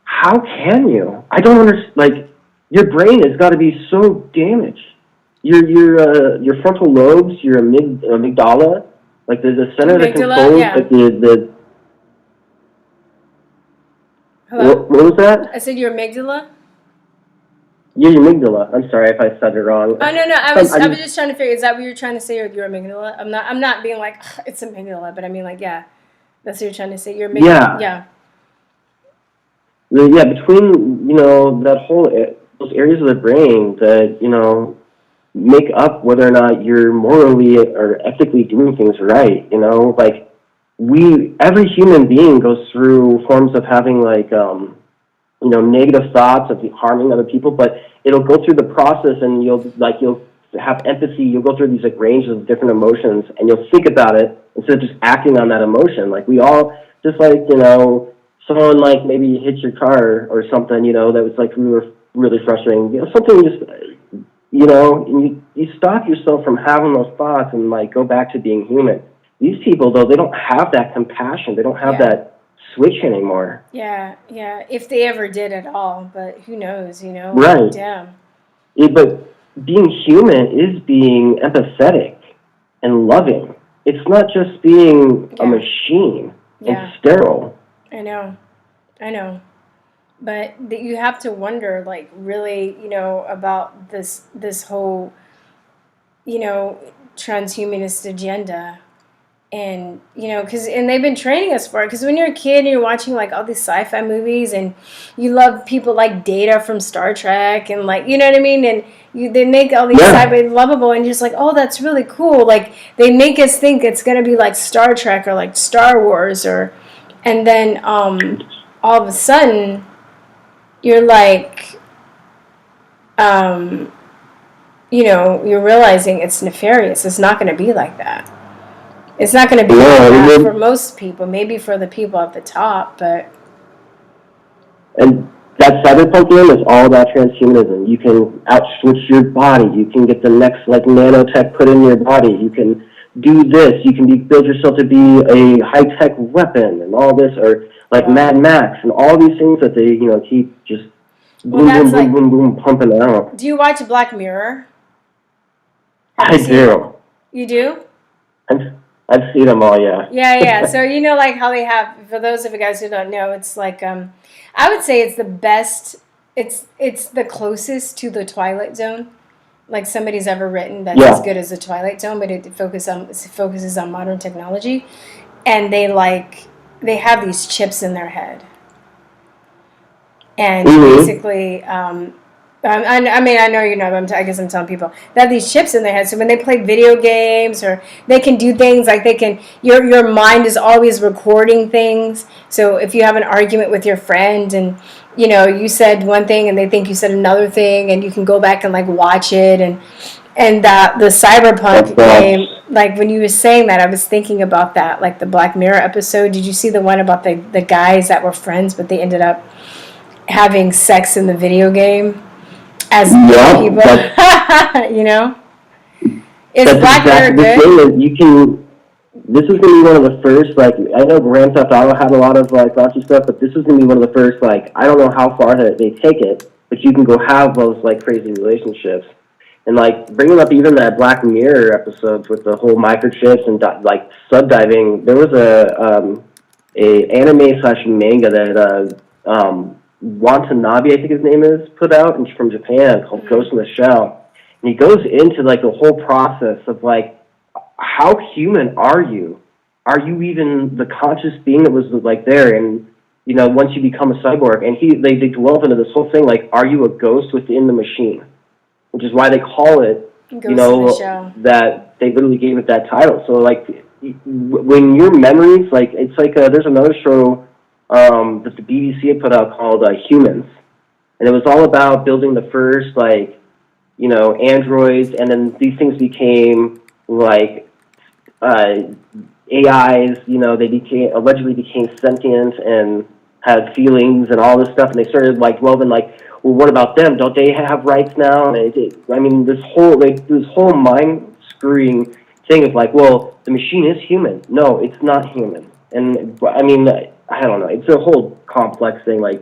how can you? I don't understand. Your brain has got to be so damaged. Your frontal lobes, your amygdala, the center that controls the. Hello? What was that? I said your amygdala. Yeah, your amygdala. I'm sorry if I said it wrong. Oh no, I was just trying to figure. Is that what you're trying to say with your amygdala? I'm not being it's amygdala, but I mean that's what you're trying to say. Your amygdala. Yeah. Yeah, between that whole those areas of the brain that make up whether or not you're morally or ethically doing things right. Every human being goes through forms of having negative thoughts of harming other people, but it'll go through the process, and you'll have empathy. You'll go through these range of different emotions, and you'll think about it instead of just acting on that emotion. We all just someone maybe hits your car or something, that was really frustrating. Something just and you stop yourself from having those thoughts and go back to being human. These people though, they don't have that compassion. They don't have that switch anymore. Yeah, yeah. If they ever did at all, but who knows, you know? Right. Damn. Yeah, but being human is being empathetic and loving. It's not just being a machine and sterile. I know. But you have to wonder, like, really, you know, about this whole, you know, transhumanist agenda. And, you know, and they've been training us for it. Because when you're a kid and you're watching, like, all these sci-fi movies and you love people like Data from Star Trek and, like, you know what I mean? And they make all these sci-fi lovable and you're just like, oh, that's really cool. Like, they make us think it's going to be like Star Trek or like Star Wars and then all of a sudden you're like, you know, you're realizing it's nefarious. It's not going to be like that. It's not going to be like that for most people. Maybe for the people at the top, but... And that cyberpunk game is all about transhumanism. You can out-switch your body. You can get the next, like, nanotech put in your body. You can do this. You can build yourself to be a high-tech weapon and all this, or, like, Mad Max and all these things that they, you know, keep just boom, pumping out. Do you watch Black Mirror? I do. You do? I've seen them all, yeah. Yeah. So, you know, like how they have, for those of you guys who don't know, it's like, I would say it's the best, it's the closest to the Twilight Zone, like somebody's ever written that's as good as the Twilight Zone, but it focuses on modern technology. And they have these chips in their head. And basically, I mean, I know you know, but I guess I'm telling people that these chips in their head. So when they play video games or they can do things like your mind is always recording things. So if you have an argument with your friend and, you know, you said one thing and they think you said another thing and you can go back and like watch it and the cyberpunk game, like when you were saying that, I was thinking about that, like the Black Mirror episode. Did you see the one about the guys that were friends, but they ended up having sex in the video game? As people, you know, is Black Mirror good? This is gonna be one of the first. Like, I know Grand Theft Auto had a lot of like raunchy stuff, but this is gonna be one of the first. Like, I don't know how far they take it, but you can go have those like crazy relationships, and like bringing up even that Black Mirror episodes with the whole microchips and like subdiving. There was a anime / manga that Watanabe, I think his name is, put out, and from Japan, called Ghost in the Shell. And he goes into, like, the whole process of, like, how human are you? Are you even the conscious being that was, like, there? And, you know, once you become a cyborg, and they delve into this whole thing, like, are you a ghost within the machine? Which is why they call it, Ghost you know, that they literally gave it that title. So, like, when your memories, like, it's like, there's another show that the BBC had put out called Humans. And it was all about building the first, like, you know, androids, and then these things became, like, AIs, you know, they allegedly became sentient and had feelings and all this stuff, and they started, like, delving, like, well, what about them? Don't they have rights now? And I mean, this whole mind-screwing thing of, like, well, the machine is human. No, it's not human. And, I mean, I don't know. It's a whole complex thing, like,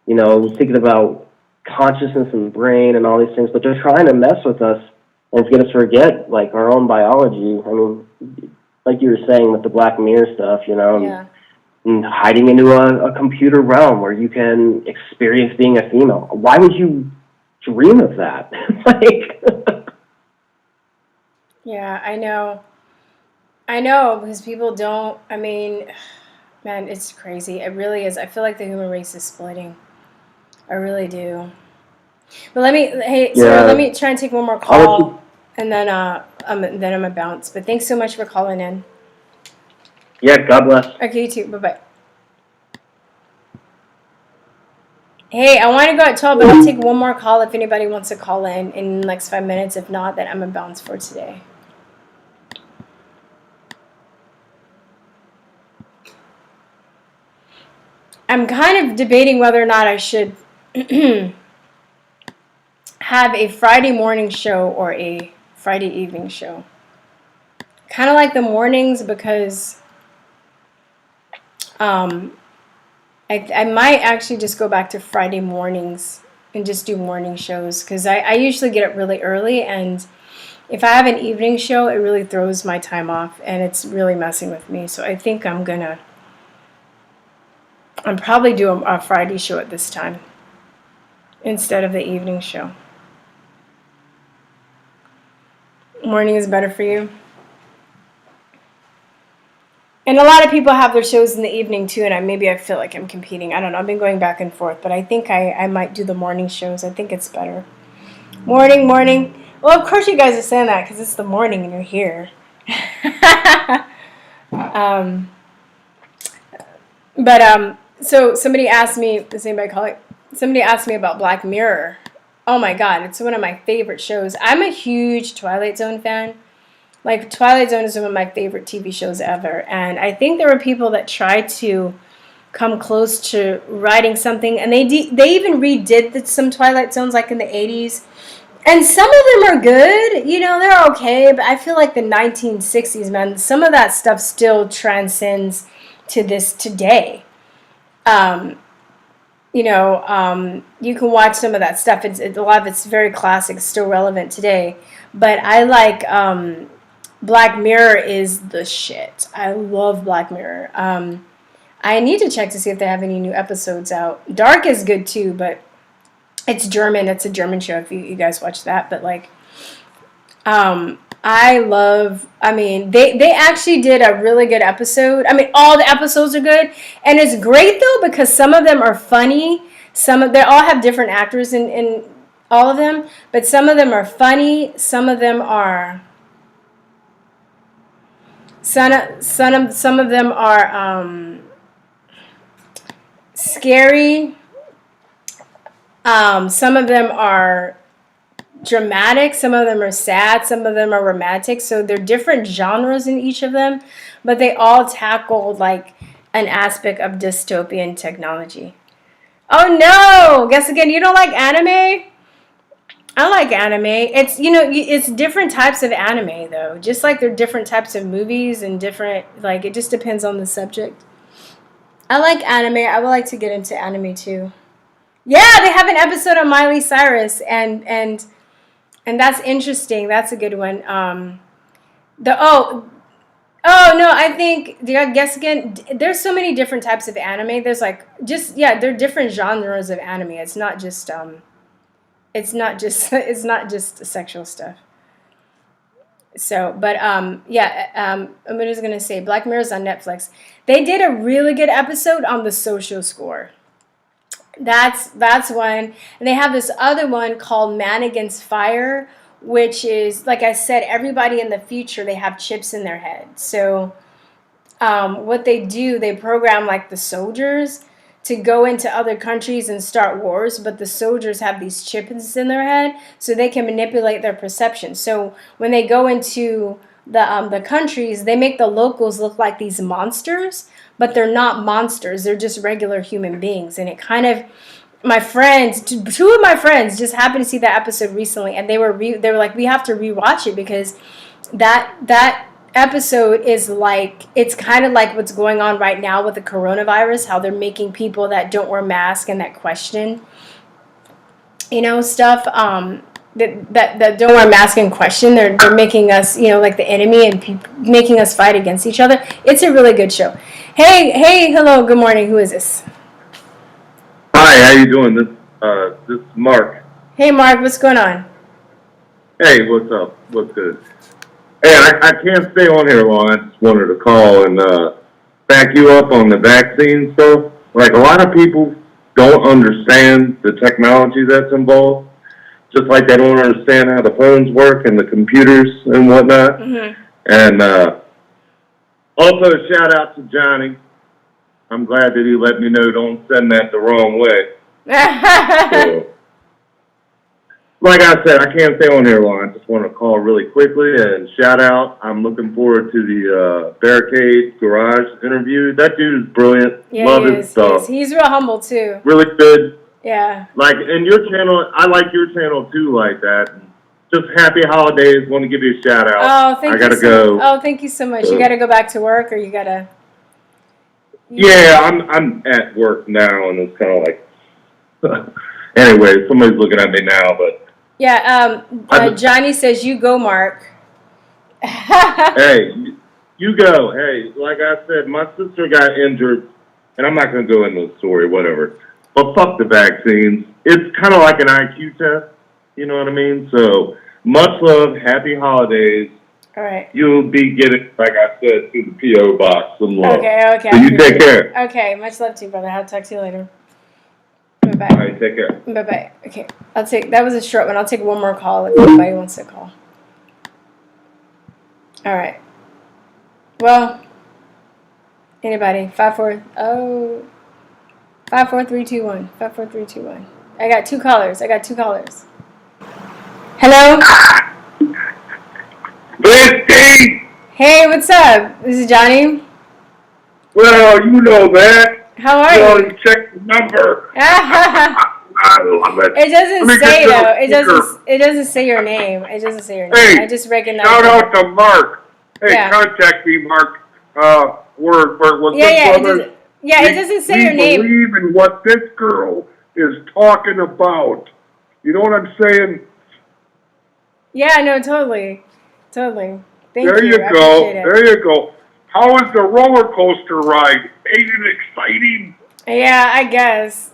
you know, thinking about consciousness and brain and all these things, but they're trying to mess with us and get us to forget, like, our own biology. I mean, like you were saying with the Black Mirror stuff, you know, and hiding into a computer realm where you can experience being a female. Why would you dream of that? Like, yeah, I know, because people don't, I mean, man, it's crazy. It really is. I feel like the human race is splitting. I really do. But let me try and take one more call, and then I'm gonna bounce. But thanks so much for calling in. Yeah, God bless. Okay, you too. Bye-bye. Hey, I want to go at 12, but I'll take one more call if anybody wants to call in the next 5 minutes. If not, then I'm gonna bounce for today. I'm kind of debating whether or not I should have a Friday morning show or a Friday evening show. Kind of like the mornings because I might actually just go back to Friday mornings and just do morning shows, because I usually get up really early, and if I have an evening show, it really throws my time off, and it's really messing with me. So I think I'm probably do a Friday show at this time instead of the evening show. Morning is better for you. And a lot of people have their shows in the evening too, and maybe I feel like I'm competing. I don't know. I've been going back and forth, but I think I might do the morning shows. I think it's better. Morning. Well, of course you guys are saying that because it's the morning and you're here. So somebody asked me, does anybody call it? Somebody asked me about Black Mirror. Oh my God, it's one of my favorite shows. I'm a huge Twilight Zone fan. Like, Twilight Zone is one of my favorite TV shows ever. And I think there were people that tried to come close to writing something. And they even redid some Twilight Zones, like in the 80s. And some of them are good. You know, they're okay. But I feel like the 1960s, man, some of that stuff still transcends to this today. You can watch some of that stuff. A lot of it's very classic, still relevant today. But I like... Black Mirror is the shit. I love Black Mirror. I need to check to see if they have any new episodes out. Dark is good too, but it's German. It's a German show if you guys watch that. But like, they actually did a really good episode. I mean, all the episodes are good. And it's great though, because some of them are funny. They all have different actors in all of them, but some of them are funny. Some of them are... Some of them are scary. Some of them are dramatic. Some of them are sad. Some of them are romantic. So they're different genres in each of them, but they all tackle like an aspect of dystopian technology. Oh no! Guess again, you don't like anime? I like anime. It's different types of anime though. Just like there are different types of movies and different, like, it just depends on the subject. I like anime. I would like to get into anime too. Yeah, they have an episode on Miley Cyrus and that's interesting. That's a good one. I think, guess again, there's so many different types of anime. There's there are different genres of anime. It's not just sexual stuff. So, but I'm just gonna say Black Mirror's on Netflix. They did a really good episode on the social score. That's one. And they have this other one called Man Against Fire, which is, like I said, everybody in the future, they have chips in their head. So what they do, they program like the soldiers to go into other countries and start wars, but the soldiers have these chips in their head so they can manipulate their perception. So when they go into the countries, they make the locals look like these monsters, but they're not monsters. They're just regular human beings. And it kind of, two of my friends just happened to see that episode recently, and they were like, we have to rewatch it because that episode is like, it's kind of like what's going on right now with the coronavirus, how they're making people that don't wear masks and that question, stuff, that don't wear masks and question, they're making us, like the enemy and making us fight against each other. It's a really good show. Hey, hello, good morning. Who is this? Hi, how you doing? This is Mark. Hey, Mark, what's going on? Hey, what's up? What's good? Hey, I can't stay on here long. I just wanted to call and back you up on the vaccine stuff. Like, a lot of people don't understand the technology that's involved, just like they don't understand how the phones work and the computers and whatnot. Mm-hmm. And also, a shout out to Johnny. I'm glad that he let me know don't send that the wrong way. So, like I said, I can't stay on here long. I just want to call really quickly and shout out. I'm looking forward to the Barricade Garage interview. That dude is brilliant. Yeah, love his stuff. He's real humble too. Really good. Yeah. Like, and your channel, I like your channel too, like that. Just happy holidays. Want to give you a shout out. Oh, thank you. I gotta go. Oh, thank you so much. You gotta go back to work, or you gotta. Yeah, I'm at work now, and it's kind of like. Anyway, somebody's looking at me now, but Yeah, Johnny says you go, Mark. hey, you go. Hey, like I said, my sister got injured, and I'm not going to go into the story, whatever. But fuck the vaccines. It's kind of like an IQ test. You know what I mean? So, much love. Happy holidays. All right. You'll be getting, like I said, to the P.O. box some love. Okay. So you take care. Okay, much love to you, brother. I'll talk to you later. Bye-bye. All right, take care. Bye-bye. Okay, that was a short one. I'll take one more call if anybody wants to call. All right. Well, anybody? 54321. 54321. I got two callers. Hello? Hey, what's up? This is Johnny. Well, you know that. How are you? already checked the number. I love it. It doesn't Let me say get though. you a It doesn't say your name. It doesn't say your name. Hey, I just recognize. shout out to Mark. Hey, Yeah. contact me, Mark. We're Yeah, good it brothers. doesn't. Yeah, it doesn't say your name. We believe in what this girl is talking about. You know what I'm saying? Yeah, no, totally. Thank There you. you I go. appreciate it. There you go. How was the roller coaster ride? Ain't it exciting? Yeah, I guess.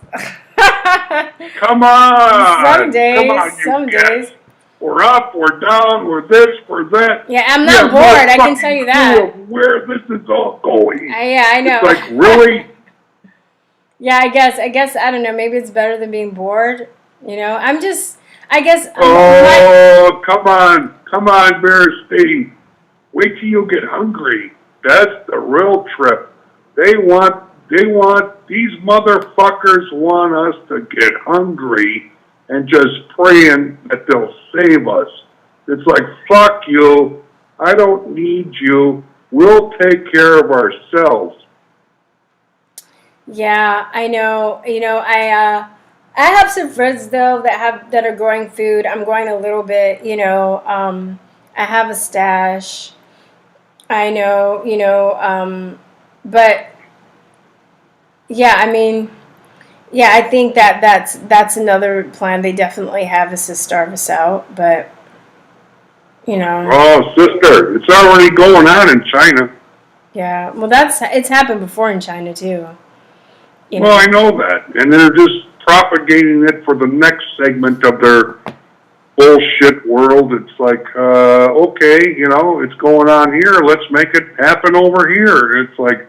Come on. Some days. Come on, you guys. We're up, we're down, we're this, we're that. Yeah, I'm We not have no bored. I can fucking tell you clue that. of where this is all going. Yeah, I know. It's like, really? Yeah, I guess I don't know. Maybe it's better than being bored. You know, I guess. Oh, come on, Bear Steve. Wait till you get hungry. That's the real trip. These motherfuckers want us to get hungry and just praying that they'll save us. It's like, fuck you. I don't need you. We'll take care of ourselves. Yeah, I know. You know, I have some friends though that are growing food. I'm growing a little bit. You know, I have a stash. I know. You know, but yeah, I mean, yeah, I think that's another plan they definitely have is to starve us out. But you know. Oh, sister, it's already going on in China. Yeah, well, it's happened before in China too. You know? Well, I know that. And they're just propagating it for the next segment of their bullshit world. It's like, okay, you know, it's going on here. Let's make it happen over here. It's like,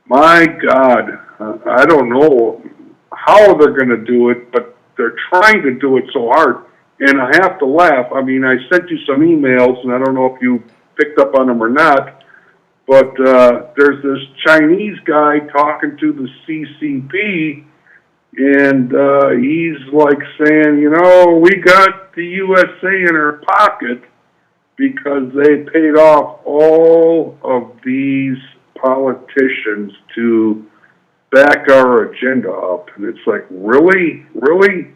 my God, I don't know how they're going to do it, but they're trying to do it so hard. And I have to laugh. I mean, I sent you some emails, and I don't know if you picked up on them or not. But there's this Chinese guy talking to the CCP, and he's like saying, you know, we got the USA in our pocket because they paid off all of these politicians to back our agenda up. And it's like, really? Really?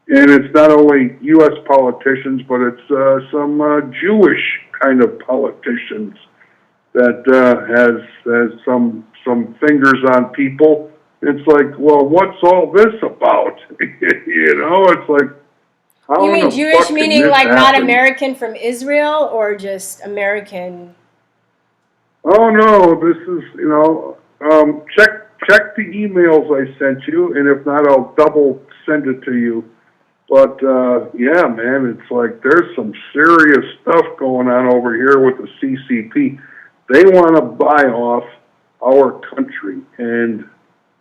And it's not only U.S. politicians, but it's some Jewish kind of politicians that has some fingers on people. It's like, well, what's all this about? You know, it's like, how You in mean the Jewish fuck can meaning this like not happen? American from Israel or just American? Oh no, this is, you know, check the emails I sent you, and if not, I'll double send it to you. But yeah, man, it's like there's some serious stuff going on over here with the CCP. They want to buy off our country, and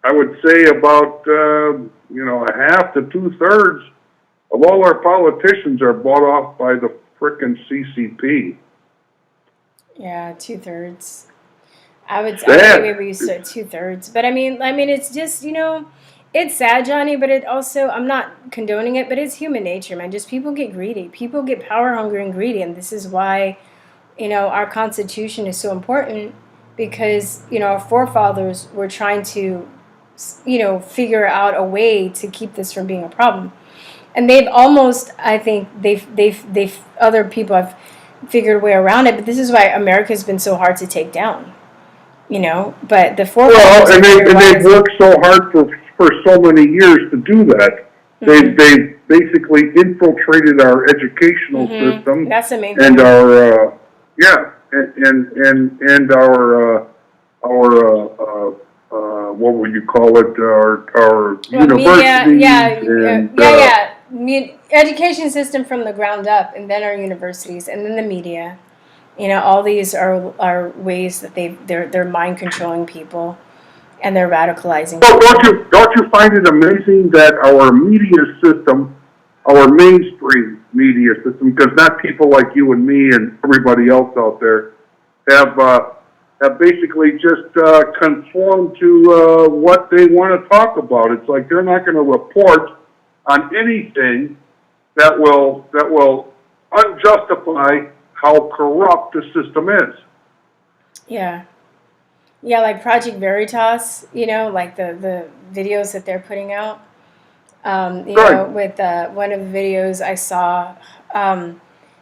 I would say about you know, a half to 2/3 of all our politicians are bought off by the frickin' CCP. Yeah, 2/3. I would Sad. maybe you said 2/3, but I mean, it's just, you know, it's sad, Johnny. But it also, I'm not condoning it, but it's human nature, man. Just people get greedy, people get power hungry and greedy, and this is why, you know, our Constitution is so important because, you know, our forefathers were trying to, you know, figure out a way to keep this from being a problem, and they've almost, I think, they've other people have figured a way around it. But this is why America's been so hard to take down. you know, but the Well, forefathers. and they've worked so hard for so many years to do that. They've basically infiltrated our educational system. That's the main and thing. our and our what would you call it? Our universities. Education system from the ground up, and then our universities, and then the media. You know, all these are ways that they're mind controlling people, and they're radicalizing. Well, don't you find it amazing that our media system, our mainstream media system, because not people like you and me and everybody else out there, have basically just conformed to what they want to talk about. It's like they're not going to report on anything that will unjustify how corrupt the system is. Yeah, like Project Veritas. You know, like the videos that they're putting out. You know, with one of the videos I saw,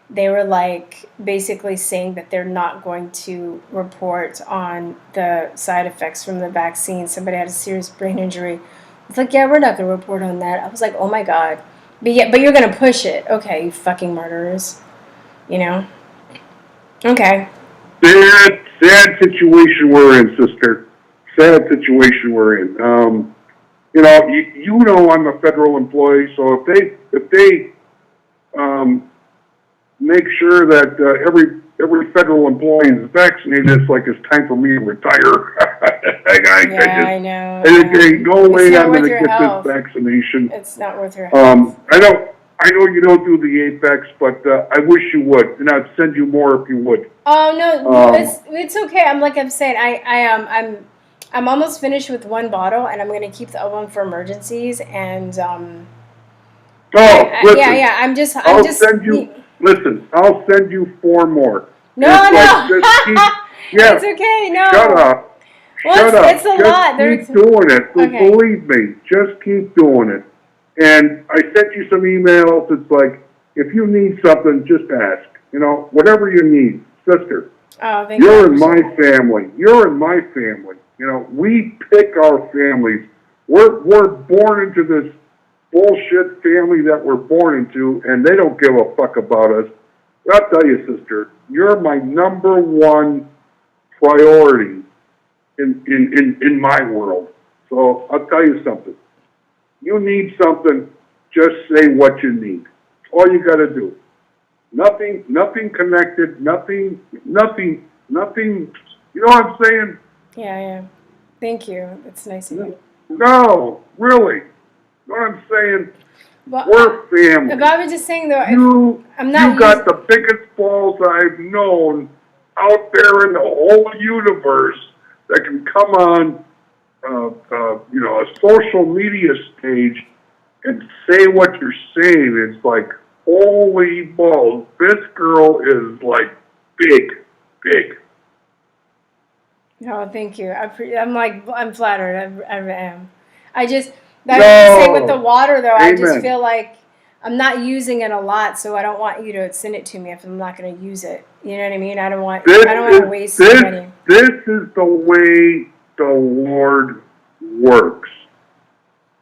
they were like basically saying that they're not going to report on the side effects from the vaccine. Somebody had a serious brain injury. It's like, yeah, we're not going to report on that. I was like, oh my God. But you're going to push it. Okay, you fucking murderers. You know? Okay. Sad situation we're in, sister. Sad situation we're in. You know, I'm a federal employee, so if they make sure that every federal employee is vaccinated, it's like it's time for me to retire. I know. There's no way I'm going to get this vaccination. It's not worth your health. I know you don't do the Apex, but I wish you would, and I'd send you more if you would. Oh no, it's okay. I'm saying I'm almost finished with one bottle, and I'm going to keep the other one for emergencies. And I'll send you 4 more. No. It's okay. No. Shut up. It's a lot. Keep doing it. Okay. Believe me, just keep doing it. And I sent you some emails. It's like, if you need something, just ask. You know, whatever you need, sister. Oh, thank You're in my family. You're in my family. You know, we pick our families. We're born into this bullshit family that we're born into, and they don't give a fuck about us. I'll tell you, sister, you're my number one priority in my world. So I'll tell you something. You need something, just say what you need. All you got to do. Nothing connected, nothing, you know what I'm saying? Yeah. Thank you. It's nice of you. No, really. You know what I'm saying? Well, we're family. But I was just saying, though, you got the biggest balls I've known out there in the whole universe that can come on a social media stage and say what you're saying. It's like, holy balls, this girl is like big. Oh, thank you. I'm flattered. I am. Same with the water, though. Amen. I just feel like I'm not using it a lot, so I don't want you to send it to me if I'm not going to use it. You know what I mean? I don't want to waste money. This is the way the Lord works.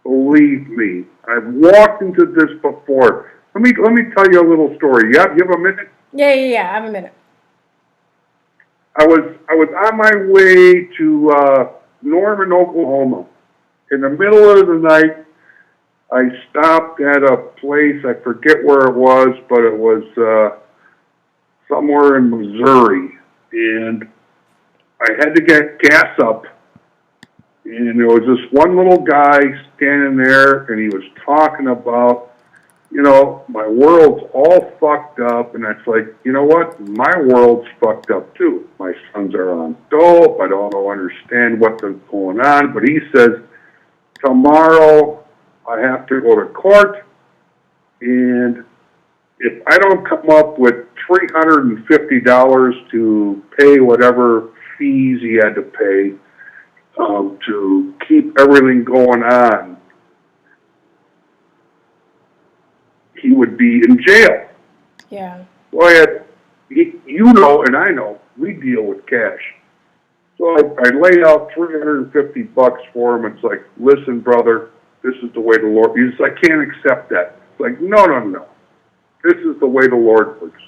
Believe me, I've walked into this before. Let me tell you a little story. You have a minute? Yeah. I have a minute. I was on my way to Norman, Oklahoma. In the middle of the night, I stopped at a place. I forget where it was, but it was somewhere in Missouri, and I had to get gas up. And there was this one little guy standing there, and he was talking about, my world's all fucked up. And it's like, you know what? My world's fucked up too. My sons are on dope. I don't understand what's going on. But he says, tomorrow I have to go to court, and if I don't come up with $350 to pay whatever fees he had to pay, to keep everything going on, he would be in jail. Yeah. Well, and I know, we deal with cash. So I laid out $350 for him. It's like, listen, brother, this is the way the Lord. He's like, I can't accept that. It's like, no. This is the way the Lord works.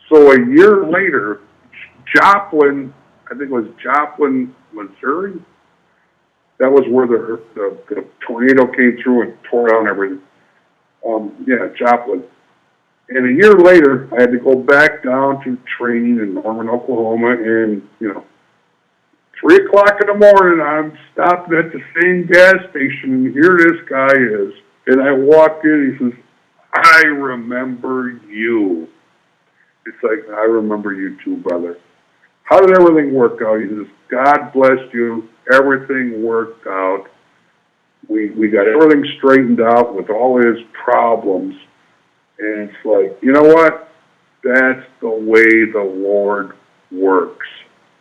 So a year later, Joplin, I think it was Joplin, Missouri. That was where the tornado came through and tore down everything. Joplin. And a year later, I had to go back down to training in Norman, Oklahoma, and 3 o'clock in the morning, I'm stopping at the same gas station, and here this guy is. And I walked in, he says, I remember you. It's like, I remember you too, brother. How did everything work out? He says, God bless you. Everything worked out. We got everything straightened out with all his problems. And it's like, you know what? That's the way the Lord works.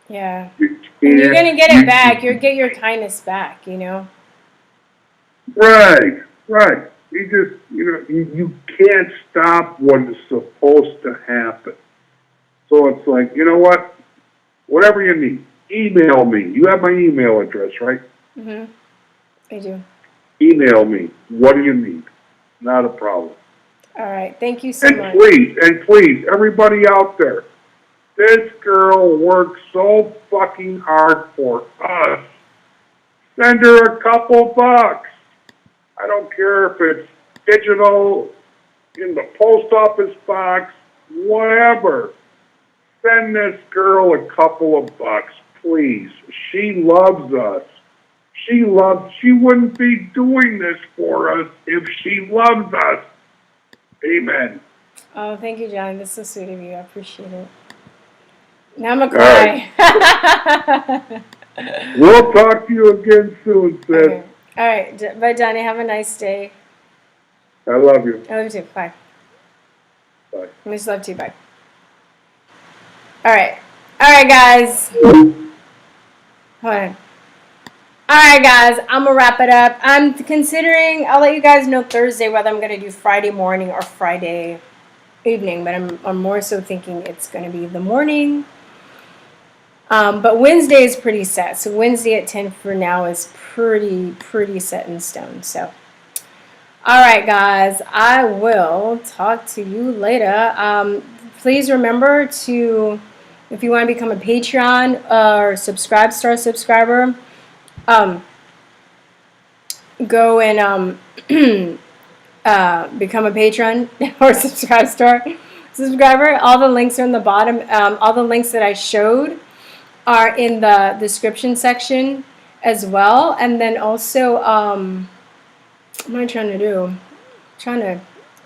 Yeah. And you're going to get it back. You'll get your kindness back, Right. You just, you can't stop what is supposed to happen. So it's like, you know what? Whatever you need, email me. You have my email address, right? Mm-hmm. I do. Email me. What do you need? Not a problem. All right. Thank you so much. And please, everybody out there, this girl works so fucking hard for us. Send her a couple bucks. I don't care if it's digital, in the post office box, whatever. Send this girl a couple of bucks, please. She loves us. She wouldn't be doing this for us if she loves us. Amen. Oh, thank you, John. That's so sweet of you. I appreciate it. Now I'm going to cry. Right. We'll talk to you again soon, sis. Okay. All right. Bye, Johnny. Have a nice day. I love you. I love you too. Bye. Bye. I just love you. Bye. All right, guys. Hold on. All right, guys. I'm gonna wrap it up. I'm considering. I'll let you guys know Thursday whether I'm gonna do Friday morning or Friday evening. But I'm more so thinking it's gonna be the morning. But Wednesday is pretty set. So Wednesday at 10 for now is pretty set in stone. So. All right, guys. I will talk to you later. Please remember to. If you want to become a Patreon or subscriber, go and become a patron or subscriber. All the links are in the bottom. All the links that I showed are in the description section as well. And then also, what am I trying to do?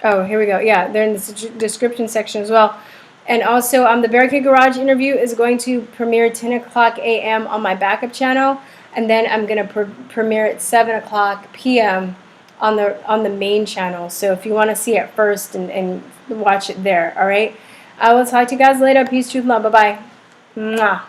Oh, here we go. Yeah, they're in the description section as well. And also, the Barricade Garage interview is going to premiere 10 o'clock a.m. on my backup channel. And then I'm going to premiere at 7 o'clock p.m. on the main channel. So if you want to see it first and watch it there, all right? I will talk to you guys later. Peace, truth, love. Bye-bye. Mwah.